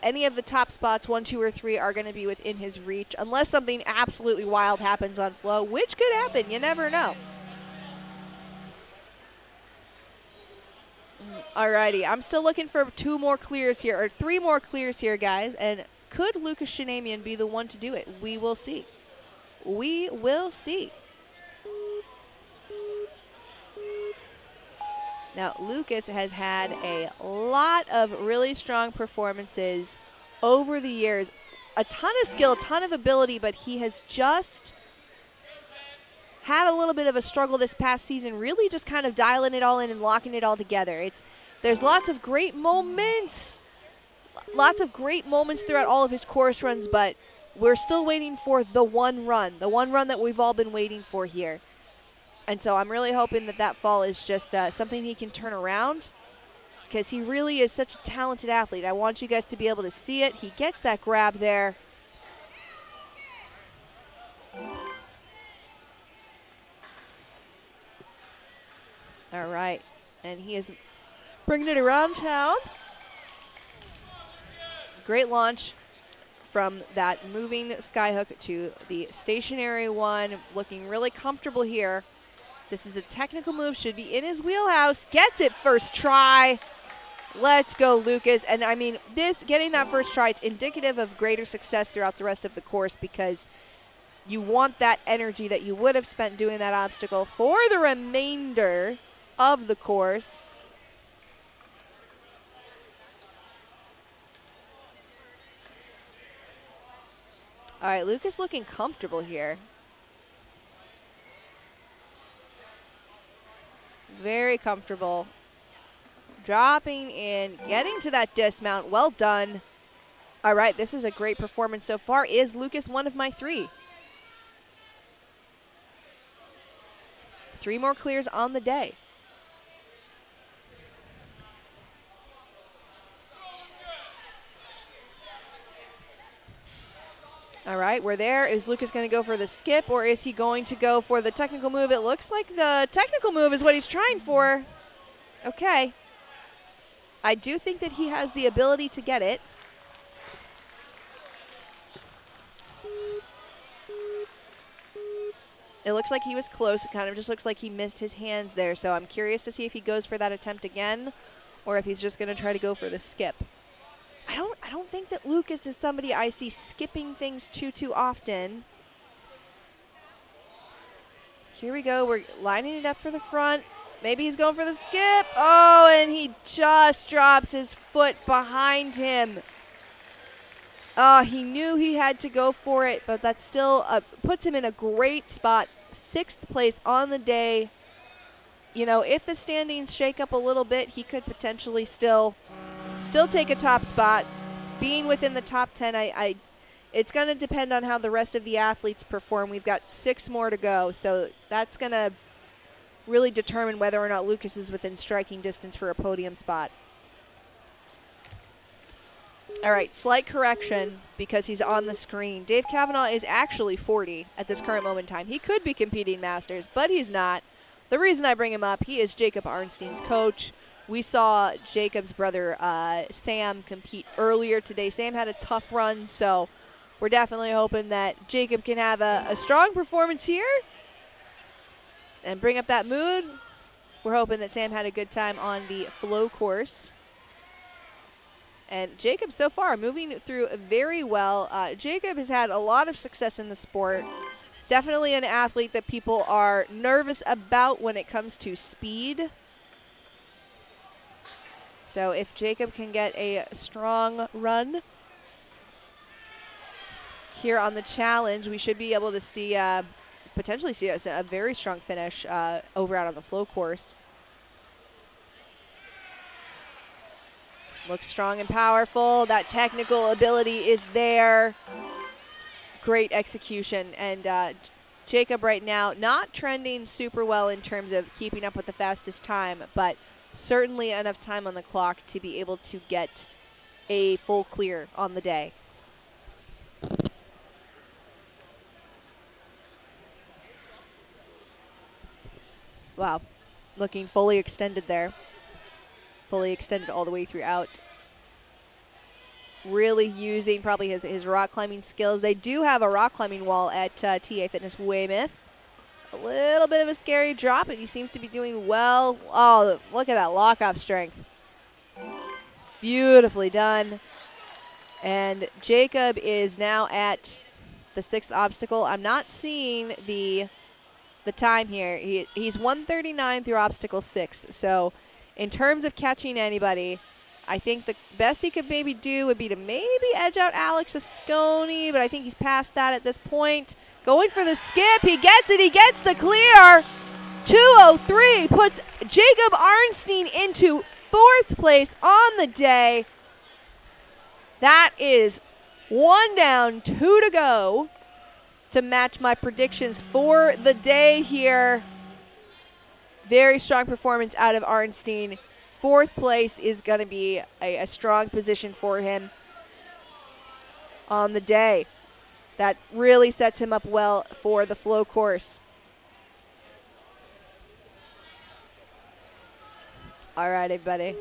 any of the top spots, 1, 2, or 3, are going to be within his reach, unless something absolutely wild happens on flow, which could happen. You never know. Alrighty, I'm still looking for 2 more clears here, or 3 more clears here, guys. And could Lucas Shanamian be the one to do it? We will see. We will see. Now, Lucas has had a lot of really strong performances over the years. A ton of skill, a ton of ability, but he has just had a little bit of a struggle this past season, really just kind of dialing it all in and locking it all together. There's lots of great moments. Lots of great moments throughout all of his course runs, but we're still waiting for the one run that we've all been waiting for here. And so I'm really hoping that fall is just something he can turn around, because he really is such a talented athlete. I want you guys to be able to see it. He gets that grab there. All right. And he is bringing it around town. Great launch from that moving skyhook to the stationary one. Looking really comfortable here. This is a technical move, should be in his wheelhouse. Gets it first try. Let's go, Lucas. And I mean, getting that first try, it's indicative of greater success throughout the rest of the course, because you want that energy that you would have spent doing that obstacle for the remainder of the course. All right, Lucas looking comfortable here. Very comfortable. Dropping in, getting to that dismount. Well done. All right, this is a great performance so far. Is Lucas one of my 3? 3 more clears on the day. All right, we're there. Is Lucas going to go for the skip, or is he going to go for the technical move? It looks like the technical move is what he's trying for. Okay. I do think that he has the ability to get it. It looks like he was close. It kind of just looks like he missed his hands there. So I'm curious to see if he goes for that attempt again, or if he's just going to try to go for the skip. I don't think that Lucas is somebody I see skipping things too often. Here we go. We're lining it up for the front. Maybe he's going for the skip. Oh, and he just drops his foot behind him. He knew he had to go for it, but that still puts him in a great spot. 6th place on the day. You know, if the standings shake up a little bit, he could potentially still take a top spot. Being within the top 10, it's going to depend on how the rest of the athletes perform. We've got 6 more to go, so that's going to really determine whether or not Lucas is within striking distance for a podium spot. All right, slight correction because he's on the screen. Dave Kavanagh is actually 40 at this current moment in time. He could be competing Masters, but he's not. The reason I bring him up, he is Jacob Arnstein's coach. We saw Jacob's brother Sam compete earlier today. Sam had a tough run, so we're definitely hoping that Jacob can have a strong performance here and bring up that mood. We're hoping that Sam had a good time on the flow course. And Jacob so far moving through very well. Jacob has had a lot of success in the sport. Definitely an athlete that people are nervous about when it comes to speed. So if Jacob can get a strong run here on the challenge, we should be able to see, potentially see a very strong finish over out on the flow course. Looks strong and powerful. That technical ability is there. Great execution. And Jacob right now not trending super well in terms of keeping up with the fastest time, but certainly enough time on the clock to be able to get a full clear on the day. Wow, looking fully extended there. Fully extended all the way throughout. Really using probably his rock climbing skills. They do have a rock climbing wall at TA Fitness Weymouth. A little bit of a scary drop, and he seems to be doing well. Oh, look at that lock-off strength. Beautifully done. And Jacob is now at the 6th obstacle. I'm not seeing the time here. He's 139 through obstacle 6. So in terms of catching anybody, I think the best he could maybe do would be to maybe edge out Alex Escon, but I think he's past that at this point. Going for the skip. He gets it. He gets the clear. 2:03 puts Jacob Arnstein into 4th place on the day. That is 1 down, 2 to go to match my predictions for the day here. Very strong performance out of Arnstein. 4th place is going to be a strong position for him on the day. That really sets him up well for the flow course. All right, everybody.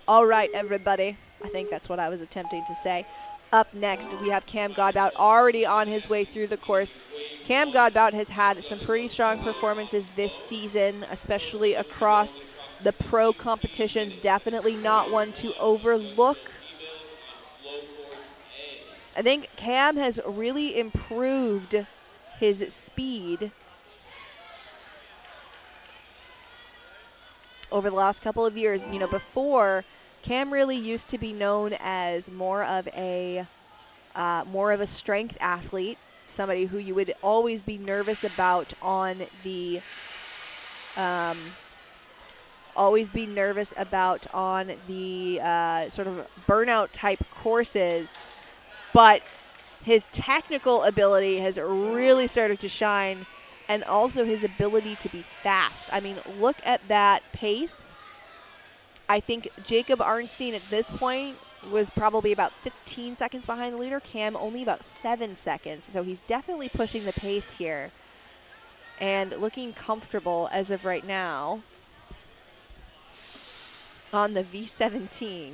All right, everybody. I think that's what I was attempting to say. Up next, we have Cam Godbout already on his way through the course. Cam Godbout has had some pretty strong performances this season, especially across the pro competitions. Definitely not one to overlook. I think Cam has really improved his speed over the last couple of years. You know, before, Cam really used to be known as more of a strength athlete, somebody who you would always be nervous about on the sort of burnout type courses. But his technical ability has really started to shine, and also his ability to be fast. I mean, look at that pace. I think Jacob Arnstein at this point was probably about 15 seconds behind the leader. Cam only about 7 seconds. So he's definitely pushing the pace here and looking comfortable as of right now on the V17.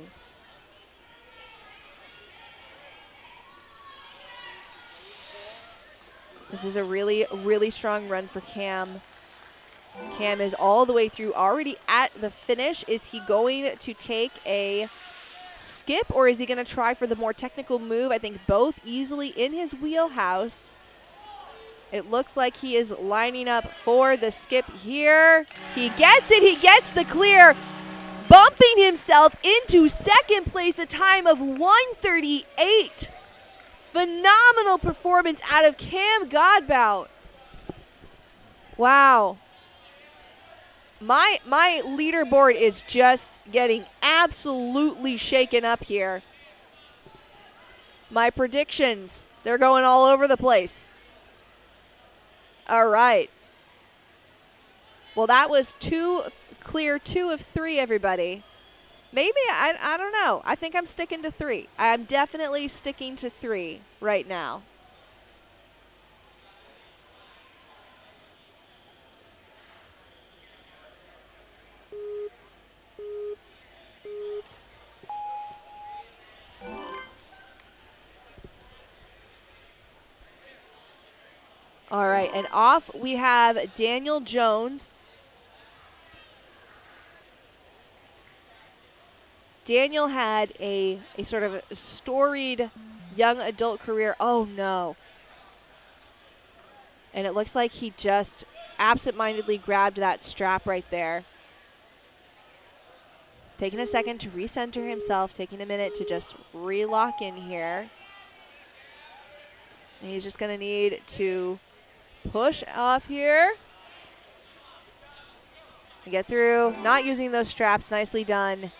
This is a really, really strong run for Cam. Cam is all the way through, already at the finish. Is he going to take a skip, or is he going to try for the more technical move? I think both easily in his wheelhouse. It looks like he is lining up for the skip here. He gets it. He gets the clear, bumping himself into second place, a time of 1:38. Phenomenal performance out of Cam Godbout. Wow. My leaderboard is just getting absolutely shaken up here. My predictions, they're going all over the place. All right. Well, that was clear 2 of 3, everybody. Maybe, I don't know. I think I'm sticking to 3. I'm definitely sticking to 3 right now. All right, and off we have Daniel Jones. Daniel had a sort of storied young adult career. Oh, no. And it looks like he just absent-mindedly grabbed that strap right there. Taking a second to recenter himself, taking a minute to just re-lock in here. And he's just going to need to push off here and get through. Not using those straps. Nicely done.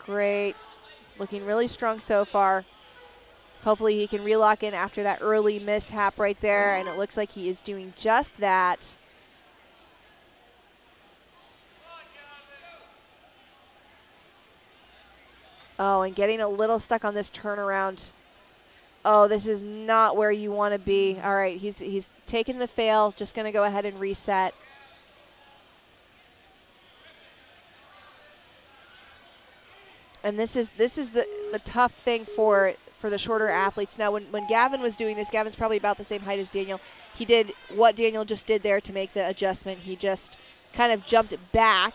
Great. Looking really strong so far. Hopefully he can relock in after that early mishap right there, and it looks like he is doing just that. Oh, and getting a little stuck on this turnaround. Oh, this is not where you want to be. All right, he's taken the fail. Just going to go ahead and reset. And this is the tough thing for the shorter athletes. Now, when Gavin was doing this, Gavin's probably about the same height as Daniel. He did what Daniel just did there to make the adjustment. He just kind of jumped back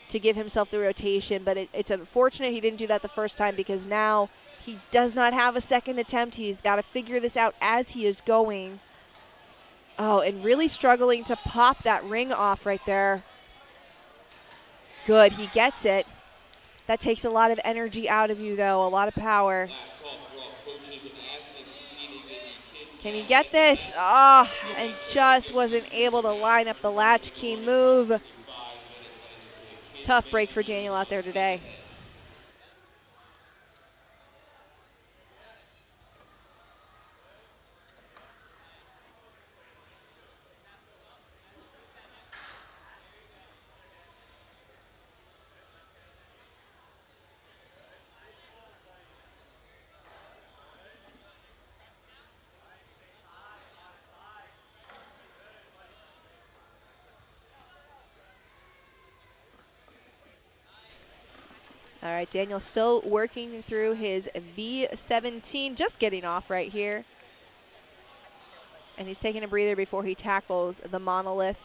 to give himself the rotation, but it's unfortunate he didn't do that the first time, because now he does not have a second attempt. He's got to figure this out as he is going. Oh, and really struggling to pop that ring off right there. Good, he gets it. That takes a lot of energy out of you, though, a lot of power. Can you get this? Oh, and just wasn't able to line up the latchkey move. Tough break for Daniel out there today. All right, Daniel still working through his V17, just getting off right here. And he's taking a breather before he tackles the monolith.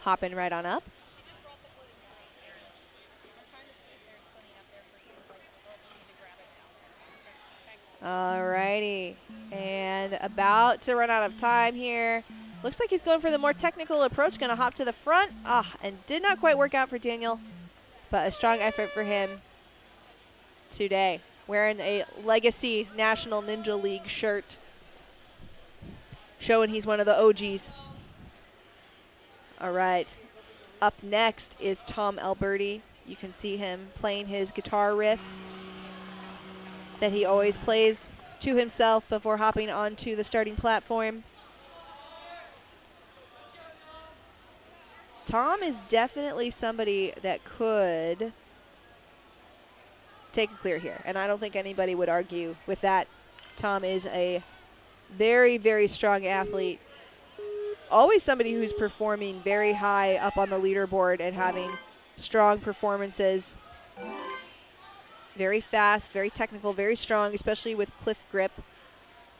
Hopping right on up. Alrighty, and about to run out of time here. Looks like he's going for the more technical approach, gonna hop to the front. And did not quite work out for Daniel, but a strong effort for him today. Wearing a Legacy National Ninja League shirt, showing he's one of the OGs. All right. Up next is Tom Alberti. You can see him playing his guitar riff that he always plays to himself before hopping onto the starting platform. Tom is definitely somebody that could take a clear here, and I don't think anybody would argue with that. Tom is a very, very strong athlete. Always somebody who's performing very high up on the leaderboard and having strong performances. Very fast, very technical, very strong, especially with cliff grip.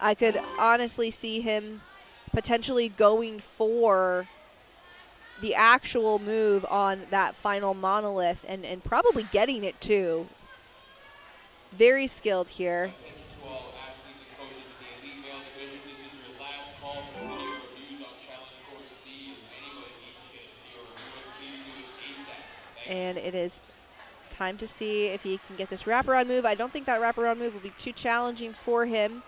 I could honestly see him potentially going for the actual move on that final monolith and probably getting it too. Very skilled here. And it is time to see if he can get this wraparound move. I don't think that wraparound move will be too challenging for him.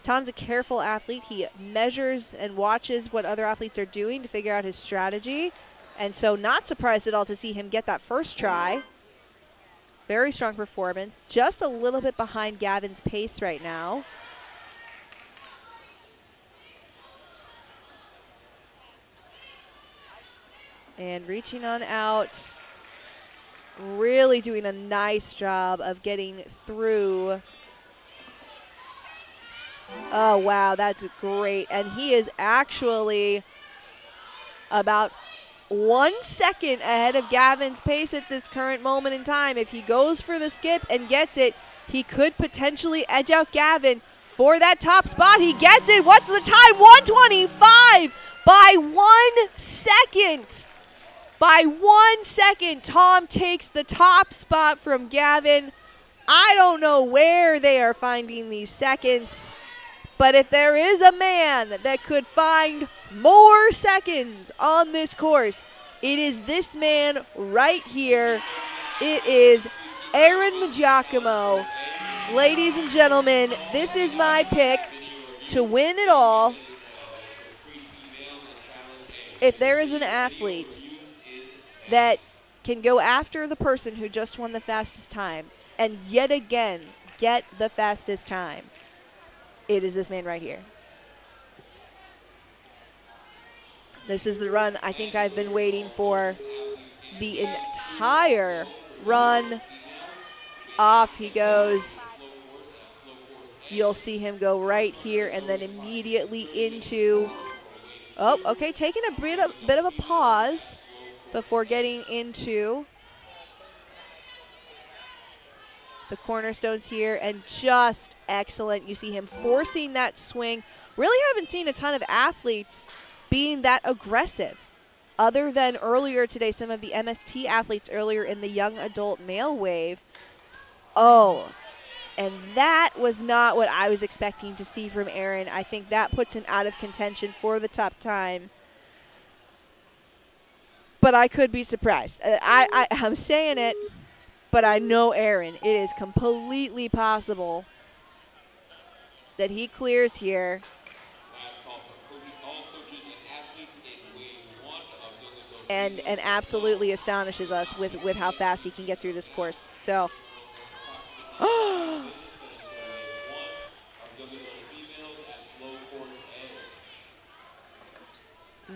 Tom's a careful athlete. He measures and watches what other athletes are doing to figure out his strategy. And so not surprised at all to see him get that first try. Very strong performance. Just a little bit behind Gavin's pace right now. And reaching on out. Really doing a nice job of getting through. Oh, wow, that's great. And he is actually about 1 second ahead of Gavin's pace at this current moment in time. If he goes for the skip and gets it, he could potentially edge out Gavin for that top spot. He gets it. What's the time? 1:25 by 1 second. By 1 second, Tom takes the top spot from Gavin. I don't know where they are finding these seconds, but if there is a man that could find more seconds on this course, it is this man right here. It is Aaron Giacomo. Ladies and gentlemen, this is my pick to win it all. If there is an athlete that can go after the person who just won the fastest time and yet again get the fastest time, it is this man right here. This is the run I think I've been waiting for the entire run. Off he goes. You'll see him go right here and then immediately into, oh, okay, taking a bit of a pause before getting into the cornerstones here, and just excellent. You see him forcing that swing. Really haven't seen a ton of athletes being that aggressive, other than earlier today, some of the MST athletes earlier in the young adult male wave. Oh, and that was not what I was expecting to see from Aaron. I think that puts him out of contention for the top time. But I could be surprised. I'm saying it, but I know Aaron. It is completely possible that he clears here. And absolutely astonishes us with how fast he can get through this course. So,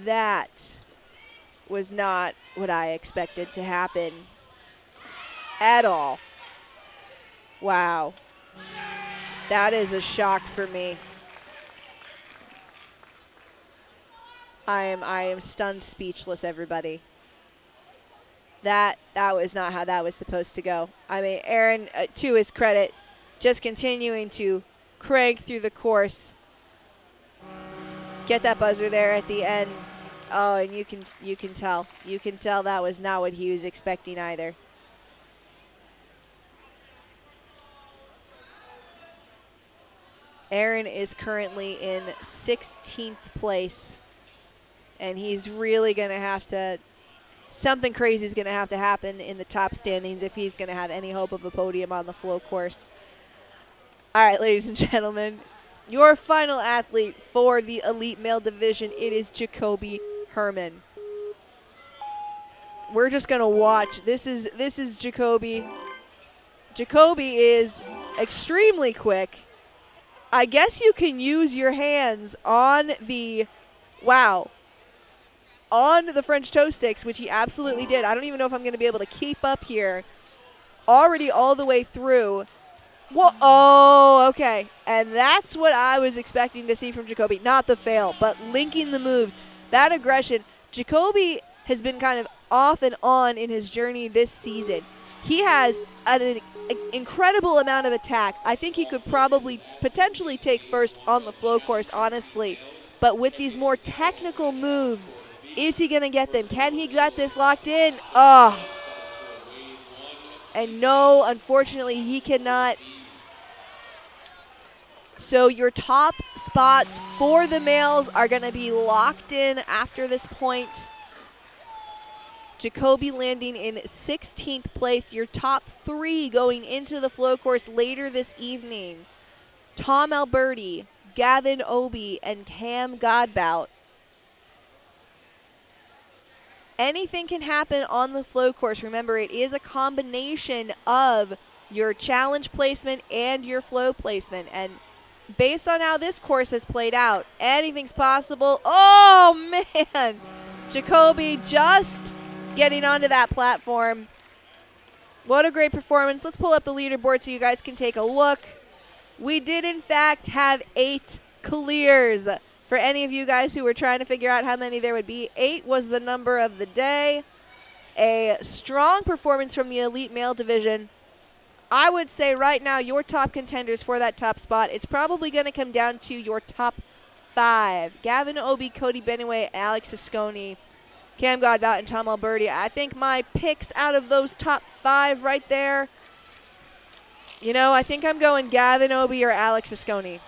that was not what I expected to happen at all. Wow. That is a shock for me. I am stunned speechless, everybody. That was not how that was supposed to go. I mean, Aaron, to his credit, just continuing to crank through the course. Get that buzzer there at the end. Oh, and you can tell. You can tell that was not what he was expecting either. Aaron is currently in 16th place, and he's really going to have to, something crazy is going to have to happen in the top standings if he's going to have any hope of a podium on the flow course. All right, ladies and gentlemen, your final athlete for the elite male division, it is Jacobe Herman. we're just gonna watch. This is Jacobe. Jacobe is extremely quick. I guess you can use your hands on the, on the French toe sticks, which he absolutely did. I don't even know if I'm going to be able to keep up here. Already all the way through. Whoa, oh, okay. And that's what I was expecting to see from Jacobe. Not the fail, but linking the moves. That aggression. Jacobe has been kind of off and on in his journey this season. He has an incredible amount of attack. I think he could probably potentially take first on the flow course, honestly. But with these more technical moves, is he going to get them? Can he get this locked in? Oh. And no, unfortunately, he cannot. So your top spots for the males are going to be locked in after this point. Jacobe landing in 16th place. Your top 3 going into the flow course later this evening. Tom Alberti, Gavin Obie, and Cam Godbout. Anything can happen on the flow course. Remember, it is a combination of your challenge placement and your flow placement. And based on how this course has played out, anything's possible. Oh, man. Jacobe just getting onto that platform. What a great performance. Let's pull up the leaderboard so you guys can take a look. We did, in fact, have 8 clears. For any of you guys who were trying to figure out how many there would be, 8 was the number of the day. A strong performance from the elite male division. I would say right now your top contenders for that top spot, it's probably going to come down to your top 5. Gavin Obie, Cody Benway, Alex Escon, Cam Godbout, and Tom Alberti. I think my picks out of those top 5 right there, you know, I think I'm going Gavin Obie or Alex Escon.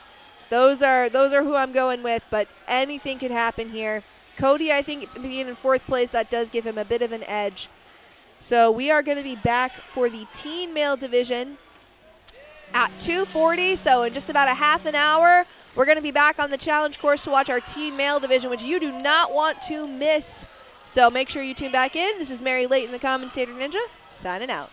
Those are who I'm going with, but anything could happen here. Cody, I think, being in 4th place, that does give him a bit of an edge. So we are going to be back for the teen male division at 2:40. So in just about a half an hour, we're going to be back on the challenge course to watch our teen male division, which you do not want to miss. So make sure you tune back in. This is Mary Layton, the Commentator Ninja, signing out.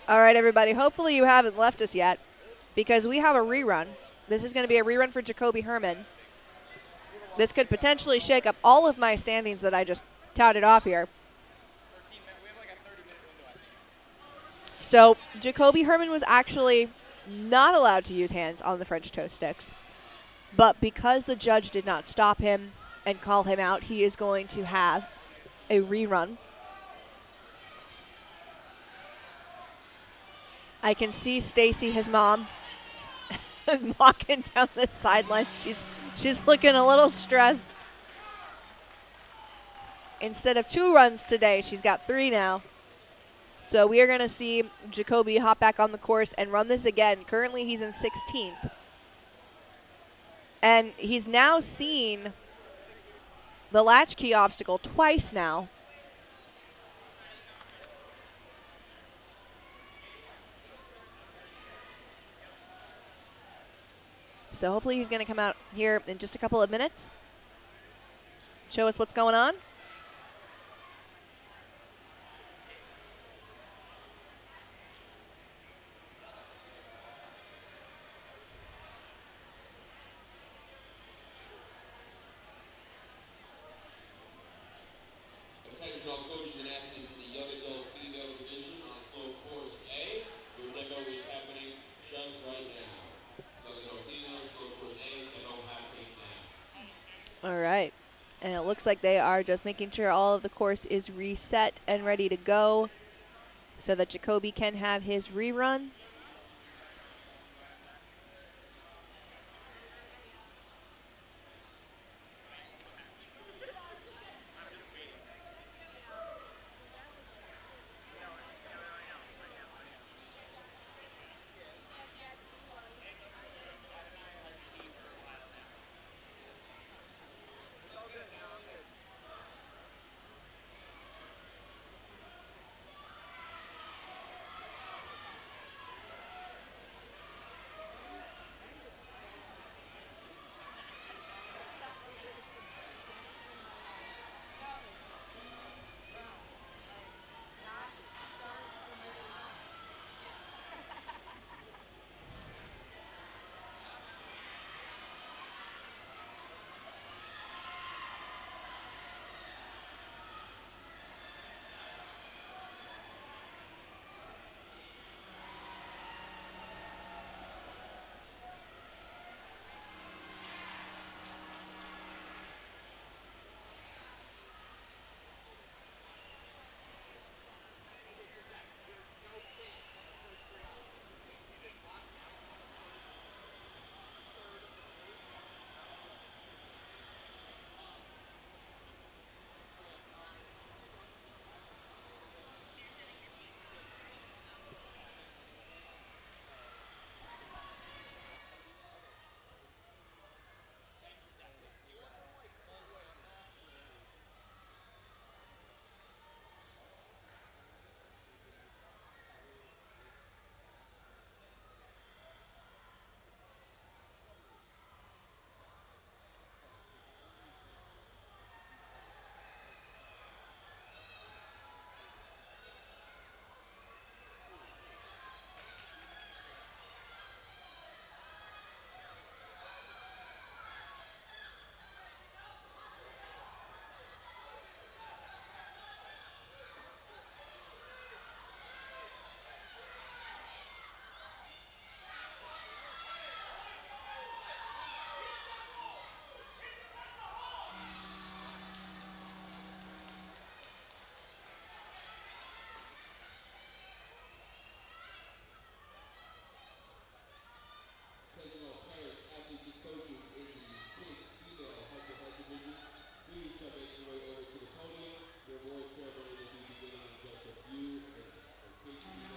All right, everybody. Hopefully you haven't left us yet because we have a rerun. This is going to be a rerun for Jacobe Herman. This could potentially shake up all of my standings that I just touted off here. So Jacobe Herman was actually not allowed to use hands on the French toe sticks. But because the judge did not stop him and call him out, he is going to have a rerun. I can see Stacy, his mom, walking down the sideline. She's looking a little stressed. Instead of 2 runs today, she's got 3 now. So we are going to see Jacobe hop back on the course and run this again. Currently, he's in 16th. And he's now seen the latchkey obstacle twice now. So hopefully he's going to come out here in just a couple of minutes, show us what's going on. Attention all coaches and athletes in the young adult female division on floor course A. Your demo is happening just right now. Young adult females, floor course A, demo happening now. All right. And it looks like they are just making sure all of the course is reset and ready to go so that Jacobe can have his rerun. Taking all parents, athletes, and coaches in the mixed female head-to-head division, please start making your way over to the podium. Your award ceremony will be beginning in just a few minutes. So please be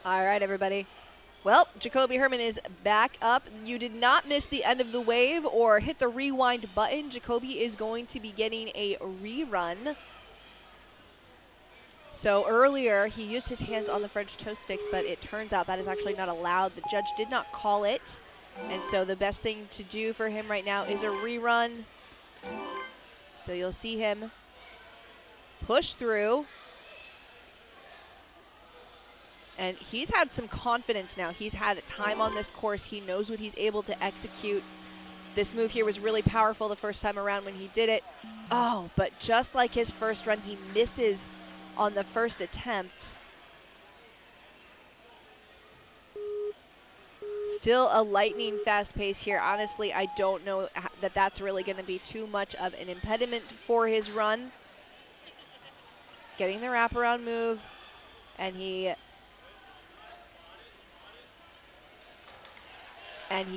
All right, everybody. Well, Jacobe Herman is back up. You did not miss the end of the wave or hit the rewind button. Jacobe is going to be getting a rerun. So earlier, he used his hands on the French toast sticks, but it turns out that is actually not allowed. The judge did not call it. And so the best thing to do for him right now is a rerun. So you'll see him push through. And he's had some confidence now. He's had time on this course. He knows what he's able to execute. This move here was really powerful the first time around when he did it. Oh, but just like his first run, he misses on the first attempt. Still a lightning fast pace here. Honestly, I don't know that that's really going to be too much of an impediment for his run. Getting the wraparound move, and he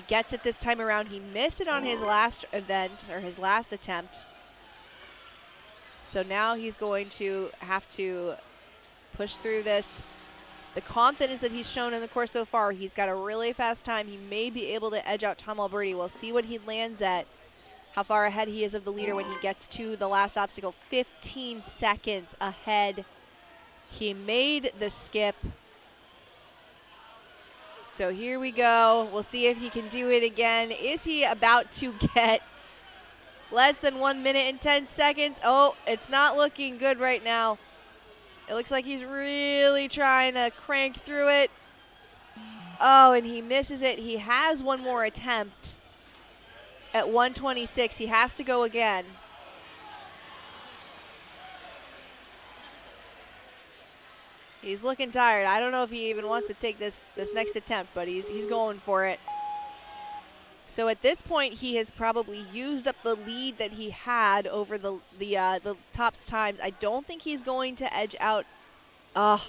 gets it this time around. He missed it on his last event, or his last attempt. So now he's going to have to push through this. The confidence that he's shown in the course so far, he's got a really fast time. He may be able to edge out Tom Alberti. We'll see what he lands at, how far ahead he is of the leader when he gets to the last obstacle. 15 seconds ahead. He made the skip. So here we go. We'll see if he can do it again. Is he about to get Less than 1 minute and 10 seconds. Oh, it's not looking good right now. It looks like he's really trying to crank through it. Oh, and he misses it. He has one more attempt at 126. He has to go again. He's looking tired. I don't know if he even wants to take this next attempt, but he's going for it. So at this point, he has probably used up the lead that he had over the tops times. I don't think he's going to edge out. I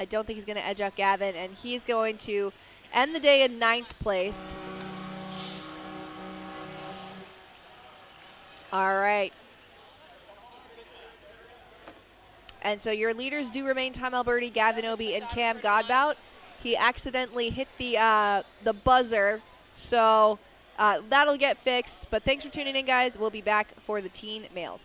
don't think he's going to edge out Gavin, and he's going to end the day in 9th place. All right. And so your leaders do remain Tom Alberti, Gavin Obie, and Cam Godbout. He accidentally hit the buzzer, so that'll get fixed. But thanks for tuning in, guys. We'll be back for the teen males.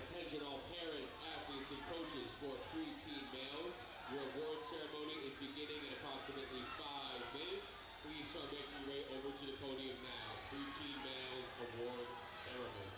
Attention all parents, athletes, and coaches for preteen males. Your award ceremony is beginning in approximately 5 minutes. Please start making your way over to the podium now. Preteen males award ceremony.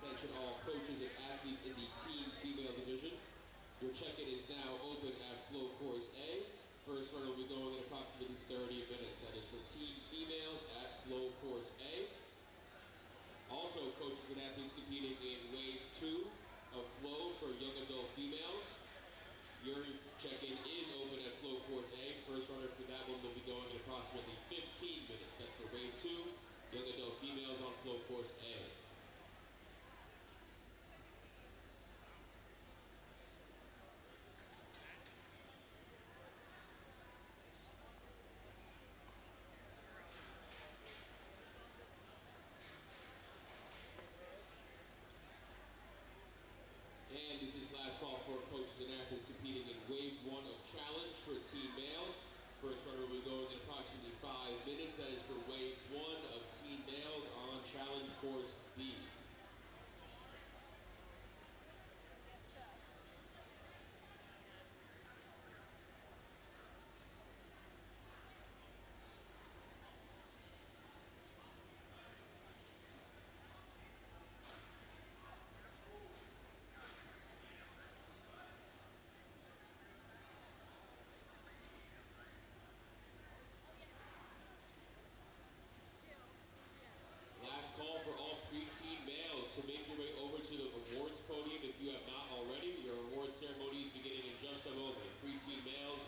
Attention all coaches and athletes in the team female division. Your check-in is now open at flow course A. First run will be going in approximately 30 minutes. That is for team females at flow course A. Also, coaches and athletes competing in wave 2 of flow for young adult females. Your check-in is open at flow course A. First runner for that one will be going in approximately 15 minutes. That's for wave 2, young adult females on flow course A. And this is last call for coaches and athletes competing in wave 1 of challenge for team males. First runner will be going in approximately 5 minutes. That is for wave 1 of team males on challenge course B. Last call for all preteen males to make your way over to the awards podium if you have not already. Your award ceremony is beginning in just a moment. Preteen males